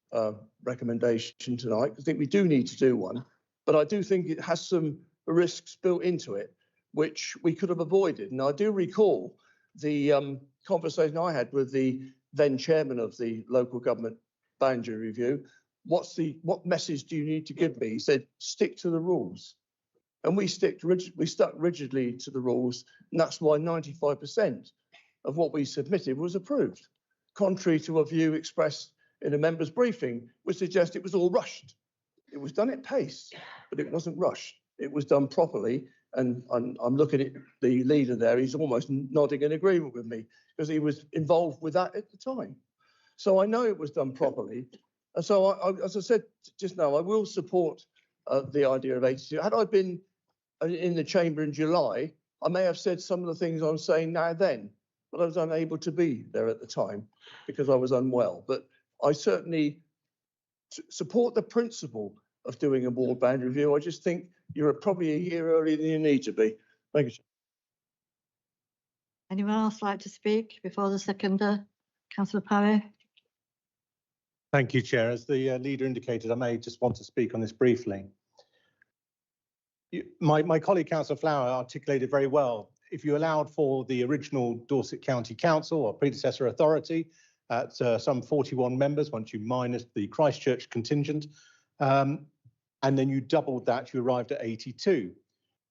recommendation tonight. I think we do need to do one, but I do think it has some risks built into it, which we could have avoided. And I do recall the conversation I had with the then chairman of the local government boundary review. What message do you need to give me? He said, stick to the rules. And we stuck rigidly to the rules, and that's why 95% of what we submitted was approved, contrary to a view expressed in a member's briefing, which suggests it was all rushed. It was done at pace, but it wasn't rushed. It was done properly, and I'm looking at the leader there. He's almost nodding in agreement with me because he was involved with that at the time. So I know it was done properly. And so, as I said just now, I will support the idea of 82. Had I been in the chamber in July, I may have said some of the things I'm saying now then, but I was unable to be there at the time because I was unwell. But I certainly support the principle of doing a ward boundary review. I just think you're probably a year earlier than you need to be. Thank you. Anyone else like to speak before the seconder? Councillor Parry. Thank you, Chair. As the leader indicated, I may just want to speak on this briefly. My colleague, Councillor Flower, articulated very well. If you allowed for the original Dorset County Council or predecessor authority at some 41 members, once you minus the Christchurch contingent, and then you doubled that, you arrived at 82.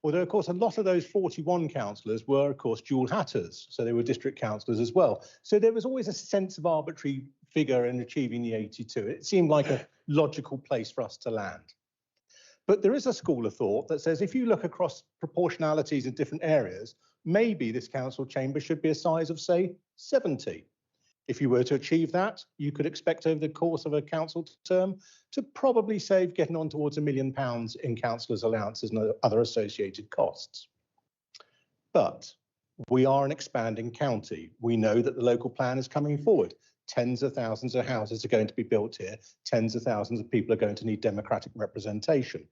Although, of course, a lot of those 41 councillors were, of course, dual hatters, so they were district councillors as well. So there was always a sense of arbitrary figure in achieving the 82. It seemed like a logical place for us to land. But there is a school of thought that says if you look across proportionalities in different areas, maybe this council chamber should be a size of, say, 70. If you were to achieve that, you could expect over the course of a council term to probably save getting on towards £1 million in councillors' allowances and other associated costs. But we are an expanding county. We know that the local plan is coming forward. Tens of thousands of houses are going to be built here. Tens of thousands of people are going to need democratic representation.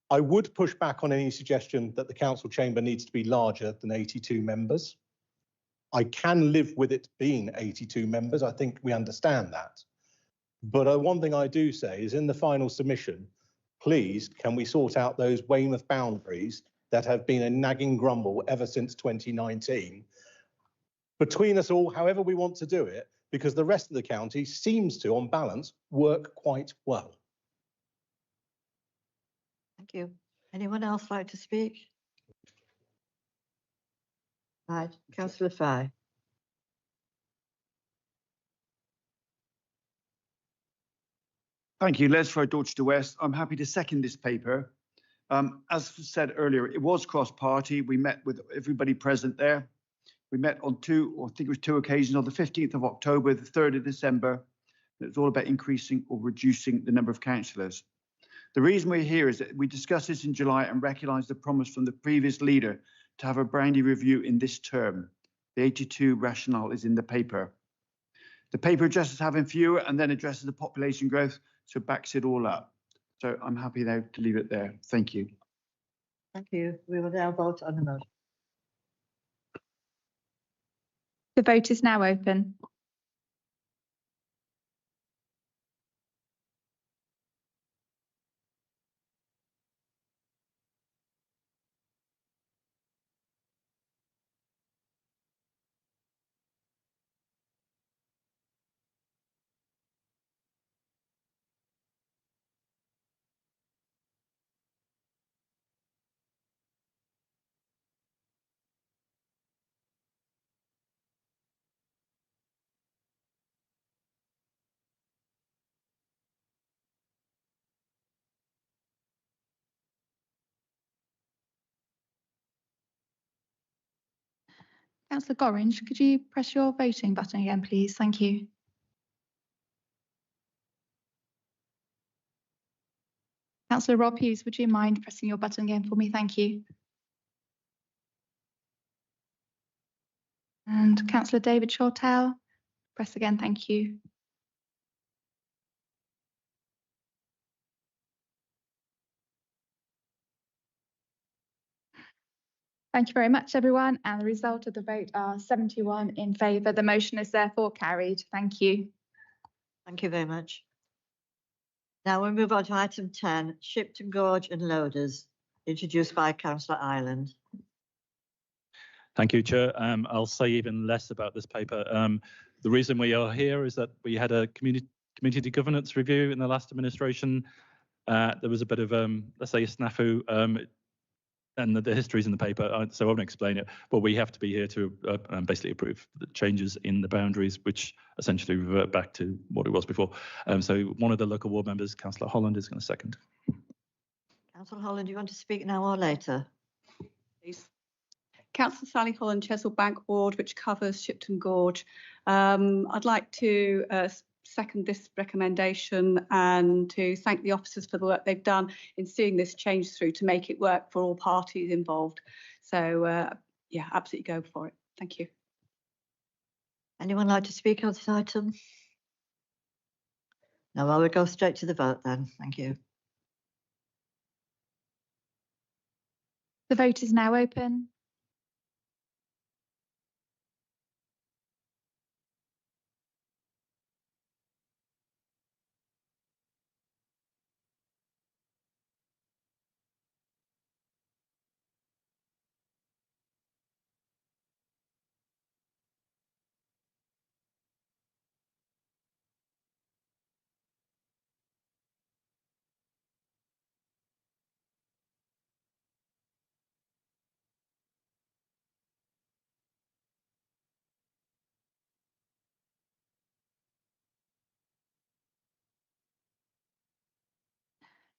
I would push back on any suggestion that the council chamber needs to be larger than 82 members. I can live with it being 82 members. I think we understand that. But one thing I do say is in the final submission, please, can we sort out those Weymouth boundaries that have been a nagging grumble ever since 2019? Between us all, however we want to do it, because the rest of the county seems to, on balance, work quite well. Thank you. Anyone else like to speak? Right, Councillor Fry. Thank you. Les Fry, Dorchester West. I'm happy to second this paper. As said earlier, it was cross-party. We met with everybody present there. We met on two occasions, on the 15th of October, the 3rd of December. It was all about increasing or reducing the number of councillors. The reason we're here is that we discussed this in July and recognised the promise from the previous leader to have a brandy review in this term. The 82 rationale is in the paper. The paper addresses having fewer and then addresses the population growth, so backs it all up. So I'm happy now to leave it there. Thank you. Thank you. We will now vote on the motion. The vote is now open. Councillor Gorringe, could you press your voting button again, please? Thank you. Councillor Rob Hughes, would you mind pressing your button again for me? Thank you. And Councillor David Shortell, press again. Thank you. Thank you very much, everyone. And the result of the vote are 71 in favour. The motion is therefore carried. Thank you. Thank you very much. Now we'll move on to item 10, Shipton Gorge and Loaders, introduced by Councillor Ireland. Thank you, Chair. I'll say even less about this paper. The reason we are here is that we had a community governance review in the last administration. There was a bit of, let's say, a snafu, and the history is in the paper, so I won't explain it, but we have to be here to basically approve the changes in the boundaries, which essentially revert back to what it was before. So one of the local ward members, Councillor Holland, is going to second. Councillor Holland, do you want to speak now or later? Please. Councillor Sally Holland, Chesil Bank Ward, which covers Shipton Gorge. I'd like to second this recommendation and to thank the officers for the work they've done in seeing this change through to make it work for all parties involved. So, yeah, absolutely go for it. Thank you. Anyone like to speak on this item? No, I will go straight to the vote then. Thank you. The vote is now open.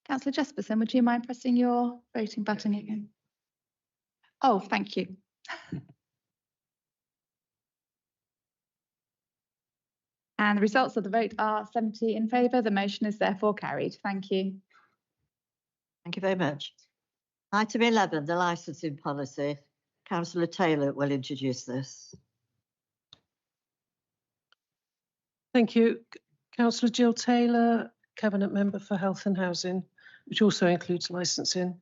Councillor Jesperson, would you mind pressing your voting button again? Oh, thank you. And the results of the vote are 70 in favour. The motion is therefore carried. Thank you. Thank you very much. Item 11, the licensing policy. Councillor Taylor will introduce this. Thank you. Councillor Jill Taylor, Cabinet Member for Health and Housing, which also includes licensing.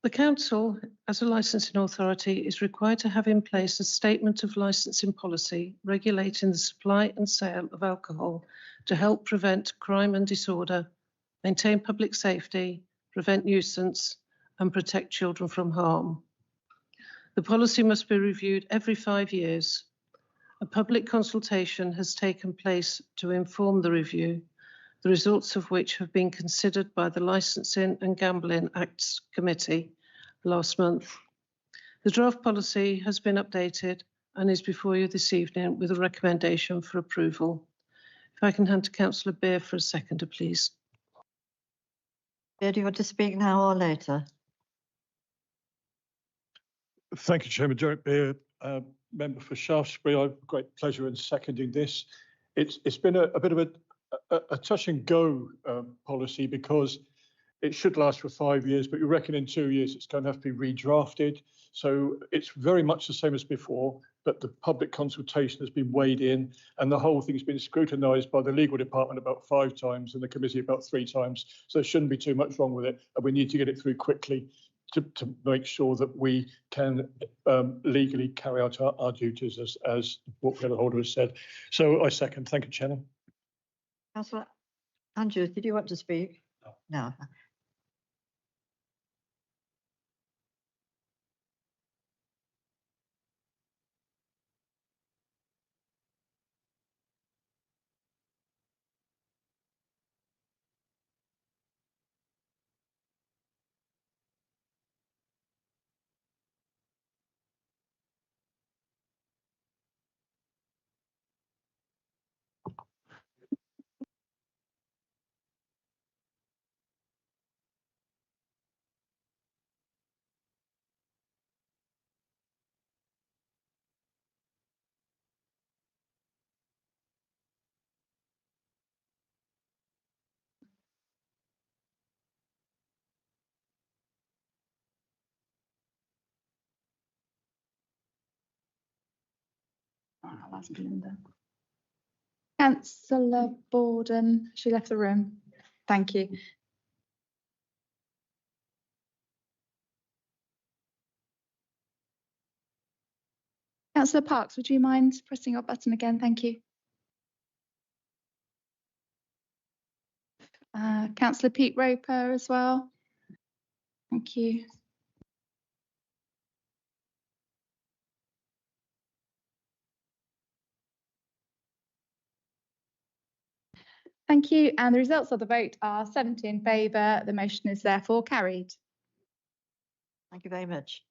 The Council, as a licensing authority, is required to have in place a statement of licensing policy regulating the supply and sale of alcohol to help prevent crime and disorder, maintain public safety, prevent nuisance, and protect children from harm. The policy must be reviewed every 5 years. A public consultation has taken place to inform the review, the results of which have been considered by the Licensing and Gambling Acts Committee last month. The draft policy has been updated and is before you this evening with a recommendation for approval. If I can hand to Councillor Beer for a seconder, please. Beer, do you want to speak now or later? Thank you, Chairman. Derek Beer, member for Shaftesbury. I have great pleasure in seconding this. It's been a bit of a touch and go policy because it should last for 5 years, but you reckon in 2 years it's going to have to be redrafted. So it's very much the same as before, but the public consultation has been weighed in and the whole thing's been scrutinised by the legal department about 5 times and the committee about 3 times. So there shouldn't be too much wrong with it, and we need to get it through quickly to make sure that we can legally carry out our duties as the portfolio holder has said. So I second. Thank you, Chairman. Councillor Andrews, did you want to speak? No. I'll ask Belinda. Councillor Borden, she left the room. Thank you. Councillor Parks, would you mind pressing your button again? Thank you. Councillor Pete Roper as well. Thank you. Thank you. And the results of the vote are 70 in favour. The motion is therefore carried. Thank you very much.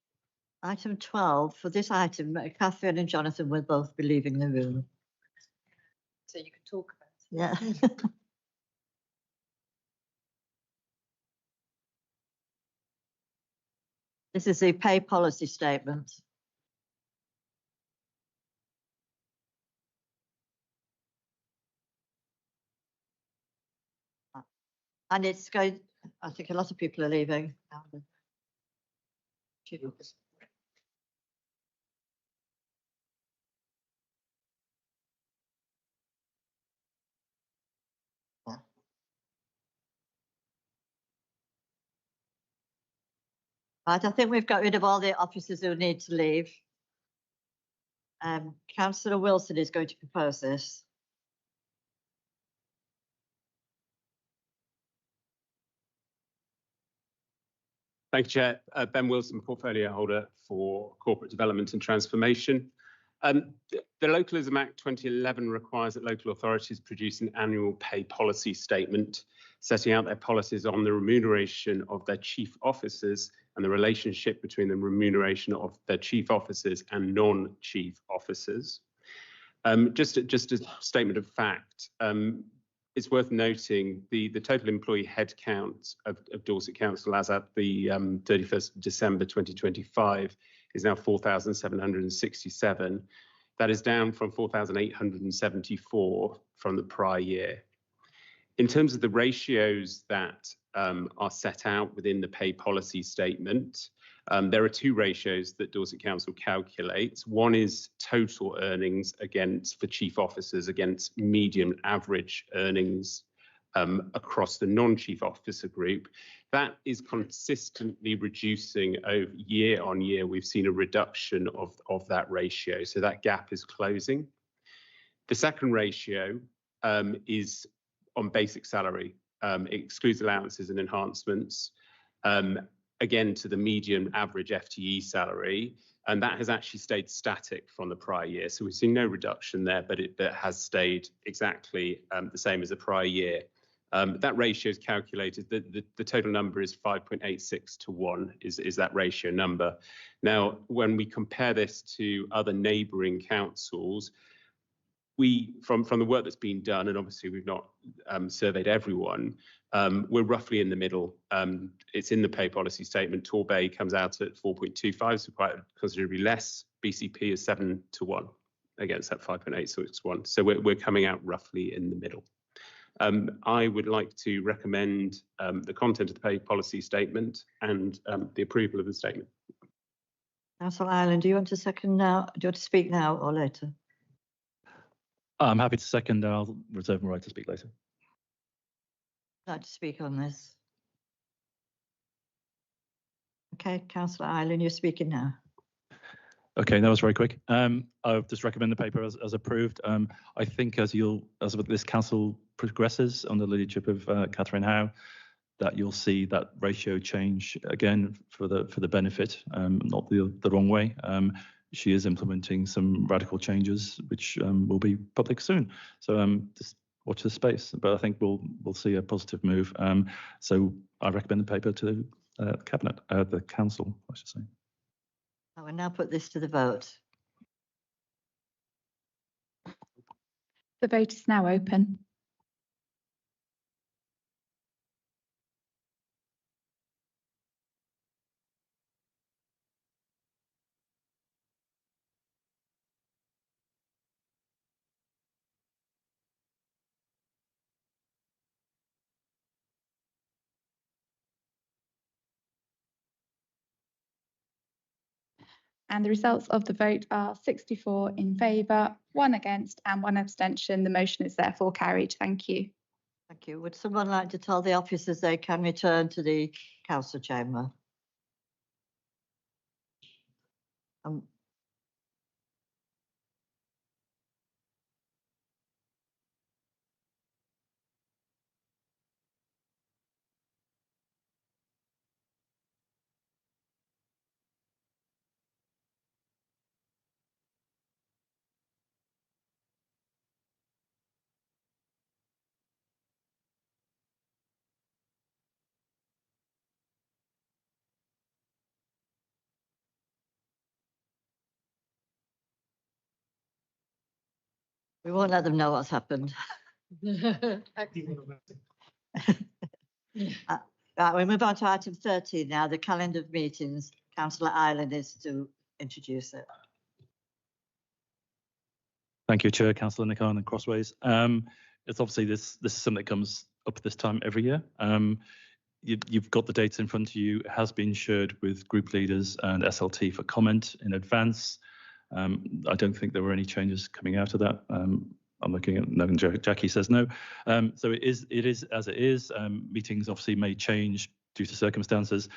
Item 12, for this item, Catherine and Jonathan will both be leaving the room. So you can talk about it. Yeah. This is the pay policy statement. And it's going, I think a lot of people are leaving. Right, I think we've got rid of all the officers who need to leave. Councillor Wilson is going to propose this. Thank you, Chair. Ben Wilson, portfolio holder for corporate development and transformation. The Localism Act 2011 requires that local authorities produce an annual pay policy statement, setting out their policies on the remuneration of their chief officers and the relationship between the remuneration of their chief officers and non-chief officers. Just a statement of fact. It's worth noting the total employee headcount of Dorset Council as at the 31st of December 2025 is now 4,767. That is down from 4,874 from the prior year. In terms of the ratios that are set out within the pay policy statement, there are two ratios that Dorset Council calculates. One is total earnings for chief officers against median average earnings across the non-chief officer group. That is consistently reducing over year on year. We've seen a reduction of that ratio, so that gap is closing. The second ratio is on basic salary. It excludes allowances and enhancements. Again, to the median average FTE salary, and that has actually stayed static from the prior year. So we've seen no reduction there, but it has stayed exactly the same as the prior year. That ratio is calculated, the total number is 5.86 to 1 is that ratio number. Now, when we compare this to other neighbouring councils, from the work that's been done, and obviously we've not surveyed everyone, we're roughly in the middle. It's in the pay policy statement. Torbay comes out at 4.25, so quite considerably less. BCP is 7 to 1 against that 5.861. So we're coming out roughly in the middle. I would like to recommend the content of the pay policy statement and the approval of the statement. Councillor Ireland, do you want to second now? Do you want to speak now or later? I'm happy to second. I'll reserve my right to speak later. I'd like to speak on this. Okay, Councillor Ireland, you're speaking now. Okay, that was very quick. I'll just recommend the paper as approved. I think as this council progresses under the leadership of Catherine Howe, that you'll see that ratio change again for the benefit, not the wrong way. She is implementing some radical changes, which will be public soon. So just watch the space. But I think we'll see a positive move. So I recommend the paper to cabinet, the council, I should say. I will now put this to the vote. The vote is now open. And the results of the vote are 64 in favour, 1 against and 1 abstention. The motion is therefore carried. Thank you. Thank you. Would someone like to tell the officers they can return to the council chamber? We won't let them know what's happened. Right, we move on to item 30 now, the calendar of meetings. Councillor Ireland is to introduce it. Thank you, Chair. Councillor Nick Ireland, Crossways. It's obviously this is something that comes up this time every year. You've got the dates in front of you. It has been shared with group leaders and SLT for comment in advance. I don't think there were any changes coming out of that. I'm looking at no, Jackie says no. So it is as it is. Meetings obviously may change due to circumstances.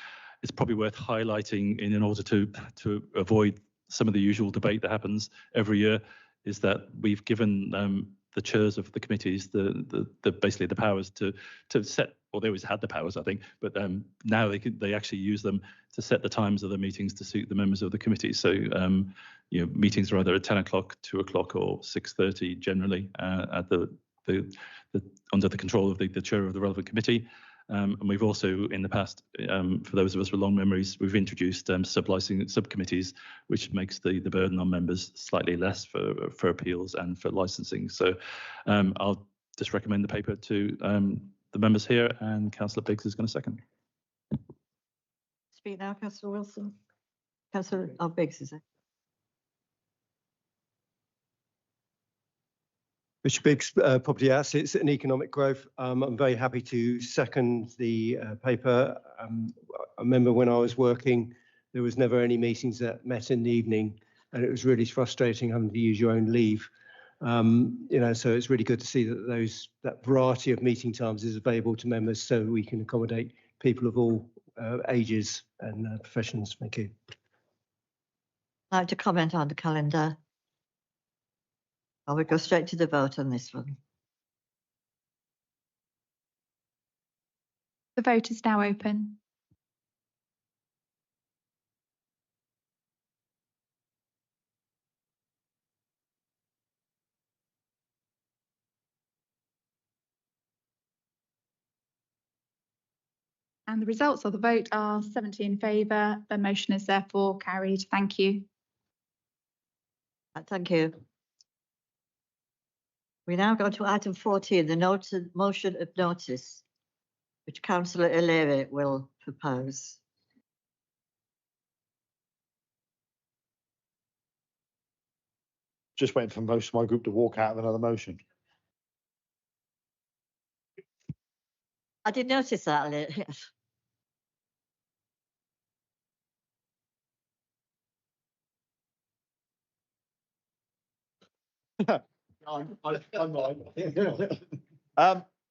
It's probably worth highlighting in order to avoid some of the usual debate that happens every year, is that we've given the chairs of the committees the basically the powers to set, or they always had the powers, I think, but now they actually use them to set the times of the meetings to suit the members of the committee. So meetings are either at 10 o'clock, 2 o'clock, or 6:30 generally at the under the control of the chair of the relevant committee. And we've also, in the past, for those of us with long memories, we've introduced sub-licensing subcommittees, which makes the burden on members slightly less for appeals and for licensing. So I'll just recommend the paper to the members here, and Councillor Biggs is going to second. Speak now, Councillor Wilson. Councillor Biggs, is it? Mr. Biggs, property assets and economic growth. I'm very happy to second the paper. I remember when I was working, there was never any meetings that met in the evening, and it was really frustrating having to use your own leave. So it's really good to see that that variety of meeting times is available to members, so we can accommodate people of all ages and professions. Thank you. I'd like to comment on the calendar. Or we go straight to the vote on this one. The vote is now open. And the results of the vote are 70 in favour. The motion is therefore carried. Thank you. Thank you. We now go to item 14, the motion of notice, which Councillor O'Leary will propose. Just waiting for most of my group to walk out of another motion. I did notice that, yes.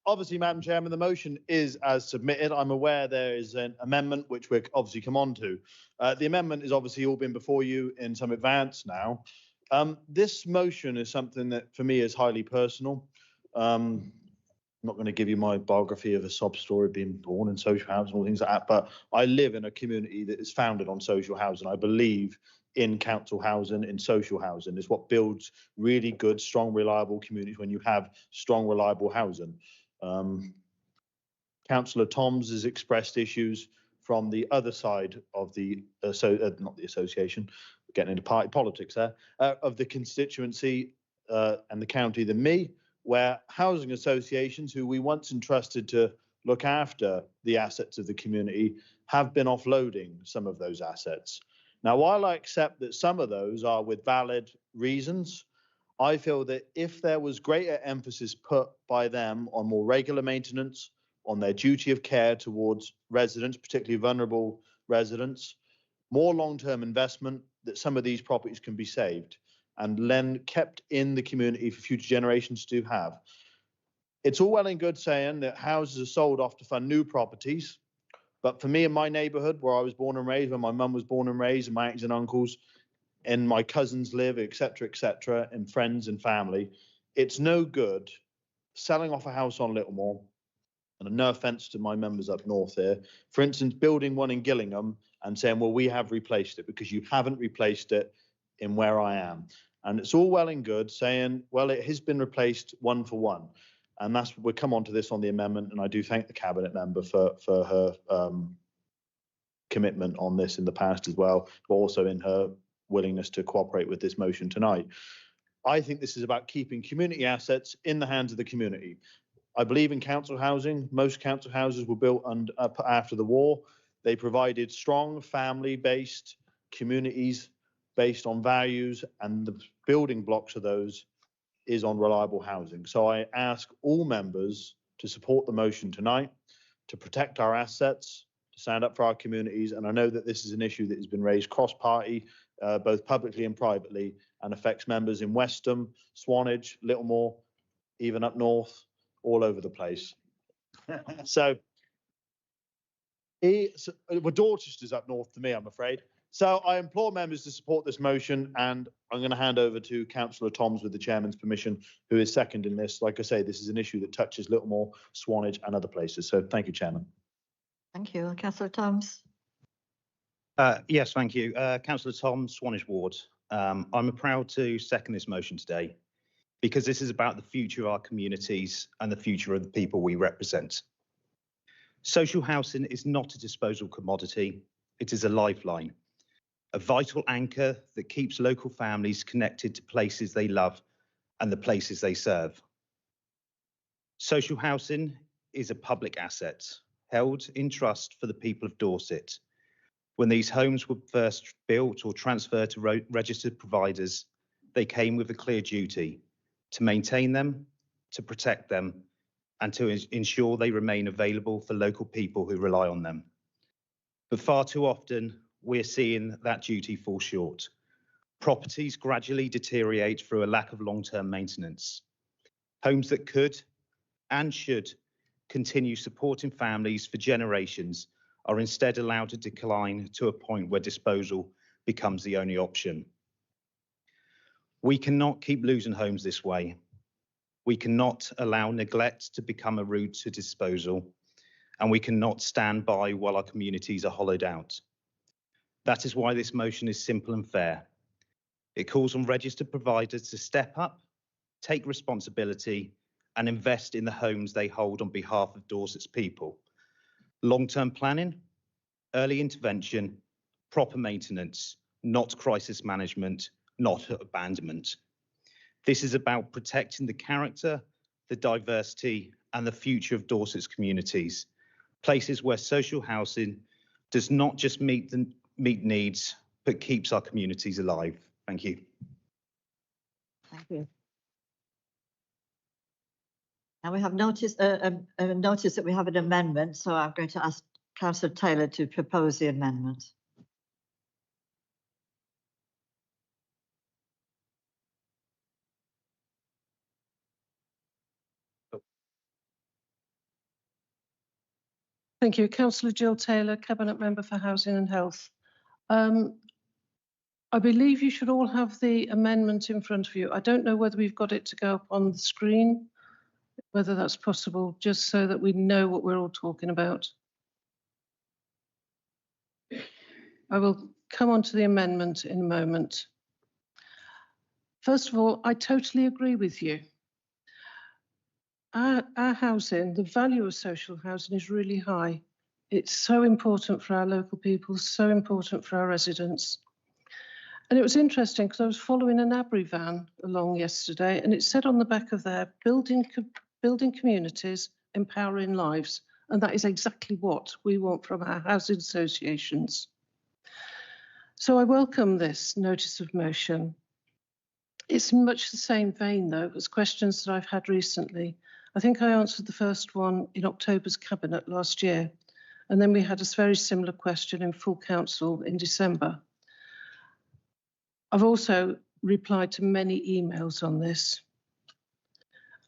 Obviously, Madam Chairman, the motion is as submitted. I'm aware there is an amendment which we'll obviously come on to. The amendment has obviously all been before you in some advance now. This motion is something that for me is highly personal. I'm not going to give you my biography of a sob story, being born in social housing and all things like that, but I live in a community that is founded on social housing. I believe in council housing, in social housing. It's what builds really good, strong, reliable communities when you have strong, reliable housing. Councillor Toms has expressed issues from the other side of the, not the association, getting into party politics there, of the constituency and the county than me, where housing associations who we once entrusted to look after the assets of the community have been offloading some of those assets. Now, while I accept that some of those are with valid reasons, I feel that if there was greater emphasis put by them on more regular maintenance, on their duty of care towards residents, particularly vulnerable residents, more long-term investment, that some of these properties can be saved and then kept in the community for future generations to have. It's all well and good saying that houses are sold off to fund new properties, but for me in my neighbourhood where I was born and raised, where my mum was born and raised, and my aunts and uncles and my cousins live, etc., and friends and family, it's no good selling off a house on Littlemore, and no offence to my members up north here, for instance, building one in Gillingham and saying, well, we have replaced it, because you haven't replaced it in where I am. And it's all well and good saying, well, it has been replaced one for one. And that's, we'll come on to this on the amendment, and I do thank the cabinet member for her commitment on this in the past as well, but also in her willingness to cooperate with this motion tonight. I think this is about keeping community assets in the hands of the community. I believe in council housing. Most council houses were built after the war. They provided strong family-based communities based on values, and the building blocks of those is on reliable housing. So I ask all members to support the motion tonight, to protect our assets, to stand up for our communities. And I know that this is an issue that has been raised cross-party, both publicly and privately, and affects members in Westham, Swanage, Littlemore, even up north, all over the place. So, well, Dorchester's up north to me, I'm afraid. So I implore members to support this motion, and I'm going to hand over to Councillor Toms with the chairman's permission, who is seconding this. Like I say, this is an issue that touches Littlemore, Swanage and other places. So thank you, Chairman. Thank you. Councillor Toms. Yes, thank you. Councillor Toms, Swanage Ward. I'm proud to second this motion today because this is about the future of our communities and the future of the people we represent. Social housing is not a disposal commodity. It is a lifeline, a vital anchor that keeps local families connected to places they love and the places they serve. Social housing is a public asset held in trust for the people of Dorset. When these homes were first built or transferred to registered providers, they came with a clear duty to maintain them, to protect them, and to ensure they remain available for local people who rely on them. But far too often, we're seeing that duty fall short. Properties gradually deteriorate through a lack of long-term maintenance. Homes that could and should continue supporting families for generations are instead allowed to decline to a point where disposal becomes the only option. We cannot keep losing homes this way. We cannot allow neglect to become a route to disposal, and we cannot stand by while our communities are hollowed out. That is why this motion is simple and fair. It calls on registered providers to step up, take responsibility, and invest in the homes they hold on behalf of Dorset's people. Long-term planning, early intervention, proper maintenance, not crisis management, not abandonment. This is about protecting the character, the diversity, and the future of Dorset's communities, places where social housing does not just meet needs, but keeps our communities alive. Thank you. Thank you. Now we have noticed that we have an amendment, so I'm going to ask Councillor Taylor to propose the amendment. Thank you. Councillor Jill Taylor, Cabinet Member for Housing and Health. I believe you should all have the amendment in front of you. I don't know whether we've got it to go up on the screen, whether that's possible, just so that we know what we're all talking about. I will come on to the amendment in a moment. First of all, I totally agree with you. Our housing, the value of social housing is really high. It's so important for our local people, so important for our residents. And it was interesting because I was following an Abri van along yesterday, and it said on the back of there, building communities, empowering lives. And that is exactly what we want from our housing associations. So I welcome this notice of motion. It's in much the same vein, though, as questions that I've had recently. I think I answered the first one in October's Cabinet last year, and then we had a very similar question in full council in December. I've also replied to many emails on this,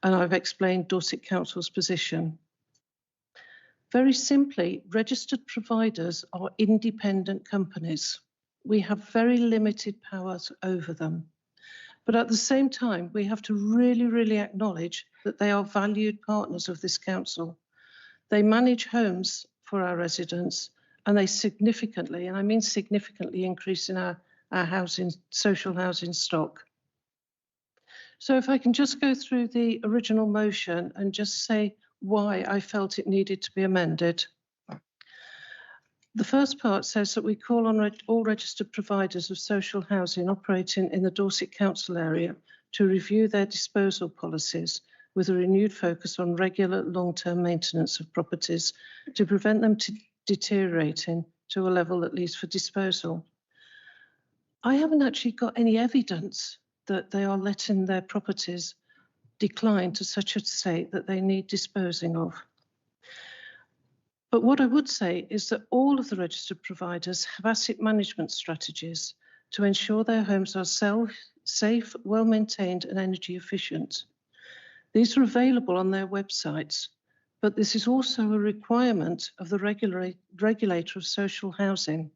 and I've explained Dorset Council's position. Very simply, registered providers are independent companies. We have very limited powers over them. But at the same time, we have to really acknowledge that they are valued partners of this council. They manage homes for our residents, and they significantly, and I mean significantly, increase in our housing, social housing stock. So if I can just go through the original motion and just say why I felt it needed to be amended. The first part says that we call on all registered providers of social housing operating in the Dorset Council area to review their disposal policies with a renewed focus on regular long-term maintenance of properties to prevent them deteriorating to a level that leaves for disposal. I haven't actually got any evidence that they are letting their properties decline to such a state that they need disposing of. But what I would say is that all of the registered providers have asset management strategies to ensure their homes are safe, well-maintained and energy efficient. These are available on their websites, but this is also a requirement of the regulator of social housing.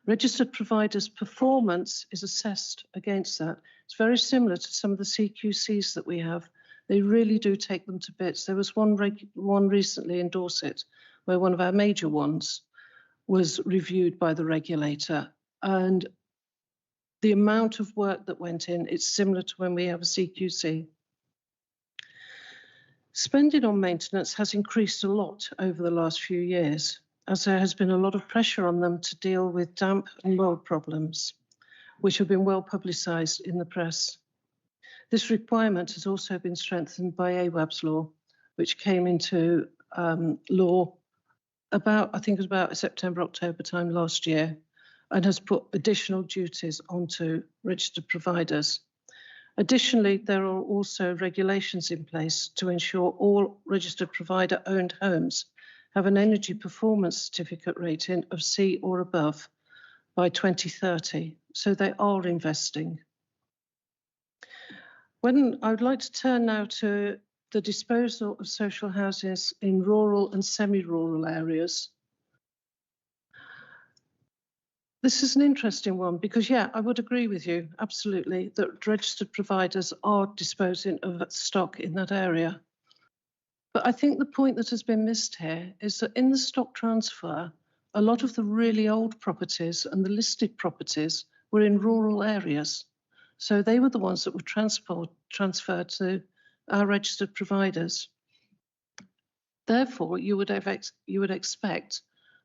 Registered providers' performance is assessed against that. It's very similar to some of the CQCs that we have. They really do take them to bits. There was one recently in Dorset where one of our major ones was reviewed by the regulator, and the amount of work that went in, it's similar to when we have a CQC. Spending on maintenance has increased a lot over the last few years, as there has been a lot of pressure on them to deal with damp and mold problems, which have been well publicised in the press. This requirement has also been strengthened by AWAB's law, which came into law about, I think it was about September, October time last year, and has put additional duties onto registered providers. Additionally, there are also regulations in place to ensure all registered provider-owned homes have an energy performance certificate rating of C or above by 2030. So they are investing. I would like to turn now to the disposal of social houses in rural and semi-rural areas. This is an interesting one because, yeah, I would agree with you, absolutely, that registered providers are disposing of stock in that area. But I think the point that has been missed here is that in the stock transfer, a lot of the really old properties and the listed properties were in rural areas. So they were the ones that were transferred to our registered providers. Therefore, you would expect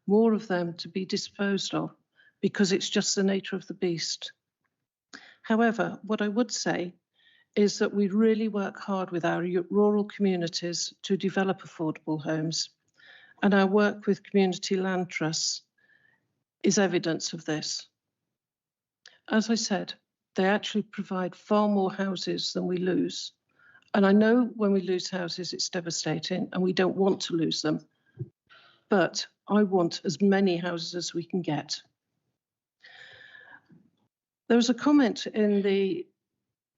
more of them to be disposed of because it's just the nature of the beast. However, what I would say is that we really work hard with our rural communities to develop affordable homes, and our work with community land trusts is evidence of this. As I said, they actually provide far more houses than we lose. And I know when we lose houses, it's devastating and we don't want to lose them. But I want as many houses as we can get. There was a comment in the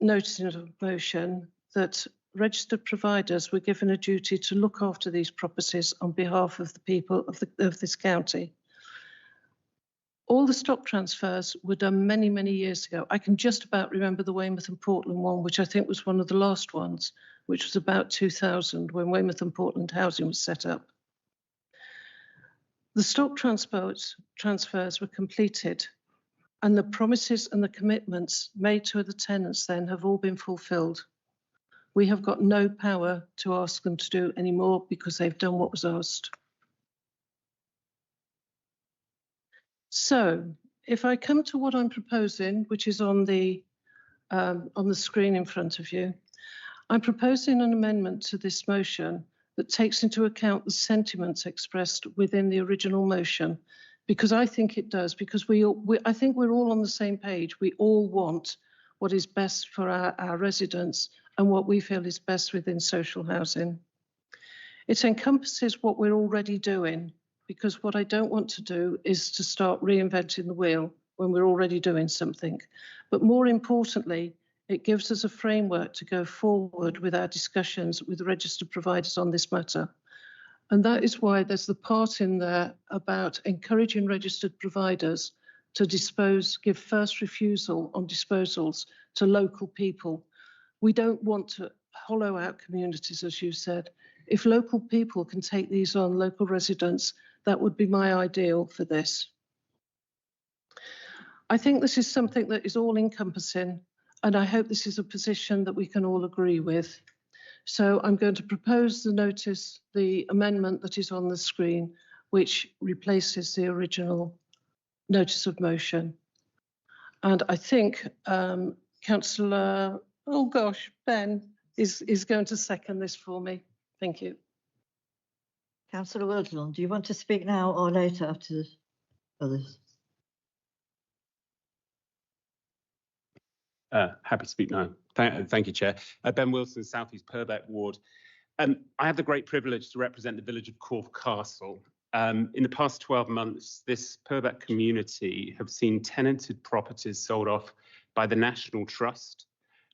notice of motion that registered providers were given a duty to look after these properties on behalf of the people of this county. All the stock transfers were done many, many years ago. I can just about remember the Weymouth and Portland one, which I think was one of the last ones, which was about 2000 when Weymouth and Portland housing was set up. The stock transfers were completed, and the promises and the commitments made to the tenants then have all been fulfilled. We have got no power to ask them to do any more because they've done what was asked. So if I come to what I'm proposing, which is on the screen in front of you, I'm proposing an amendment to this motion that takes into account the sentiments expressed within the original motion, because I think it does, because I think we're all on the same page. We all want what is best for our residents and what we feel is best within social housing. It encompasses what we're already doing, because what I don't want to do is to start reinventing the wheel when we're already doing something. But more importantly, it gives us a framework to go forward with our discussions with registered providers on this matter. And that is why there's the part in there about encouraging registered providers to give first refusal on disposals to local people. We don't want to hollow out communities, as you said. If local people can take these on, local residents, that would be my ideal for this. I think this is something that is all encompassing, and I hope this is a position that we can all agree with. So I'm going to propose the amendment that is on the screen, which replaces the original notice of motion. And I think Councillor, Ben is going to second this for me. Thank you. Councillor Wilton, do you want to speak now or later after others? Happy to speak now. Thank you, Chair. Ben Wilson, South East Purbeck Ward. I have the great privilege to represent the village of Closed Castle. In the past 12 months, this Purbeck community have seen tenanted properties sold off by the National Trust,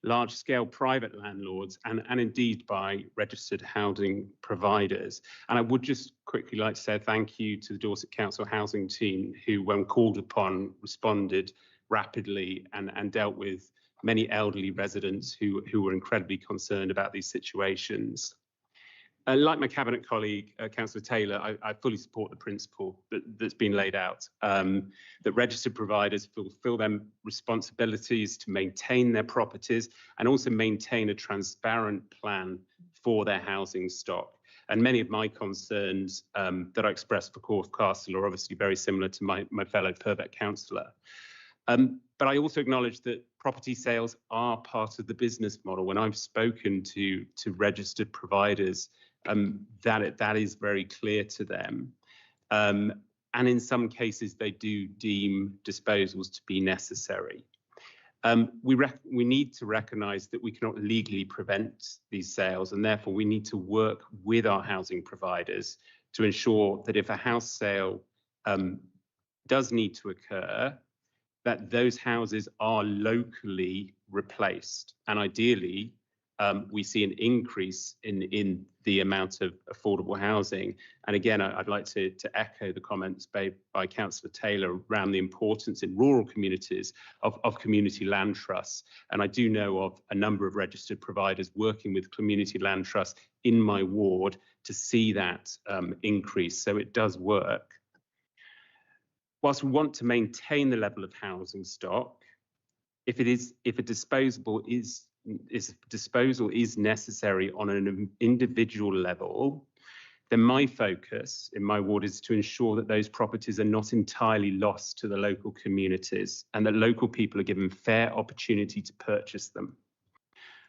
large-scale private landlords, and indeed by registered housing providers. And I would just quickly like to say thank you to the Dorset Council housing team, who, when called upon, responded rapidly and dealt with many elderly residents who were incredibly concerned about these situations. Like my cabinet colleague, Councillor Taylor, I fully support the principle that's been laid out, that registered providers fulfil their responsibilities to maintain their properties and also maintain a transparent plan for their housing stock. And many of my concerns that I expressed for Closed Castle are obviously very similar to my fellow Purbeck councillor. But I also acknowledge that property sales are part of the business model. When I've spoken to registered providers, that is very clear to them. And in some cases, they do deem disposals to be necessary. We need to recognise that we cannot legally prevent these sales, and therefore we need to work with our housing providers to ensure that if a house sale does need to occur, that those houses are locally replaced. And ideally, we see an increase in the amount of affordable housing. And again, I'd like to echo the comments by Councillor Taylor around the importance in rural communities of community land trusts. And I do know of a number of registered providers working with community land trusts in my ward to see that increase. So it does work. Whilst we want to maintain the level of housing stock, if a disposal is necessary on an individual level, then my focus in my ward is to ensure that those properties are not entirely lost to the local communities and that local people are given fair opportunity to purchase them.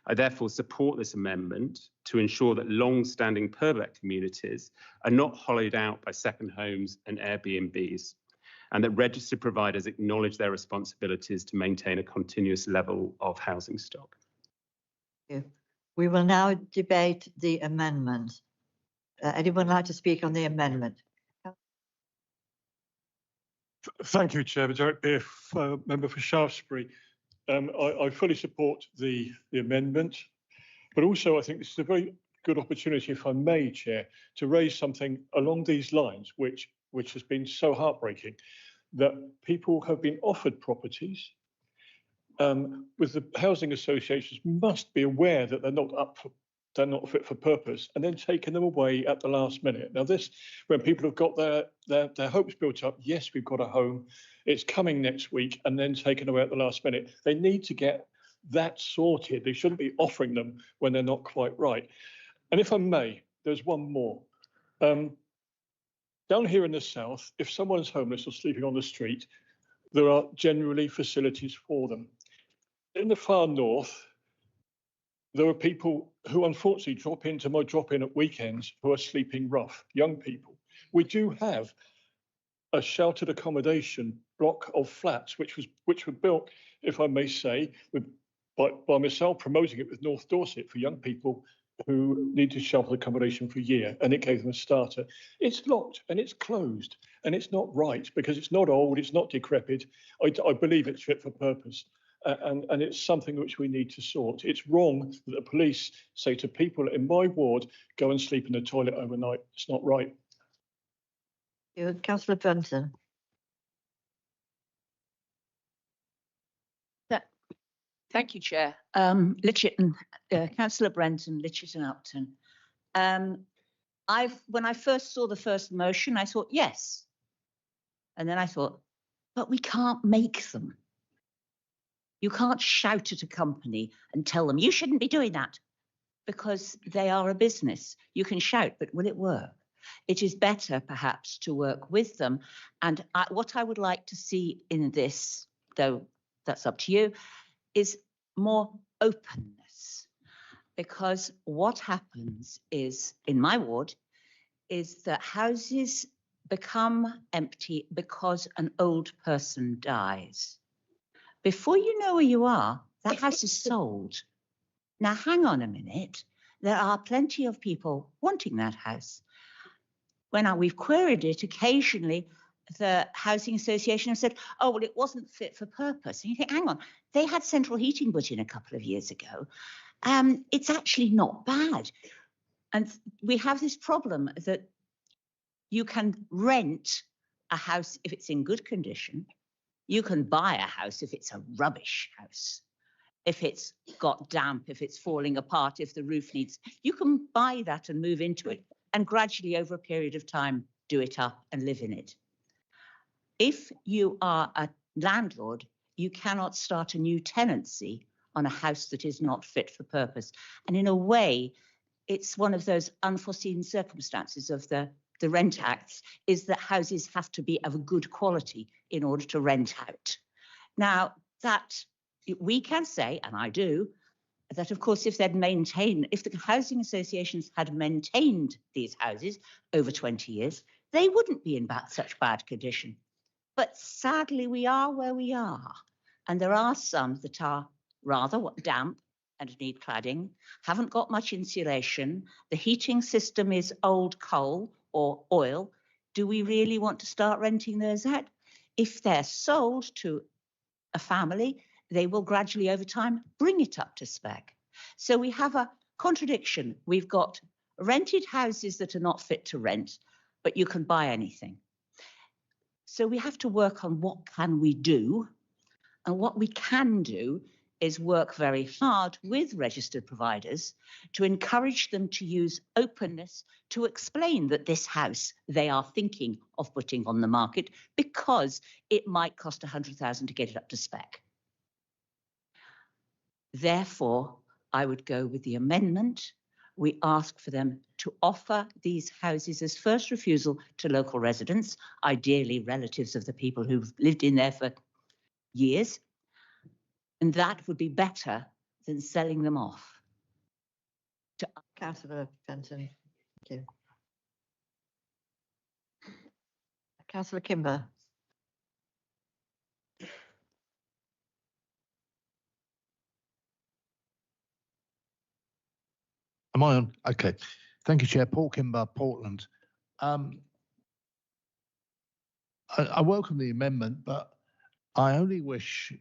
I therefore support this amendment to ensure that long-standing Purbeck communities are not hollowed out by second homes and Airbnbs, and that registered providers acknowledge their responsibilities to maintain a continuous level of housing stock. Thank you. We will now debate the amendment. Anyone like to speak on the amendment? Thank you, Chair. Derek Biff, member for Shaftesbury. I fully support the amendment, but also I think this is a very good opportunity, if I may, Chair, to raise something along these lines, which has been so heartbreaking, that people have been offered properties with the housing associations must be aware that they're not fit for purpose, and then taking them away at the last minute. Now this, when people have got their hopes built up, yes, we've got a home, it's coming next week, and then taken away at the last minute. They need to get that sorted. They shouldn't be offering them when they're not quite right. And if I may, there's one more. Down here in the south, if someone's homeless or sleeping on the street, there are generally facilities for them. In the far north, there are people who unfortunately drop in at weekends who are sleeping rough, young people. We do have a sheltered accommodation block of flats, which were built, if I may say, by myself promoting it with North Dorset for young people who needed sheltered accommodation for a year, and it gave them a starter. It's locked and it's closed, and it's not right because it's not old, it's not decrepit. I believe it's fit for purpose. And it's something which we need to sort. It's wrong that the police say to people in my ward, go and sleep in the toilet overnight. It's not right. Councillor Brunton. Thank you, Chair. Councillor Brenton, Litchfield Upton. When I first saw the first motion, I thought, yes. And then I thought, but we can't make them. You can't shout at a company and tell them, you shouldn't be doing that, because they are a business. You can shout, but will it work? It is better, perhaps, to work with them. And what I would like to see in this, though that's up to you, is more openness. Because what happens is, in my ward, is that houses become empty because an old person dies. Before you know where you are, that house is sold. Now, hang on a minute. There are plenty of people wanting that house. When we've queried it, occasionally the housing association have said, oh, well, it wasn't fit for purpose. And you think, hang on, they had central heating put in a couple of years ago. It's actually not bad. And we have this problem that you can rent a house if it's in good condition. You can buy a house if it's a rubbish house. If it's got damp, if it's falling apart, if the roof needs, you can buy that and move into it and gradually over a period of time do it up and live in it. If you are a landlord, you cannot start a new tenancy on a house that is not fit for purpose. And in a way, it's one of those unforeseen circumstances of the Rent Acts, is that houses have to be of a good quality in order to rent out. Now, that we can say, and I do, that of course, if the housing associations had maintained these houses over 20 years, they wouldn't be in such bad condition. But sadly, we are where we are. And there are some that are rather damp and need cladding, haven't got much insulation. The heating system is old coal or oil. Do we really want to start renting those out? If they're sold to a family, they will gradually over time bring it up to spec. So we have a contradiction. We've got rented houses that are not fit to rent, but you can buy anything. So we have to work on what can we do. And what we can do is work very hard with registered providers to encourage them to use openness to explain that this house they are thinking of putting on the market because it might cost 100,000 to get it up to spec. Therefore, I would go with the amendment. We ask for them to offer these houses as first refusal to local residents, ideally relatives of the people who've lived in there for years. And that would be better than selling them off. Councillor Fenton, thank you. Councillor Kimber. Am I on? Okay. Thank you, Chair. Paul Kimber, Portland. I welcome the amendment, but I only wish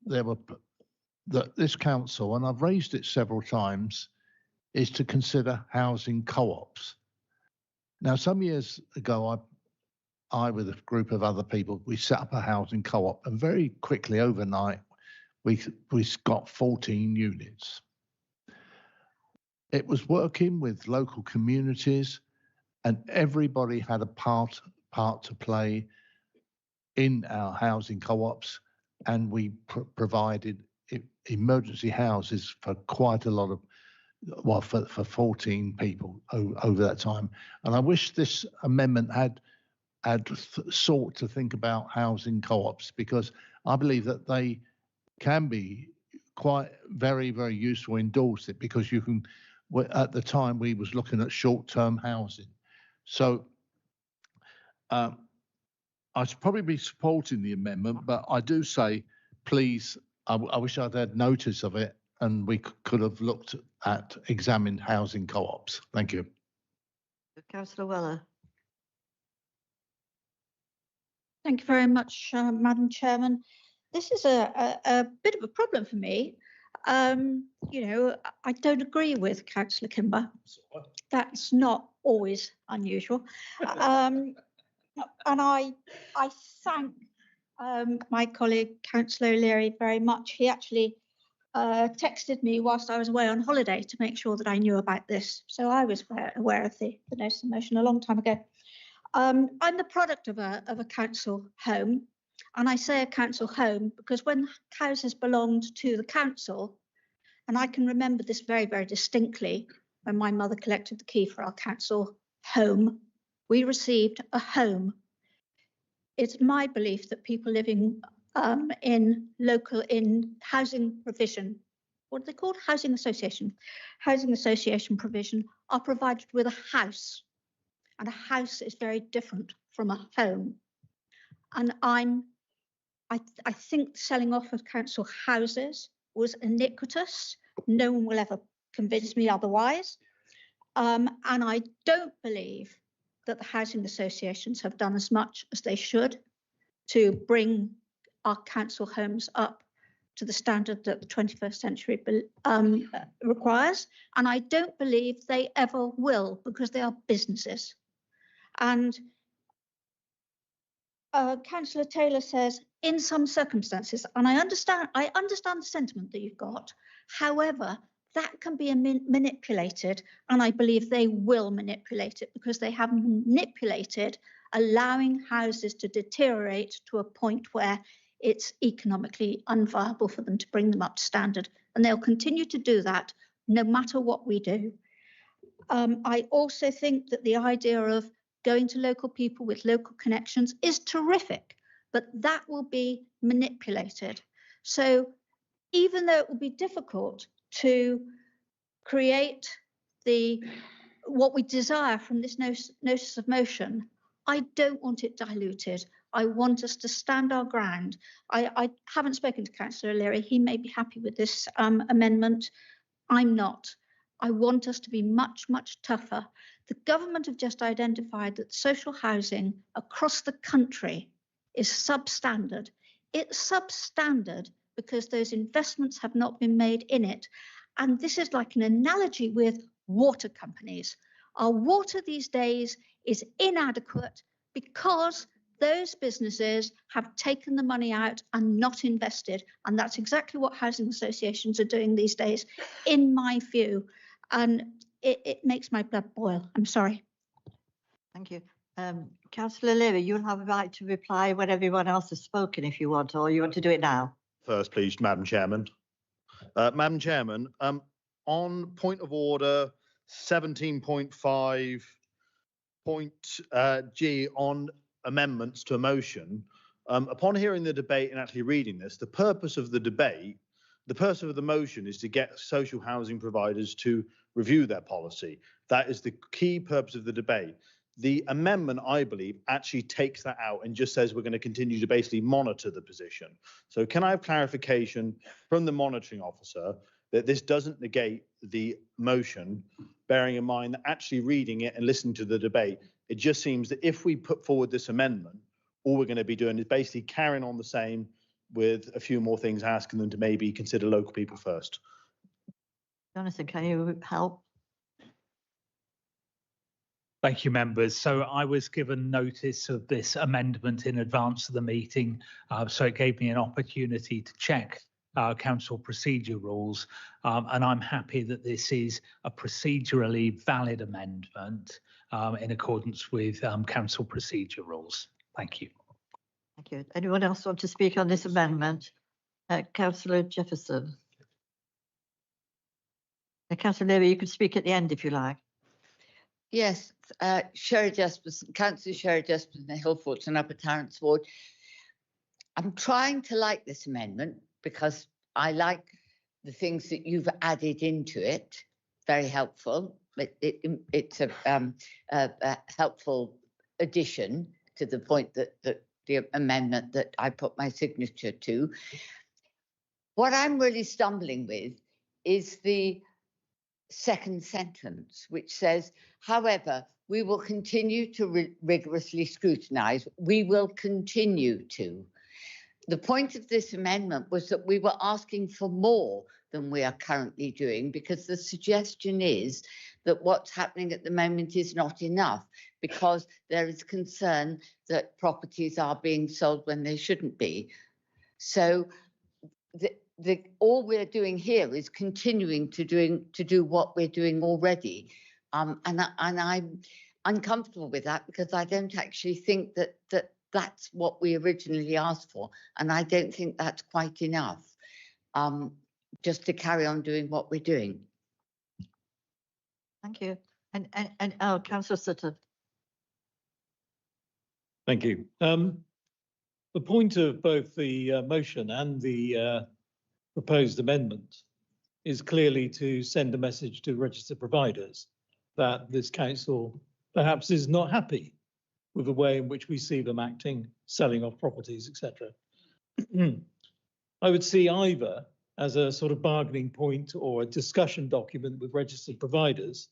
that this council, and I've raised it several times, is to consider housing co-ops. Now, some years ago, I with a group of other people, we set up a housing co-op, and very quickly overnight, we got 14 units. It was working with local communities, and everybody had a part to play in our housing co-ops, and we provided emergency houses for quite a lot of, well, for 14 people over that time. And I wish this amendment had sought to think about housing co-ops, because I believe that they can be quite very, very useful in Dorset, because you can, at the time we was looking at short-term housing. So I should probably be supporting the amendment, but I do say, please, I wish I'd had notice of it and we could have looked at examined housing co-ops. Thank you. Councillor Weller. Thank you very much, Madam Chairman. This is a bit of a problem for me. You know, I don't agree with Councillor Kimber. That's not always unusual. And I thank my colleague, Councillor O'Leary, very much. He actually texted me whilst I was away on holiday to make sure that I knew about this. So I was aware of the notice of motion a long time ago. I'm the product of a council home, and I say a council home because when houses belonged to the council, and I can remember this very, very distinctly, when my mother collected the key for our council home, we received a home. It's my belief that people living in housing provision, what are they called? Housing association provision, are provided with a house. And a house is very different from a home. And I think selling off of council houses was iniquitous. No one will ever convince me otherwise. And I don't believe that the housing associations have done as much as they should to bring our council homes up to the standard that the 21st century requires. And I don't believe they ever will, because they are businesses. And Councillor Taylor says, in some circumstances, and I understand the sentiment that you've got. However, that can be manipulated, and I believe they will manipulate it, because they have manipulated allowing houses to deteriorate to a point where it's economically unviable for them to bring them up to standard, and they'll continue to do that no matter what we do. I also think that the idea of going to local people with local connections is terrific, but that will be manipulated. So even though it will be difficult to create what we desire from this notice of motion, I don't want it diluted. I want us to stand our ground. I haven't spoken to Councillor O'Leary. He may be happy with this amendment. I'm not. I want us to be much, much tougher. The government have just identified that social housing across the country is substandard. It's substandard because those investments have not been made in it. And this is like an analogy with water companies. Our water these days is inadequate because those businesses have taken the money out and not invested. And that's exactly what housing associations are doing these days, in my view. And it makes my blood boil. I'm sorry. Thank you. Councillor O'Leary, you'll have a right to reply when everyone else has spoken if you want, or you want to do it now? First, please, Madam Chairman. Madam Chairman, on point of order 17.5 G on amendments to a motion, upon hearing the debate and actually reading this, the purpose of the debate, the purpose of the motion is to get social housing providers to review their policy. That is the key purpose of the debate. The amendment, I believe, actually takes that out and just says we're going to continue to basically monitor the position. So can I have clarification from the monitoring officer that this doesn't negate the motion, bearing in mind that actually reading it and listening to the debate, it just seems that if we put forward this amendment, all we're going to be doing is basically carrying on the same with a few more things, asking them to maybe consider local people first. Jonathan, can you help? Thank you, members. So I was given notice of this amendment in advance of the meeting, so it gave me an opportunity to check council procedure rules, and I'm happy that this is a procedurally valid amendment in accordance with council procedure rules. Thank you. Thank you. Anyone else want to speak on this amendment? Councillor Jefferson. Councillor Leary, you can speak at the end if you like. Yes, Sherry Jesperson, Councillor Sherry Jesperson, Hillforts and Upper Tarrants Ward. I'm trying to like this amendment because I like the things that you've added into it. Very helpful. It's a helpful addition to the point that the amendment that I put my signature to. What I'm really stumbling with is the second sentence, which says, however, we will continue to rigorously scrutinise. We will continue to. The point of this amendment was that we were asking for more than we are currently doing, because the suggestion is that what's happening at the moment is not enough, because there is concern that properties are being sold when they shouldn't be. So all we're doing here is continuing to do what we're doing already, and I'm uncomfortable with that, because I don't actually think that's what we originally asked for, and I don't think that's quite enough, just to carry on doing what we're doing. Thank you. And Councillor Sutton. Thank you. The point of both the motion and the proposed amendment is clearly to send a message to registered providers that this council perhaps is not happy with the way in which we see them acting, selling off properties, etc. I would see either as a sort of bargaining point or a discussion document with registered providers.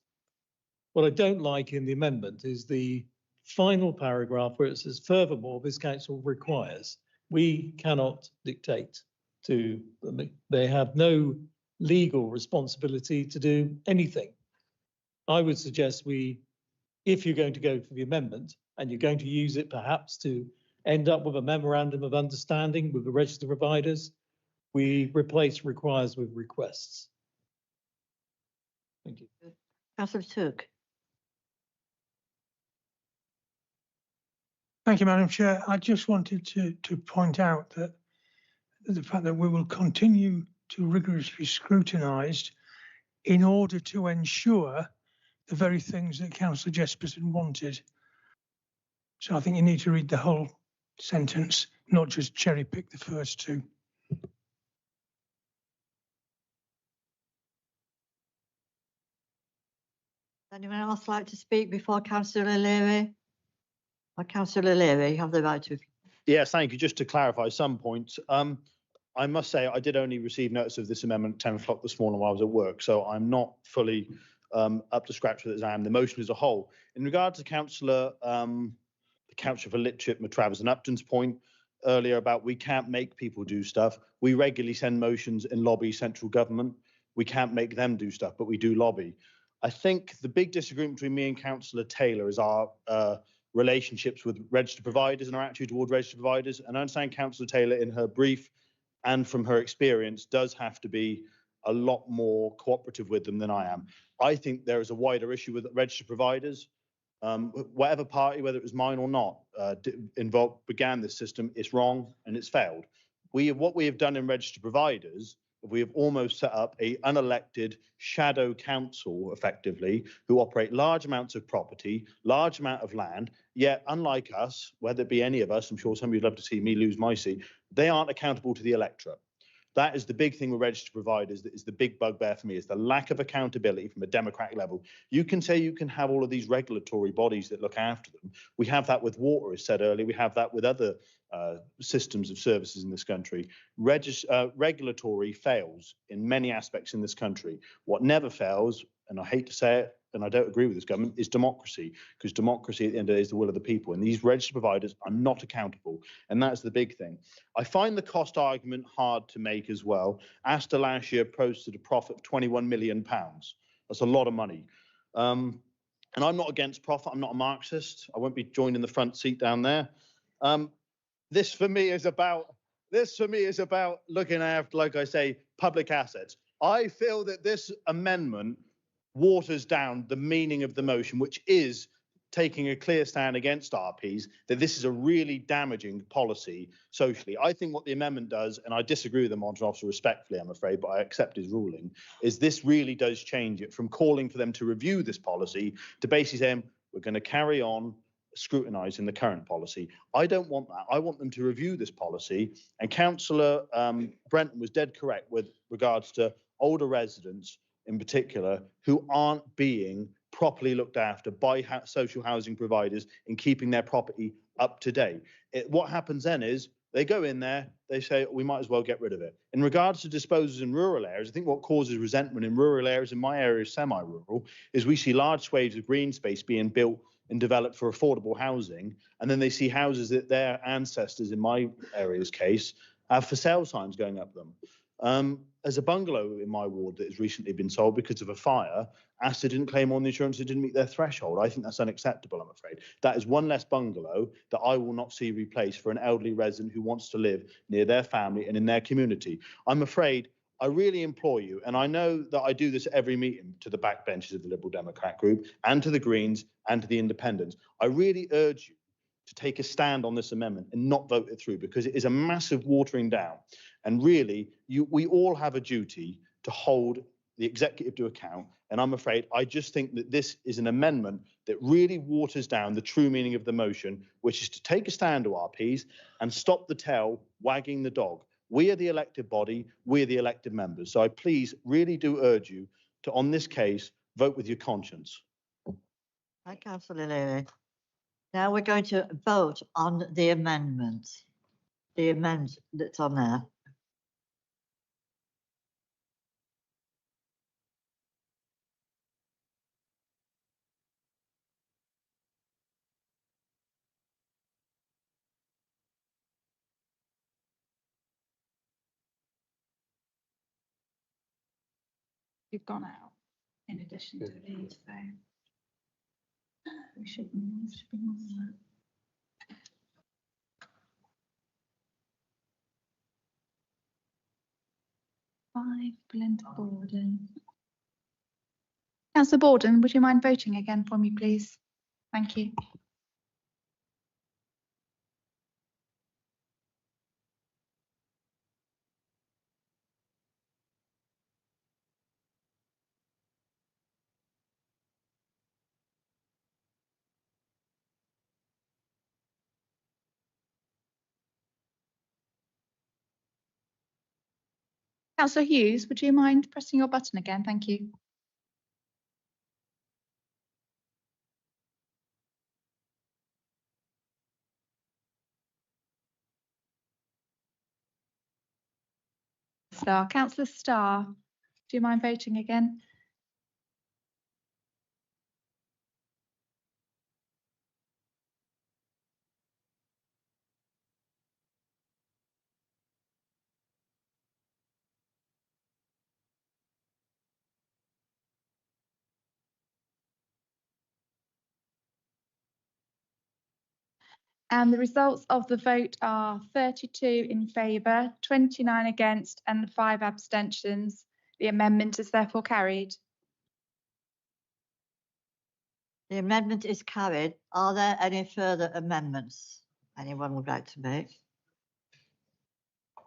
What I don't like in the amendment is the final paragraph where it says, furthermore, this council requires. We cannot dictate to them. They have no legal responsibility to do anything. I would suggest if you're going to go for the amendment and you're going to use it perhaps to end up with a memorandum of understanding with the registered providers, we replace requires with requests. Thank you. Councillor Took. Thank you, Madam Chair. I just wanted to point out that the fact that we will continue to rigorously scrutinise in order to ensure the very things that Councillor Jesperson wanted. So I think you need to read the whole sentence, not just cherry pick the first two. Anyone else like to speak before Councillor O'Leary? Councillor O'Leary, you have the right to. Yes, thank you. Just to clarify some points, I must say I did only receive notice of this amendment at 10 o'clock this morning while I was at work, so I'm not fully up to scratch with it as I am. The motion as a whole. In regard to the Councillor for Litchfield, Matravers and Upton's point earlier about we can't make people do stuff. We regularly send motions and lobby central government. We can't make them do stuff, but we do lobby. I think the big disagreement between me and Councillor Taylor is our relationships with registered providers and our attitude toward registered providers. And I understand Councillor Taylor in her brief and from her experience does have to be a lot more cooperative with them than I am. I think there is a wider issue with registered providers. Whatever party, whether it was mine or not, began this system, it's wrong and it's failed. What we have done in registered providers, we have almost set up a unelected shadow council, effectively, who operate large amounts of property, large amount of land, yet unlike us, whether it be any of us, I'm sure some of you'd love to see me lose my seat, they aren't accountable to the electorate. That is the big thing with registered providers. That is the big bugbear for me, is the lack of accountability from a democratic level. You can say you can have all of these regulatory bodies that look after them. We have that with water, as said earlier. We have that with other systems of services in this country. Regulatory fails in many aspects in this country. What never fails, and I hate to say it, and I don't agree with this government, is democracy, because democracy at the end of the day is the will of the people, and these registered providers are not accountable, and that's the big thing. I find the cost argument hard to make as well. Asda last year posted a profit of £21 million. That's a lot of money. And I'm not against profit. I'm not a Marxist. I won't be joining the front seat down there. This for me is about looking after, like I say, public assets. I feel that this amendment waters down the meaning of the motion, which is taking a clear stand against RPs, that this is a really damaging policy socially. I think what the amendment does, and I disagree with the Monitoring Officer respectfully, I'm afraid, but I accept his ruling, is this really does change it from calling for them to review this policy to basically saying, we're going to carry on scrutinising the current policy. I don't want that. I want them to review this policy. And Councillor Brenton was dead correct with regards to older residents in particular who aren't being properly looked after by social housing providers in keeping their property up to date. What happens then is They go in there, they say, we might as well get rid of it. In regards to disposals in rural areas, I think what causes resentment in rural areas, in my area, semi-rural, is we see large swathes of green space being built and developed for affordable housing. And then they see houses that their ancestors, in my area's case, have for sale signs going up them. There's a bungalow in my ward that has recently been sold because of a fire. Asda didn't claim on the insurance, it didn't meet their threshold. I think that's unacceptable, I'm afraid. That is one less bungalow that I will not see replaced for an elderly resident who wants to live near their family and in their community. I'm afraid, I really implore you, and I know that I do this at every meeting to the backbenches of the Liberal Democrat group and to the Greens and to the Independents. I really urge you to take a stand on this amendment and not vote it through, because it is a massive watering down. And really, we all have a duty to hold the executive to account. And I'm afraid, I just think that this is an amendment that really waters down the true meaning of the motion, which is to take a stand to RPs and stop the tail wagging the dog. We are the elected body, we're the elected members. So I please really do urge you to, on this case, vote with your conscience. Thank you, Councillor Leary. Now we're going to vote on the amendment. The amendment that's on there. You've gone out in addition to these, so we should be on that. Belinda Borden. Councillor Borden, would you mind voting again for me, please? Thank you. Councillor Hughes, would you mind pressing your button again? Thank you. Councillor Starr, do you mind voting again? And the results of the vote are 32 in favour, 29 against and 5 abstentions. The amendment is therefore carried. The amendment is carried. Are there any further amendments anyone would like to make?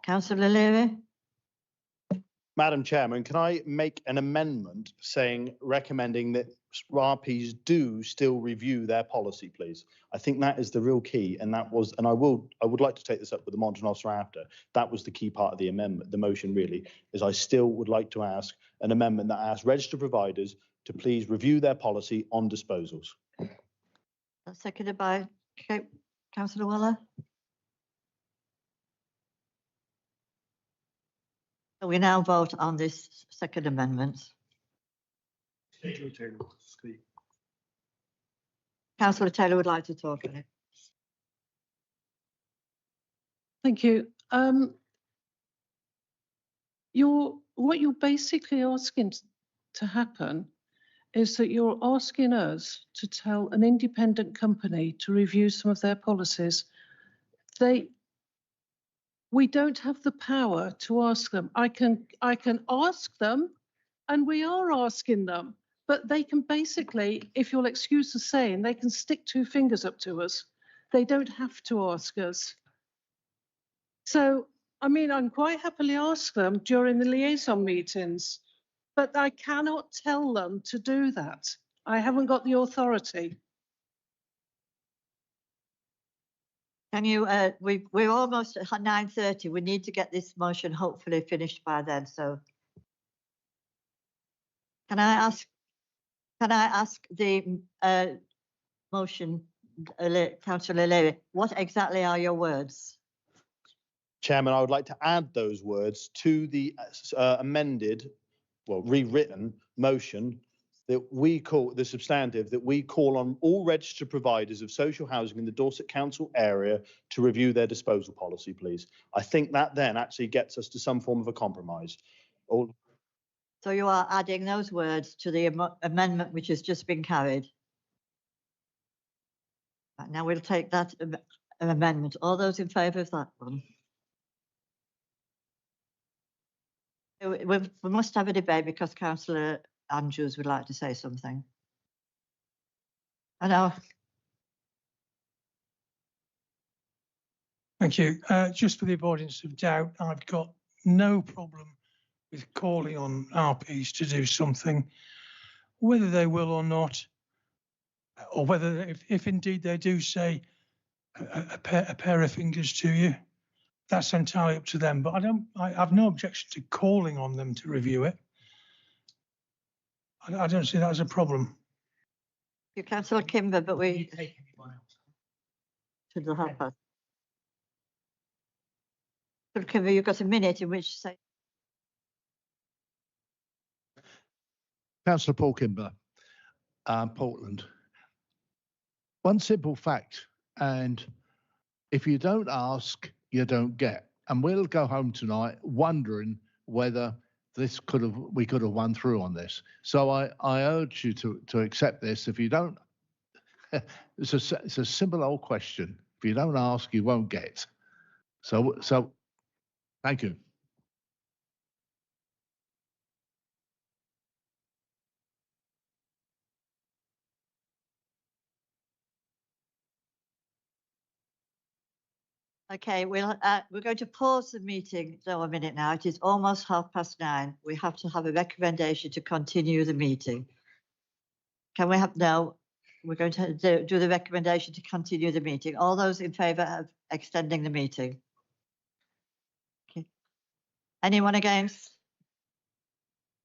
Councillor Leary? Madam Chairman, can I make an amendment recommending that RPs do still review their policy, please? I think that is the real key, and I would like to take this up with the monitoring officer after. That was the key part of the amendment, the motion really, is I still would like to ask an amendment that asks registered providers to please review their policy on disposals. That's seconded by Councillor Weller. So we now vote on this second amendment. Councillor Taylor would like to talk on it. Thank you. What you're basically asking to happen is that you're asking us to tell an independent company to review some of their policies. We don't have the power to ask them. I can ask them, and we are asking them, but they can basically, if you'll excuse the saying, they can stick 2 fingers up to us. They don't have to ask us. So, I mean, I'm quite happily ask them during the liaison meetings, but I cannot tell them to do that. I haven't got the authority. Can you, we're almost at 9:30. We need to get this motion hopefully finished by then. So can I ask the motion, Councillor Leary, what exactly are your words? Chairman, I would like to add those words to the amended, well, rewritten motion that we call the substantive, that we call on all registered providers of social housing in the Dorset Council area to review their disposal policy, please. I think that then actually gets us to some form of a compromise. So you are adding those words to the amendment which has just been carried. Right, now we'll take that amendment. All those in favour of that one? We must have a debate because Councillor Andrews would like to say something. I know. Thank you. Just for the avoidance of doubt, I've got no problem with calling on RPs to do something, whether they will or not, or whether if indeed they do say a pair of fingers to you, that's entirely up to them. But I have no objection to calling on them to review it. I don't see that as a problem. You, Councillor Kimber, but we to the half past. Kimber, you've got a minute in which to say. Councillor Paul Kimber, Portland. One simple fact, and if you don't ask, you don't get. And we'll go home tonight wondering whether we could have won through on this. So I urge you to accept this. If you don't, it's a simple old question. If you don't ask, you won't get. So thank you. Okay, we're going to pause the meeting for a minute now. It is almost 9:30. We have to have a recommendation to continue the meeting. Can we have no? We're going to do the recommendation to continue the meeting. All those in favour of extending the meeting? Okay. Anyone against?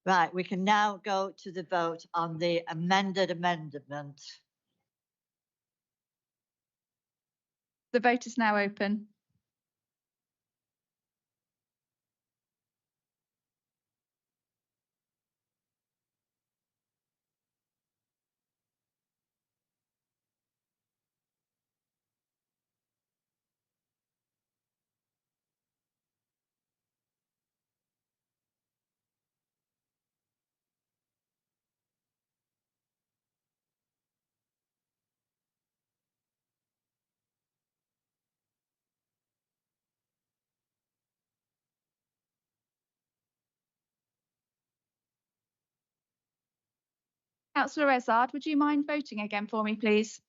Right, we can now go to the vote on the amended amendment. The vote is now open. Councillor Ezard, would you mind voting again for me, please?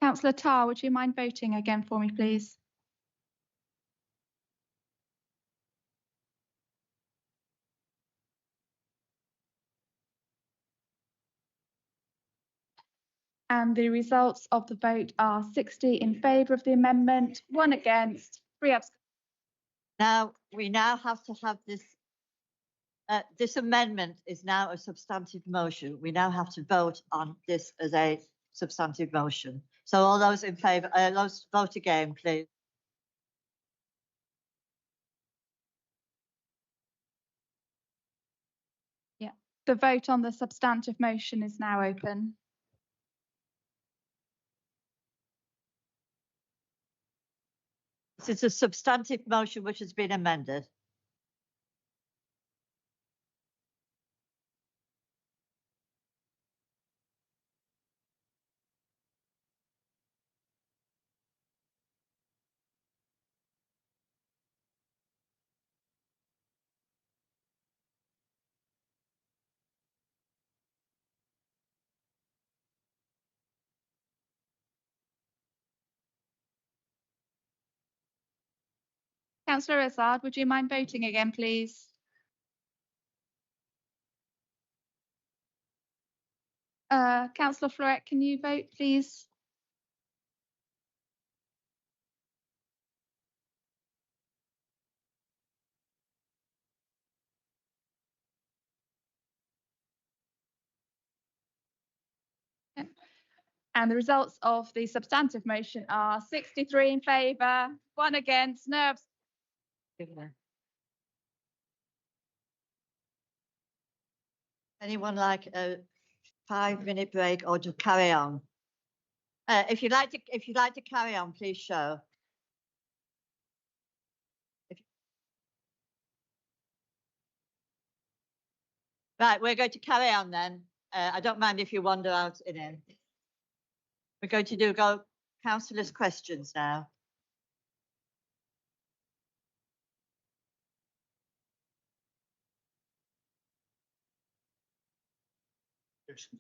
Councillor Tarr, would you mind voting again for me, please? And the results of the vote are 60 in favour of the amendment, 1 against, 3 abstentions. Now, we now have to have this. This amendment is now a substantive motion. We now have to vote on this as a substantive motion. So all those in favour, those vote again, please. Yeah, the vote on the substantive motion is now open. This is a substantive motion which has been amended. Councillor Izzard, would you mind voting again, please? Councillor Florette, can you vote, please? And the results of the substantive motion are 63 in favour, 1 against, no abstentions. Anyone like a 5-minute break or to carry on? If you'd like to carry on, please show. Right, we're going to carry on then. I don't mind if you wander out in it. We're going to go councillors' questions now.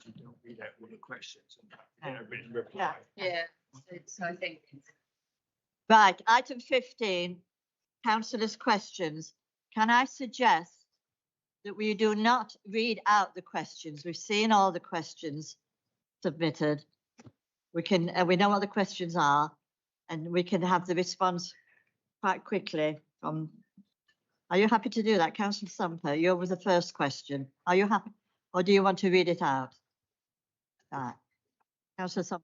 You don't read out all the questions and written reply. Yeah, so I think. Right, item 15, councillors' questions. Can I suggest that we do not read out the questions? We've seen all the questions submitted. We know what the questions are, and we can have the response quite quickly from. Are you happy to do that, Councillor Sumper? You're with the first question. Are you happy, or do you want to read it out? Right, Councillor Sumper.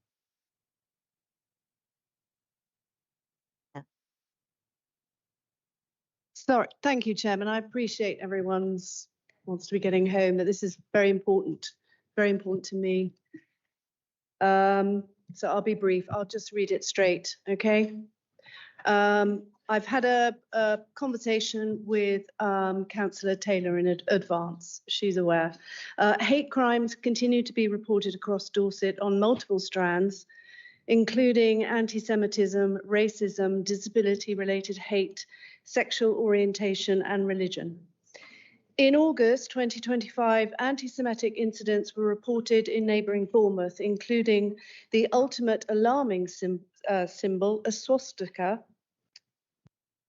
Sorry, thank you, Chairman. I appreciate everyone's wants to be getting home, but this is very important to me. So I'll be brief. I'll just read it straight, okay? I've had a conversation with Councillor Taylor in advance. She's aware. Hate crimes continue to be reported across Dorset on multiple strands, including anti-Semitism, racism, disability-related hate, sexual orientation, and religion. In August 2025, anti-Semitic incidents were reported in neighbouring Bournemouth, including the ultimate alarming symbol, a swastika,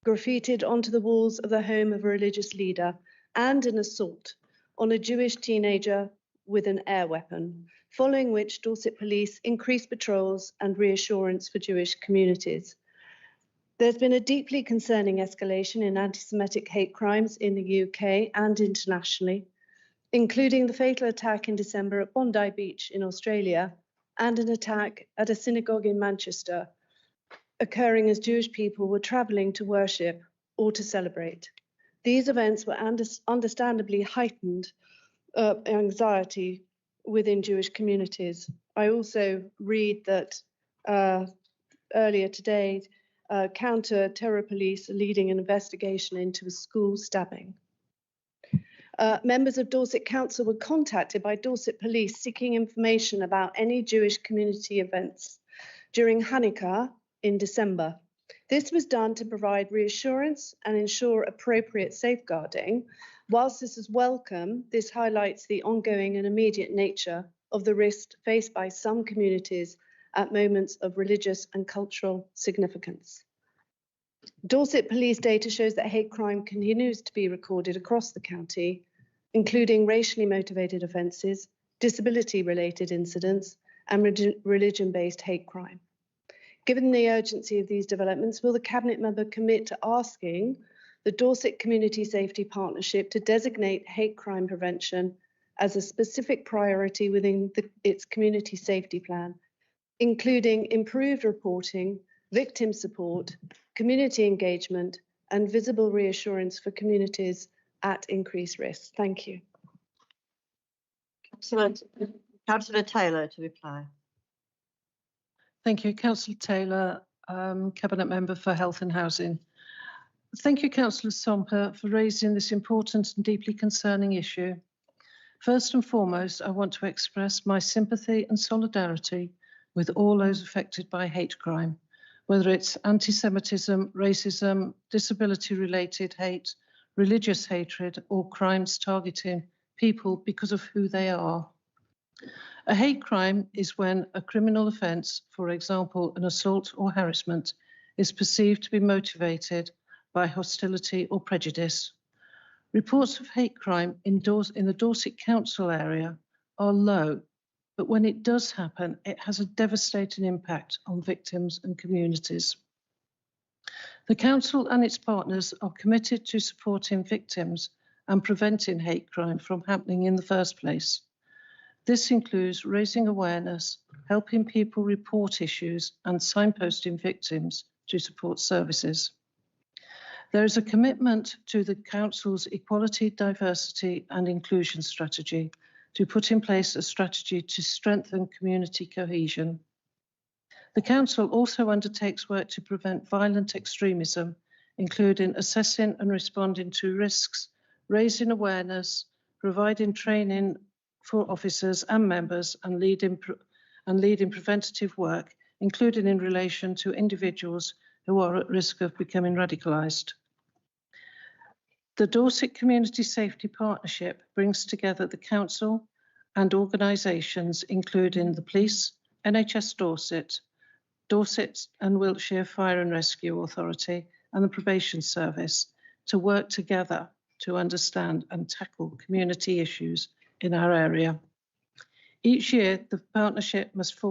graffitied onto the walls of the home of a religious leader, and an assault on a Jewish teenager with an air weapon, following which Dorset Police increased patrols and reassurance for Jewish communities. There's been a deeply concerning escalation in anti-Semitic hate crimes in the UK and internationally, including the fatal attack in December at Bondi Beach in Australia and an attack at a synagogue in Manchester, occurring as Jewish people were travelling to worship or to celebrate. These events were understandably heightened anxiety within Jewish communities. I also read that earlier today, counter-terror police are leading an investigation into a school stabbing. Members of Dorset Council were contacted by Dorset Police seeking information about any Jewish community events during Hanukkah in December. This was done to provide reassurance and ensure appropriate safeguarding. Whilst this is welcome, this highlights the ongoing and immediate nature of the risk faced by some communities at moments of religious and cultural significance. Dorset Police data shows that hate crime continues to be recorded across the county, including racially motivated offences, disability-related incidents, and religion-based hate crime. Given the urgency of these developments, will the Cabinet member commit to asking the Dorset Community Safety Partnership to designate hate crime prevention as a specific priority within its community safety plan, including improved reporting, victim support, community engagement, and visible reassurance for communities at increased risk? Thank you. Councillor Taylor to reply. Thank you, Councillor Taylor, Cabinet Member for Health and Housing. Thank you, Councillor Somper, for raising this important and deeply concerning issue. First and foremost, I want to express my sympathy and solidarity with all those affected by hate crime, whether it's anti-Semitism, racism, disability-related hate, religious hatred, or crimes targeting people because of who they are. A hate crime is when a criminal offence, for example, an assault or harassment, is perceived to be motivated by hostility or prejudice. Reports of hate crime in the Dorset Council area are low, but when it does happen, it has a devastating impact on victims and communities. The Council and its partners are committed to supporting victims and preventing hate crime from happening in the first place. This includes raising awareness, helping people report issues, and signposting victims to support services. There is a commitment to the Council's equality, diversity, and inclusion strategy to put in place a strategy to strengthen community cohesion. The Council also undertakes work to prevent violent extremism, including assessing and responding to risks, raising awareness, providing training for officers and members, and leading preventative work, including in relation to individuals who are at risk of becoming radicalised. The Dorset Community Safety Partnership brings together the Council and organisations including the Police, NHS Dorset and Wiltshire Fire and Rescue Authority and the Probation Service to work together to understand and tackle community issues in our area. Each year, the partnership must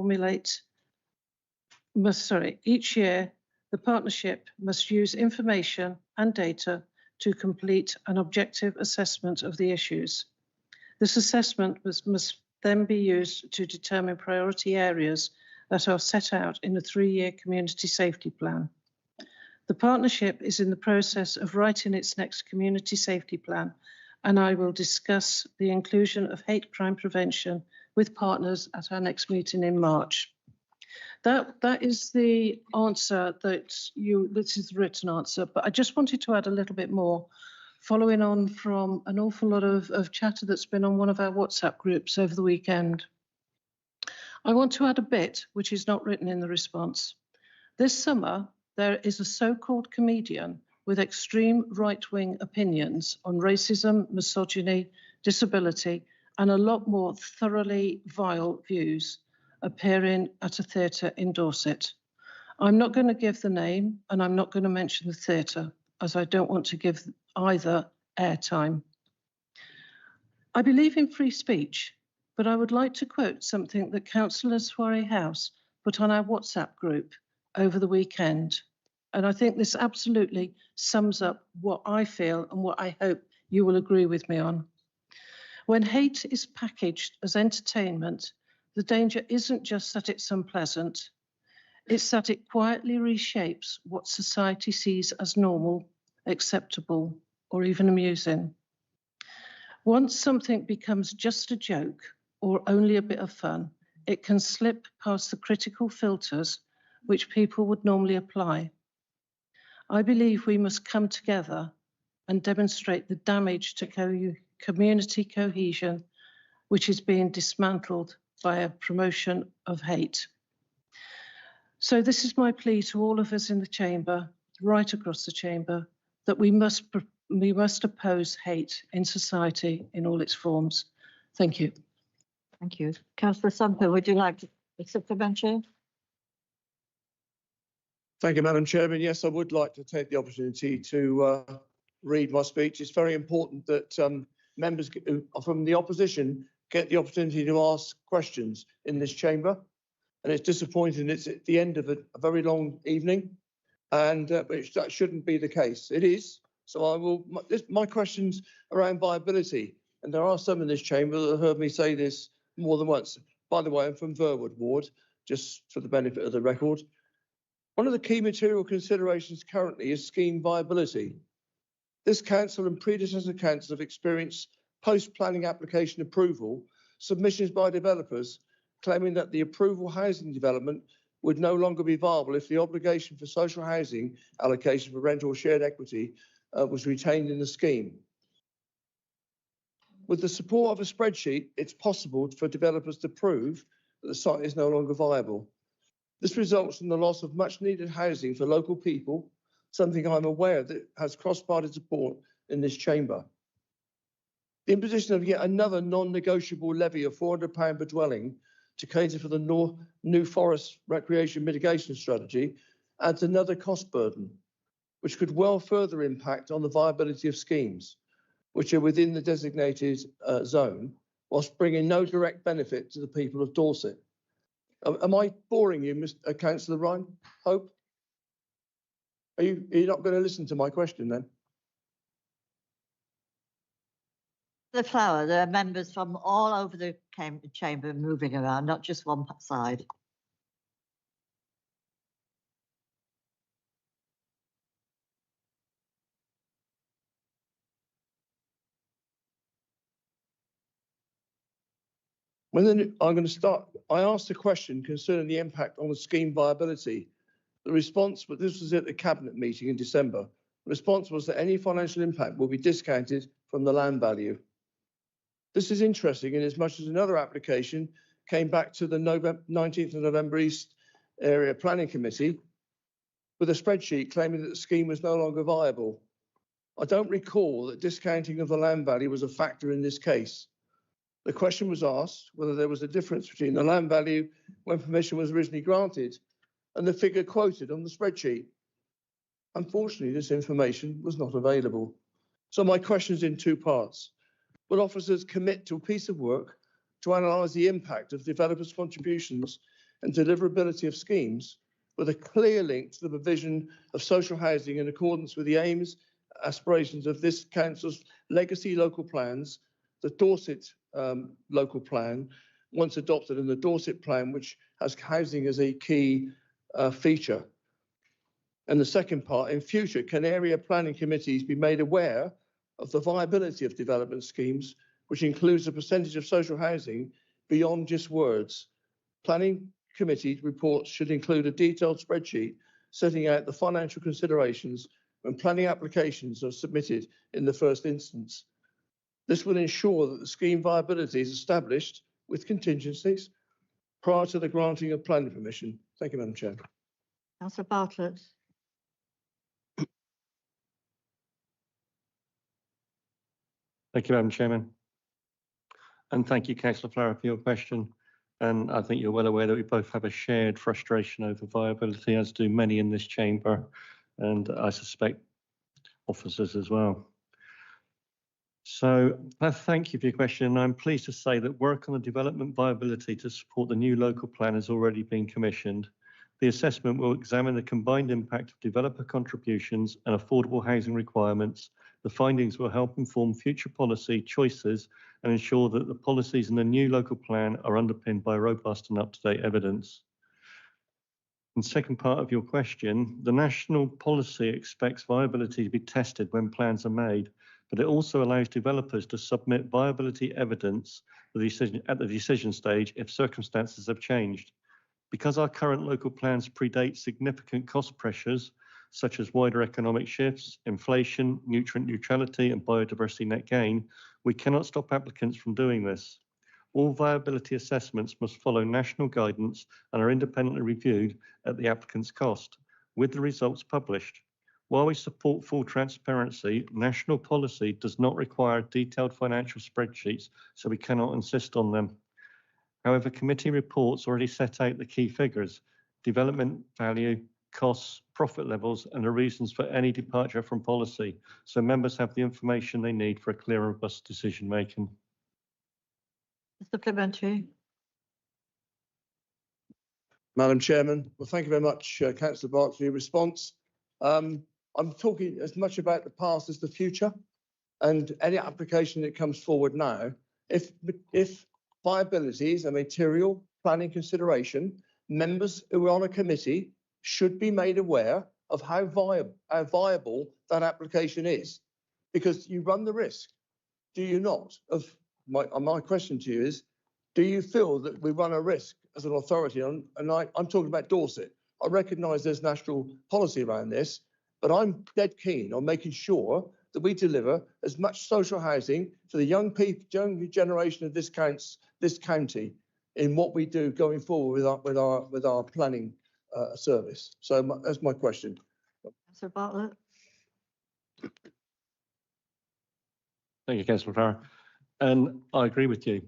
use information and data to complete an objective assessment of the issues. This assessment must then be used to determine priority areas that are set out in the 3-year community safety plan. The partnership is in the process of writing its next community safety plan, and I will discuss the inclusion of hate crime prevention with partners at our next meeting in March. That is the answer this is the written answer, but I just wanted to add a little bit more, following on from an awful lot of chatter that's been on one of our WhatsApp groups over the weekend. I want to add a bit which is not written in the response. This summer, there is a so-called comedian with extreme right-wing opinions on racism, misogyny, disability, and a lot more thoroughly vile views appearing at a theatre in Dorset. I'm not going to give the name and I'm not going to mention the theatre as I don't want to give either airtime. I believe in free speech, but I would like to quote something that Councillor Soiree House put on our WhatsApp group over the weekend. And I think this absolutely sums up what I feel and what I hope you will agree with me on. When hate is packaged as entertainment, the danger isn't just that it's unpleasant, it's that it quietly reshapes what society sees as normal, acceptable, or even amusing. Once something becomes just a joke or only a bit of fun, it can slip past the critical filters which people would normally apply. I believe we must come together and demonstrate the damage to community cohesion, which is being dismantled by a promotion of hate. So this is my plea to all of us in the chamber, right across the chamber, that we must oppose hate in society in all its forms. Thank you. Thank you. Councillor Sumper, would you like to supplement? Thank you, Madam Chairman. Yes, I would like to take the opportunity to read my speech. It's very important that members from the opposition get the opportunity to ask questions in this chamber. And it's disappointing it's at the end of a very long evening, and that shouldn't be the case. It is. So my question's around viability. And there are some in this chamber that have heard me say this more than once. By the way, I'm from Verwood Ward, just for the benefit of the record. One of the key material considerations currently is scheme viability. This council and predecessor councils have experienced post-planning application approval submissions by developers claiming that the approval housing development would no longer be viable if the obligation for social housing allocation for rental or shared equity was retained in the scheme. With the support of a spreadsheet, it's possible for developers to prove that the site is no longer viable. This results in the loss of much needed housing for local people, something I'm aware that has cross-party support in this chamber. The imposition of yet another non-negotiable levy of £400 per dwelling to cater for the New Forest Recreation Mitigation Strategy adds another cost burden. which could well further impact on the viability of schemes, which are within the designated zone, whilst bringing no direct benefit to the people of Dorset. Am I boring you, Mr. Councillor Ryan? Hope? Are you not going to listen to my question then? The flower, there are members from all over the chamber moving around, not just one side. I'm going to start. I asked a question concerning the impact on the scheme viability. The response, but this was at the cabinet meeting in December. The response was that any financial impact will be discounted from the land value. This is interesting in as much as another application came back to the 19th of November East Area Planning Committee with a spreadsheet claiming that the scheme was no longer viable. I don't recall that discounting of the land value was a factor in this case. The question was asked whether there was a difference between the land value when permission was originally granted and the figure quoted on the spreadsheet. Unfortunately, this information was not available. So my question is in two parts. Will officers commit to a piece of work to analyse the impact of developers' contributions and deliverability of schemes with a clear link to the provision of social housing in accordance with the aims, aspirations of this council's legacy local plans, the Dorset local plan, once adopted, and the Dorset plan, which has housing as a key feature? And the second part, in future, can area planning committees be made aware of the viability of development schemes, which includes a percentage of social housing beyond just words? Planning committee reports should include a detailed spreadsheet setting out the financial considerations when planning applications are submitted in the first instance. This will ensure that the scheme viability is established with contingencies prior to the granting of planning permission. Thank you, Madam Chair. Councillor Bartlett. Thank you, Madam Chairman. And thank you, Councillor Flower, for your question. And I think you're well aware that we both have a shared frustration over viability, as do many in this chamber, and I suspect officers as well. So thank you for your question. I'm pleased to say that work on the development viability to support the new local plan has already been commissioned. The assessment will examine the combined impact of developer contributions and affordable housing requirements. The findings will help inform future policy choices and ensure that the policies in the new local plan are underpinned by robust and up-to-date evidence. And second part of your question, the national policy expects viability to be tested when plans are made, but it also allows developers to submit viability evidence at the decision stage if circumstances have changed. Because our current local plans predate significant cost pressures, such as wider economic shifts, inflation, nutrient neutrality, and biodiversity net gain, we cannot stop applicants from doing this. All viability assessments must follow national guidance and are independently reviewed at the applicant's cost, with the results published. While we support full transparency, national policy does not require detailed financial spreadsheets, so we cannot insist on them. However, committee reports already set out the key figures: development value, costs, profit levels, and the reasons for any departure from policy, so members have the information they need for a clear and robust decision making. Supplementary. Madam Chairman, well, thank you very much, Councillor Bartlett, for your response. I'm talking as much about the past as the future, and any application that comes forward now, if viability is a material planning consideration, members who are on a committee should be made aware of how viable that application is, because you run the risk, do you not? My question to you is, do you feel that we run a risk as an authority? And I'm talking about Dorset. I recognise there's national policy around this, but I'm dead keen on making sure that we deliver as much social housing for the young generation of this county in what we do going forward with our planning service. So that's my question. Councillor Bartlett. Thank you, Councillor Farrar. And I agree with you.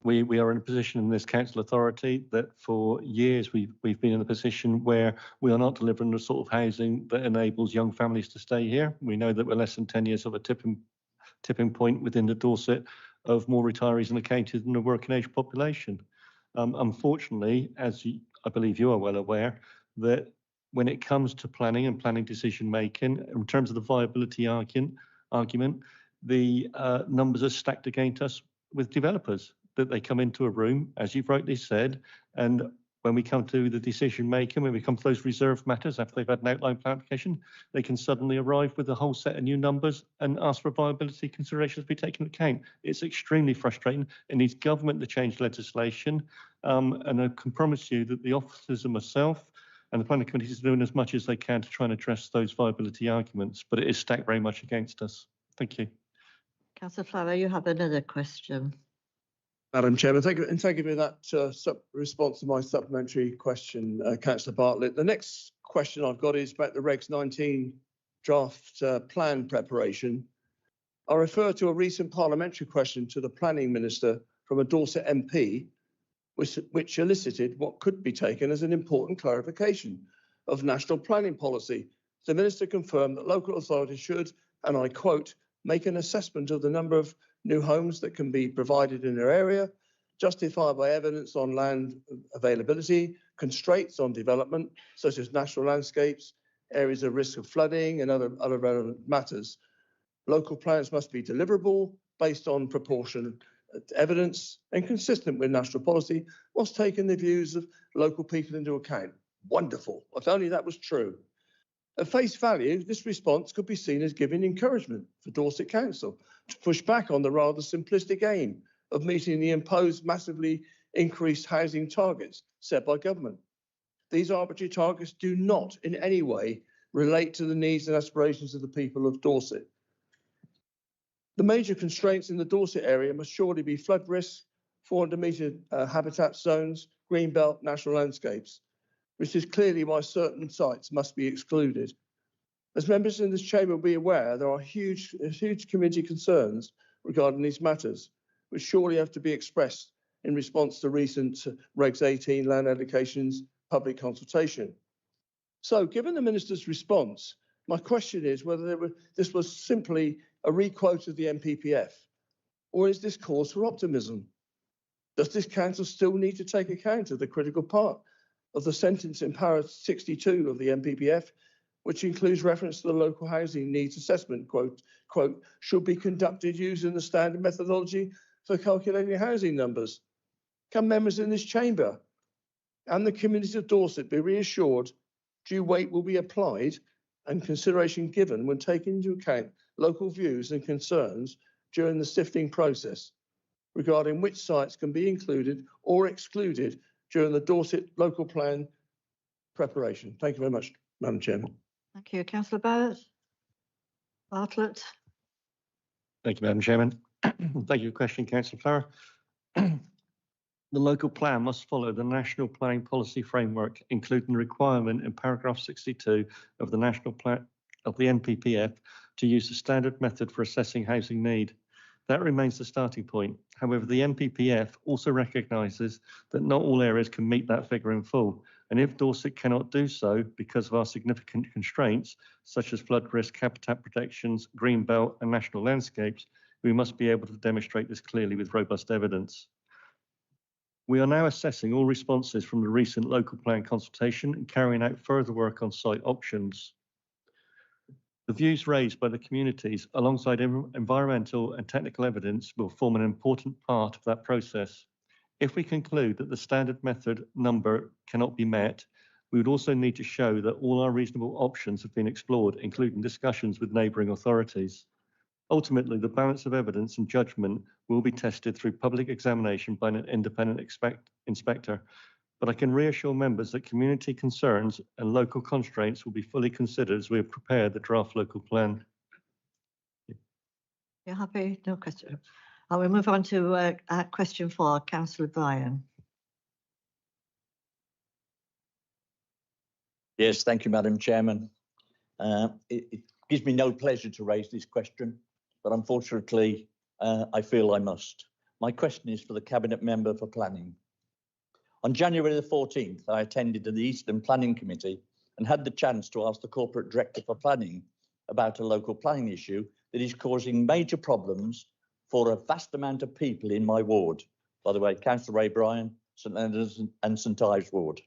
we are in a position in this council authority that for years we've been in a position where we are not delivering the sort of housing that enables young families to stay here. We know that we're less than 10 years of a tipping point within the Dorset of more retirees in the county than the working age population. Unfortunately, I believe you are well aware, that when it comes to planning and planning decision making, in terms of the viability argument, the numbers are stacked against us with developers, that they come into a room, as you've rightly said, and when we come to the decision making, when we come to those reserve matters after they've had an outline plan application, they can suddenly arrive with a whole set of new numbers and ask for viability considerations to be taken into account. It's extremely frustrating. It needs government to change legislation. And I can promise you that the officers and myself and the planning committee is doing as much as they can to try and address those viability arguments, but it is stacked very much against us. Thank you. Councillor Flower, you have another question. Madam Chairman, thank you, and thank you for that response to my supplementary question, Councillor Bartlett. The next question I've got is about the Regs 19 draft plan preparation. I refer to a recent parliamentary question to the Planning Minister from a Dorset MP, which elicited what could be taken as an important clarification of national planning policy. The Minister confirmed that local authorities should, and I quote, make an assessment of the number of new homes that can be provided in their area, justified by evidence on land availability, constraints on development, such as natural landscapes, areas of risk of flooding, and other relevant matters. Local plans must be deliverable based on proportionate evidence and consistent with national policy, whilst taking the views of local people into account. Wonderful. If only that was true. At face value, this response could be seen as giving encouragement for Dorset Council to push back on the rather simplistic aim of meeting the imposed massively increased housing targets set by government. These arbitrary targets do not in any way relate to the needs and aspirations of the people of Dorset. The major constraints in the Dorset area must surely be flood risk, 400-metre habitat zones, greenbelt, national landscapes, which is clearly why certain sites must be excluded. As members in this chamber will be aware, there are huge community concerns regarding these matters, which surely have to be expressed in response to recent Regs 18 land allocations public consultation. So, given the Minister's response, my question is whether this was simply a requote of the NPPF, or is this cause for optimism? Does this council still need to take account of the critical part of the sentence in para 62 of the NPPF, which includes reference to the local housing needs assessment, quote, should be conducted using the standard methodology for calculating housing numbers? Can members in this chamber and the community of Dorset be reassured due weight will be applied and consideration given when taking into account local views and concerns during the sifting process regarding which sites can be included or excluded during the Dorset local plan preparation? Thank you very much, Madam Chairman. Thank you. Councillor Bartlett. Thank you, Madam Chairman. Thank you for your question, Councillor Flower. The local plan must follow the national planning policy framework, including the requirement in paragraph 62 of the national plan of the NPPF to use the standard method for assessing housing need. That remains the starting point. However, the NPPF also recognises that not all areas can meet that figure in full. And if Dorset cannot do so because of our significant constraints, such as flood risk, habitat protections, green belt and national landscapes, we must be able to demonstrate this clearly with robust evidence. We are now assessing all responses from the recent local plan consultation and carrying out further work on site options. The views raised by the communities alongside environmental and technical evidence will form an important part of that process. If we conclude that the standard method number cannot be met, we would also need to show that all our reasonable options have been explored, including discussions with neighbouring authorities. Ultimately, the balance of evidence and judgment will be tested through public examination by an independent inspector. But I can reassure members that community concerns and local constraints will be fully considered as we have prepared the draft local plan. You're happy? No question. I will move on to question 4, Councillor Bryan. Yes, thank you, Madam Chairman. It gives me no pleasure to raise this question, but unfortunately, I feel I must. My question is for the Cabinet Member for Planning. On January the 14th, I attended the Eastern Planning Committee and had the chance to ask the Corporate Director for Planning about a local planning issue that is causing major problems for a vast amount of people in my ward. By the way, Councillor Ray Bryan, St Leonard's and St Ives ward.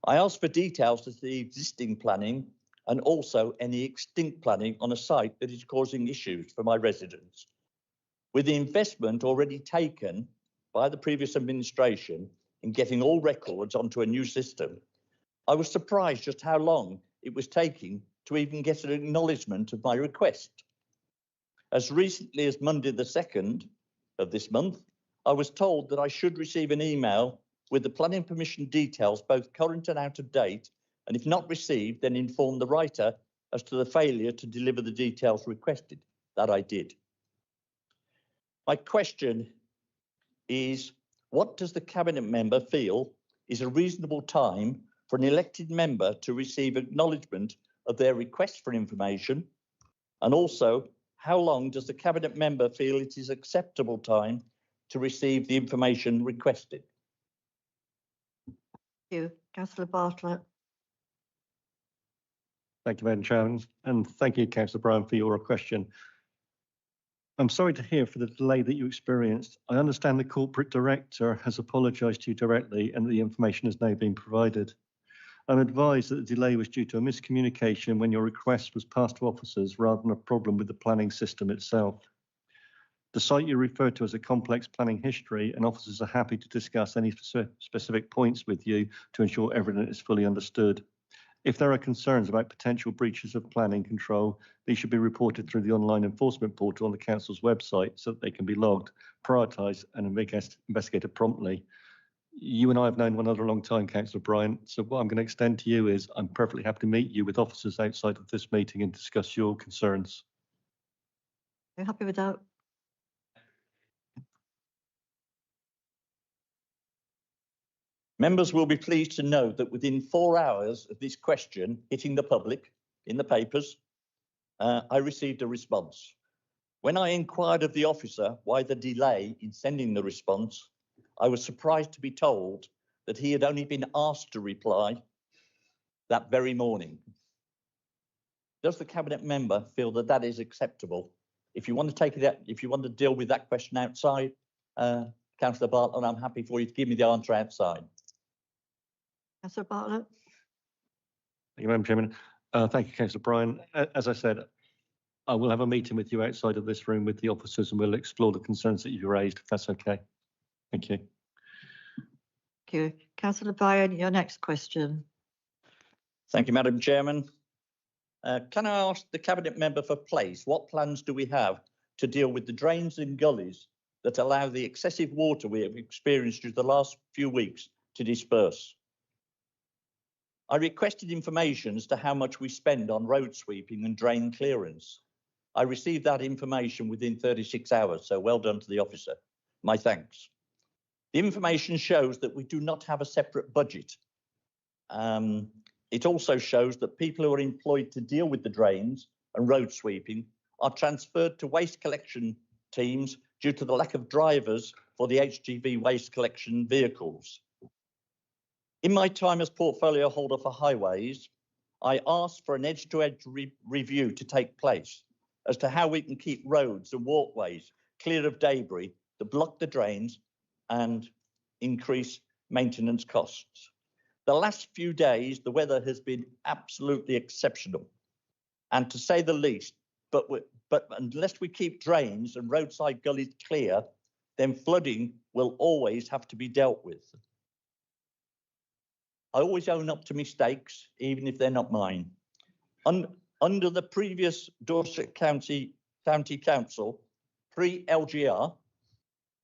I asked for details as to the existing planning and also any extinct planning on a site that is causing issues for my residents. With the investment already taken by the previous administration in getting all records onto a new system, I was surprised just how long it was taking to even get an acknowledgement of my request. As recently as Monday the 2nd of this month, I was told that I should receive an email with the planning permission details, both current and out of date, and if not received, then inform the writer as to the failure to deliver the details requested. That I did. My question is, what does the Cabinet Member feel is a reasonable time for an elected member to receive acknowledgement of their request for information? And also, how long does the Cabinet Member feel it is acceptable time to receive the information requested? Thank you. Councillor Bartlett. Thank you, Madam Chairman, and thank you, Councillor Bryan, for your question. I'm sorry to hear for the delay that you experienced. I understand the Corporate Director has apologised to you directly and the information has now been provided. I'm advised that the delay was due to a miscommunication when your request was passed to officers rather than a problem with the planning system itself. The site you referred to as a complex planning history, and officers are happy to discuss any specific points with you to ensure everything is fully understood. If there are concerns about potential breaches of planning control, these should be reported through the online enforcement portal on the Council's website so that they can be logged, prioritised and investigated promptly. You and I have known one another a long time, Councillor Bryan, so what I'm going to extend to you is I'm perfectly happy to meet you with officers outside of this meeting and discuss your concerns. Are you happy with that? Members will be pleased to know that within 4 hours of this question hitting the public in the papers, I received a response. When I inquired of the officer why the delay in sending the response, I was surprised to be told that he had only been asked to reply that very morning. Does the Cabinet Member feel that that is acceptable? If you want to take it out, if you want to deal with that question outside, Councillor Bartlett, I'm happy for you to give me the answer outside. Councillor Bartlett. Thank you, Madam Chairman. Thank you, Councillor Bryan. As I said, I will have a meeting with you outside of this room with the officers and we'll explore the concerns that you've raised, if that's okay. Thank you. Thank you. Councillor Bryan, your next question. Thank you, Madam Chairman. Can I ask the Cabinet Member for Place, what plans do we have to deal with the drains and gullies that allow the excessive water we have experienced through the last few weeks to disperse? I requested information as to how much we spend on road sweeping and drain clearance. I received that information within 36 hours, so well done to the officer. My thanks. The information shows that we do not have a separate budget. It also shows that people who are employed to deal with the drains and road sweeping are transferred to waste collection teams due to the lack of drivers for the HGV waste collection vehicles. In my time as portfolio holder for highways, I asked for an edge-to-edge review to take place as to how we can keep roads and walkways clear of debris that block the drains and increase maintenance costs. The last few days, the weather has been absolutely exceptional, and to say the least, but unless we keep drains and roadside gullies clear, then flooding will always have to be dealt with. I always own up to mistakes, even if they're not mine. Under the previous Dorset County Council, pre-LGR,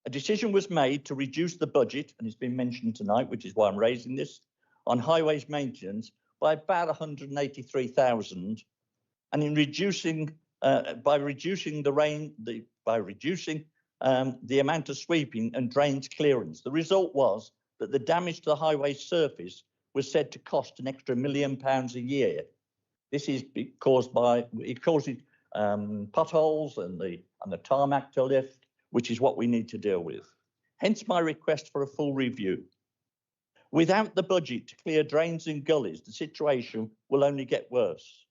a decision was made to reduce the budget, and it's been mentioned tonight, which is why I'm raising this, on highways maintenance by about 183,000, and in reducing by reducing the amount of sweeping and drains clearance. The result was that the damage to the highway surface was said to cost an extra £1 million a year. This is caused by, it causes potholes and the tarmac to lift, which is what we need to deal with. Hence my request for a full review. Without the budget to clear drains and gullies, the situation will only get worse.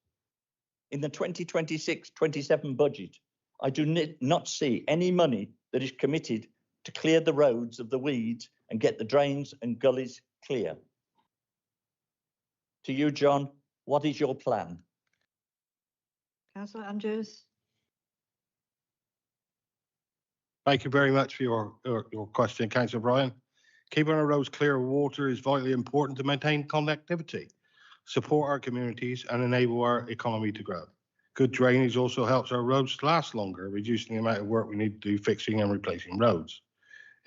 In the 2026-27 budget, I do not see any money that is committed to clear the roads of the weeds and get the drains and gullies clear. To you, John, what is your plan? Councillor Andrews. Thank you very much for your question, Councillor Bryan. Keeping our roads clear of water is vitally important to maintain connectivity, support our communities and enable our economy to grow. Good drainage also helps our roads to last longer, reducing the amount of work we need to do fixing and replacing roads.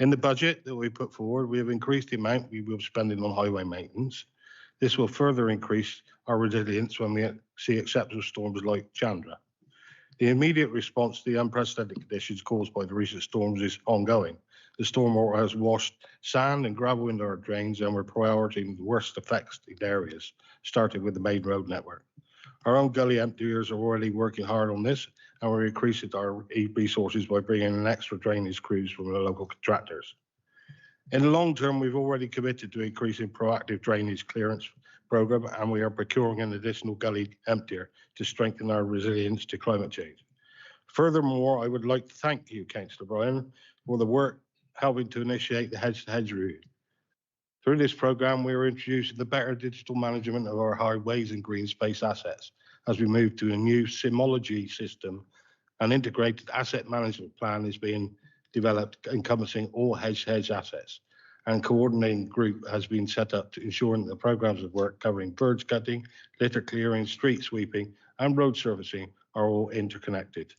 In the budget that we put forward, we have increased the amount we will be spending on highway maintenance. This will further increase our resilience when we see exceptional storms like Chandra. The immediate response to the unprecedented conditions caused by the recent storms is ongoing. The stormwater has washed sand and gravel into our drains, and we're prioritizing the worst affected areas, starting with the main road network. Our own gully emptiers are already working hard on this, and we're increasing our resources by bringing in extra drainage crews from the local contractors. In the long term, we've already committed to increasing proactive drainage clearance program, and we are procuring an additional gully emptier to strengthen our resilience to climate change. Furthermore, I would like to thank you, Councillor Bryan, for the work helping to initiate the hedge-to-hedge route. Through this programme, we are introducing the better digital management of our highways and green space assets as we move to a new Simology system. An integrated asset management plan is being developed encompassing all hedge-to-hedge assets, and coordinating group has been set up to ensuring that the programmes of work covering birds cutting, litter clearing, street sweeping and road servicing are all interconnected.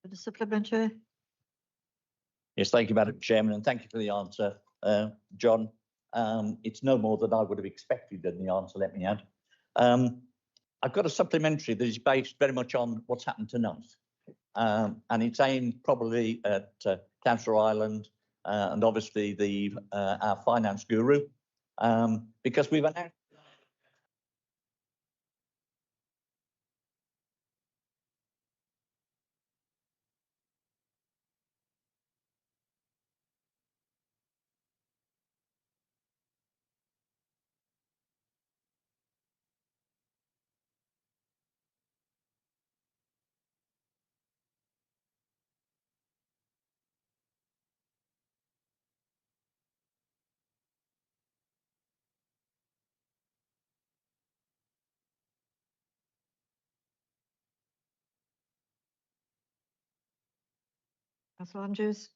The supplementary. Yes, thank you, Madam Chairman, and thank you for the answer, John. It's no more than I would have expected in the answer, let me add. I've got a supplementary that is based very much on what's happened tonight. And it's aimed probably at Councillor Ireland and obviously our finance guru, because we've announced. Councillor Andrews.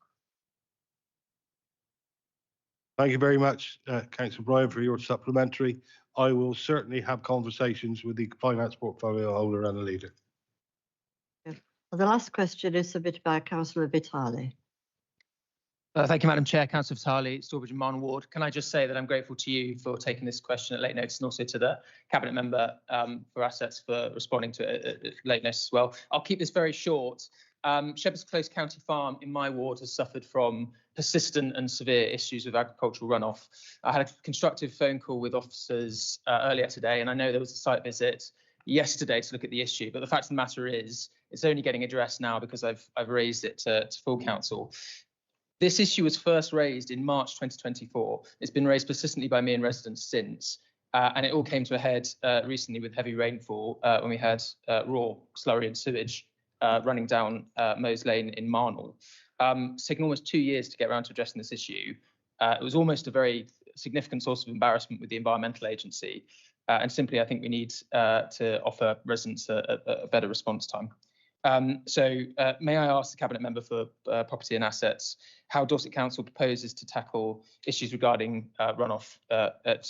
Thank you very much, Councillor Bryan, for your supplementary. I will certainly have conversations with the finance portfolio holder and the leader. Yeah. Well, the last question is submitted by Councillor Vitali. Thank you, Madam Chair. Councillor Vitali, Stourbridge and Marne Ward. Can I just say that I'm grateful to you for taking this question at late notice, and also to the Cabinet Member for Assets for responding to it at late notice as well. I'll keep this very short. Shepherd's Close County Farm in my ward has suffered from persistent and severe issues with agricultural runoff. I had a constructive phone call with officers earlier today, and I know there was a site visit yesterday to look at the issue, but the fact of the matter is it's only getting addressed now because I've raised it to full council. This issue was first raised in March 2024. It's been raised persistently by me and residents since, and it all came to a head recently with heavy rainfall when we had raw slurry and sewage running down Mose Lane in Marnell. It's taken almost 2 years to get around to addressing this issue. It was almost a very significant source of embarrassment with the environmental agency. And simply, I think we need to offer residents a better response time. May I ask the Cabinet Member for Property and Assets how Dorset Council proposes to tackle issues regarding runoff at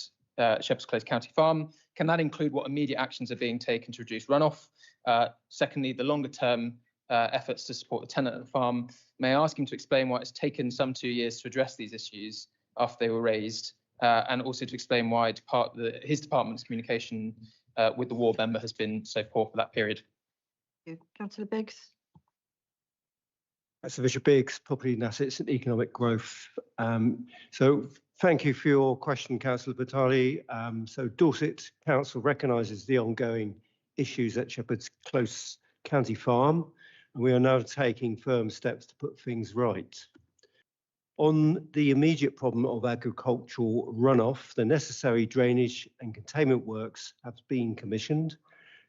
Shepherd's Close County Farm? Can that include what immediate actions are being taken to reduce runoff? Secondly, the longer term efforts to support the tenant of the farm. May I ask him to explain why it's taken some 2 years to address these issues after they were raised, and also to explain why his department's communication with the ward member has been so poor for that period. Councillor Biggs. Councillor Bishop Biggs, Property and Assets and Economic Growth. So thank you for your question, Councillor Vitali. So Dorset Council recognises the ongoing issues at Shepherd's Close County Farm. and we are now taking firm steps to put things right. On the immediate problem of agricultural runoff, the necessary drainage and containment works have been commissioned.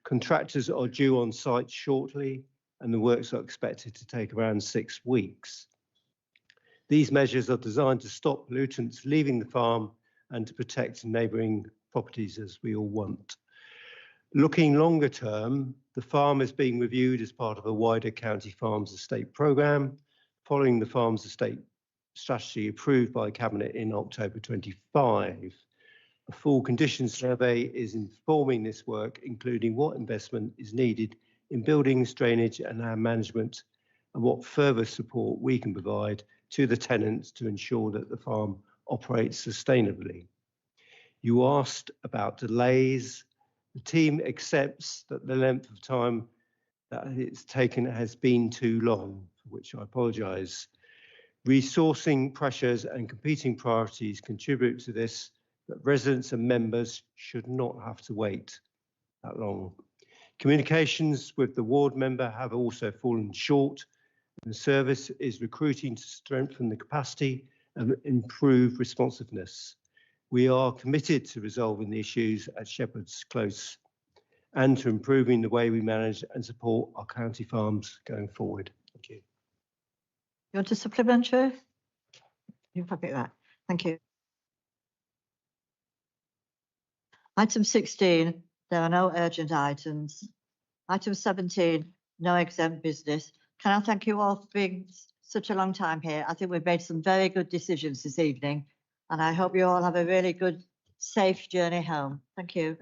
Contractors are due on site shortly, and the works are expected to take around 6 weeks. These measures are designed to stop pollutants leaving the farm and to protect neighbouring properties, as we all want. Looking longer term, the farm is being reviewed as part of a wider county farms estate programme, following the farms estate strategy approved by Cabinet in October 25. A full condition survey is informing this work, including what investment is needed in buildings, drainage and land management, and what further support we can provide to the tenants to ensure that the farm operates sustainably. You asked about delays. The team accepts that the length of time that it's taken has been too long, for which I apologise. Resourcing pressures and competing priorities contribute to this, but residents and members should not have to wait that long. Communications with the ward member have also fallen short, and the service is recruiting to strengthen the capacity and improve responsiveness. We are committed to resolving the issues at Shepherd's Close and to improving the way we manage and support our county farms going forward. Thank you. You want to supplement, Chair? You can pick that. Thank you. Item 16, there are no urgent items. Item 17, no exempt business. Can I thank you all for being such a long time here? I think we've made some very good decisions this evening, and I hope you all have a really good, safe journey home. Thank you.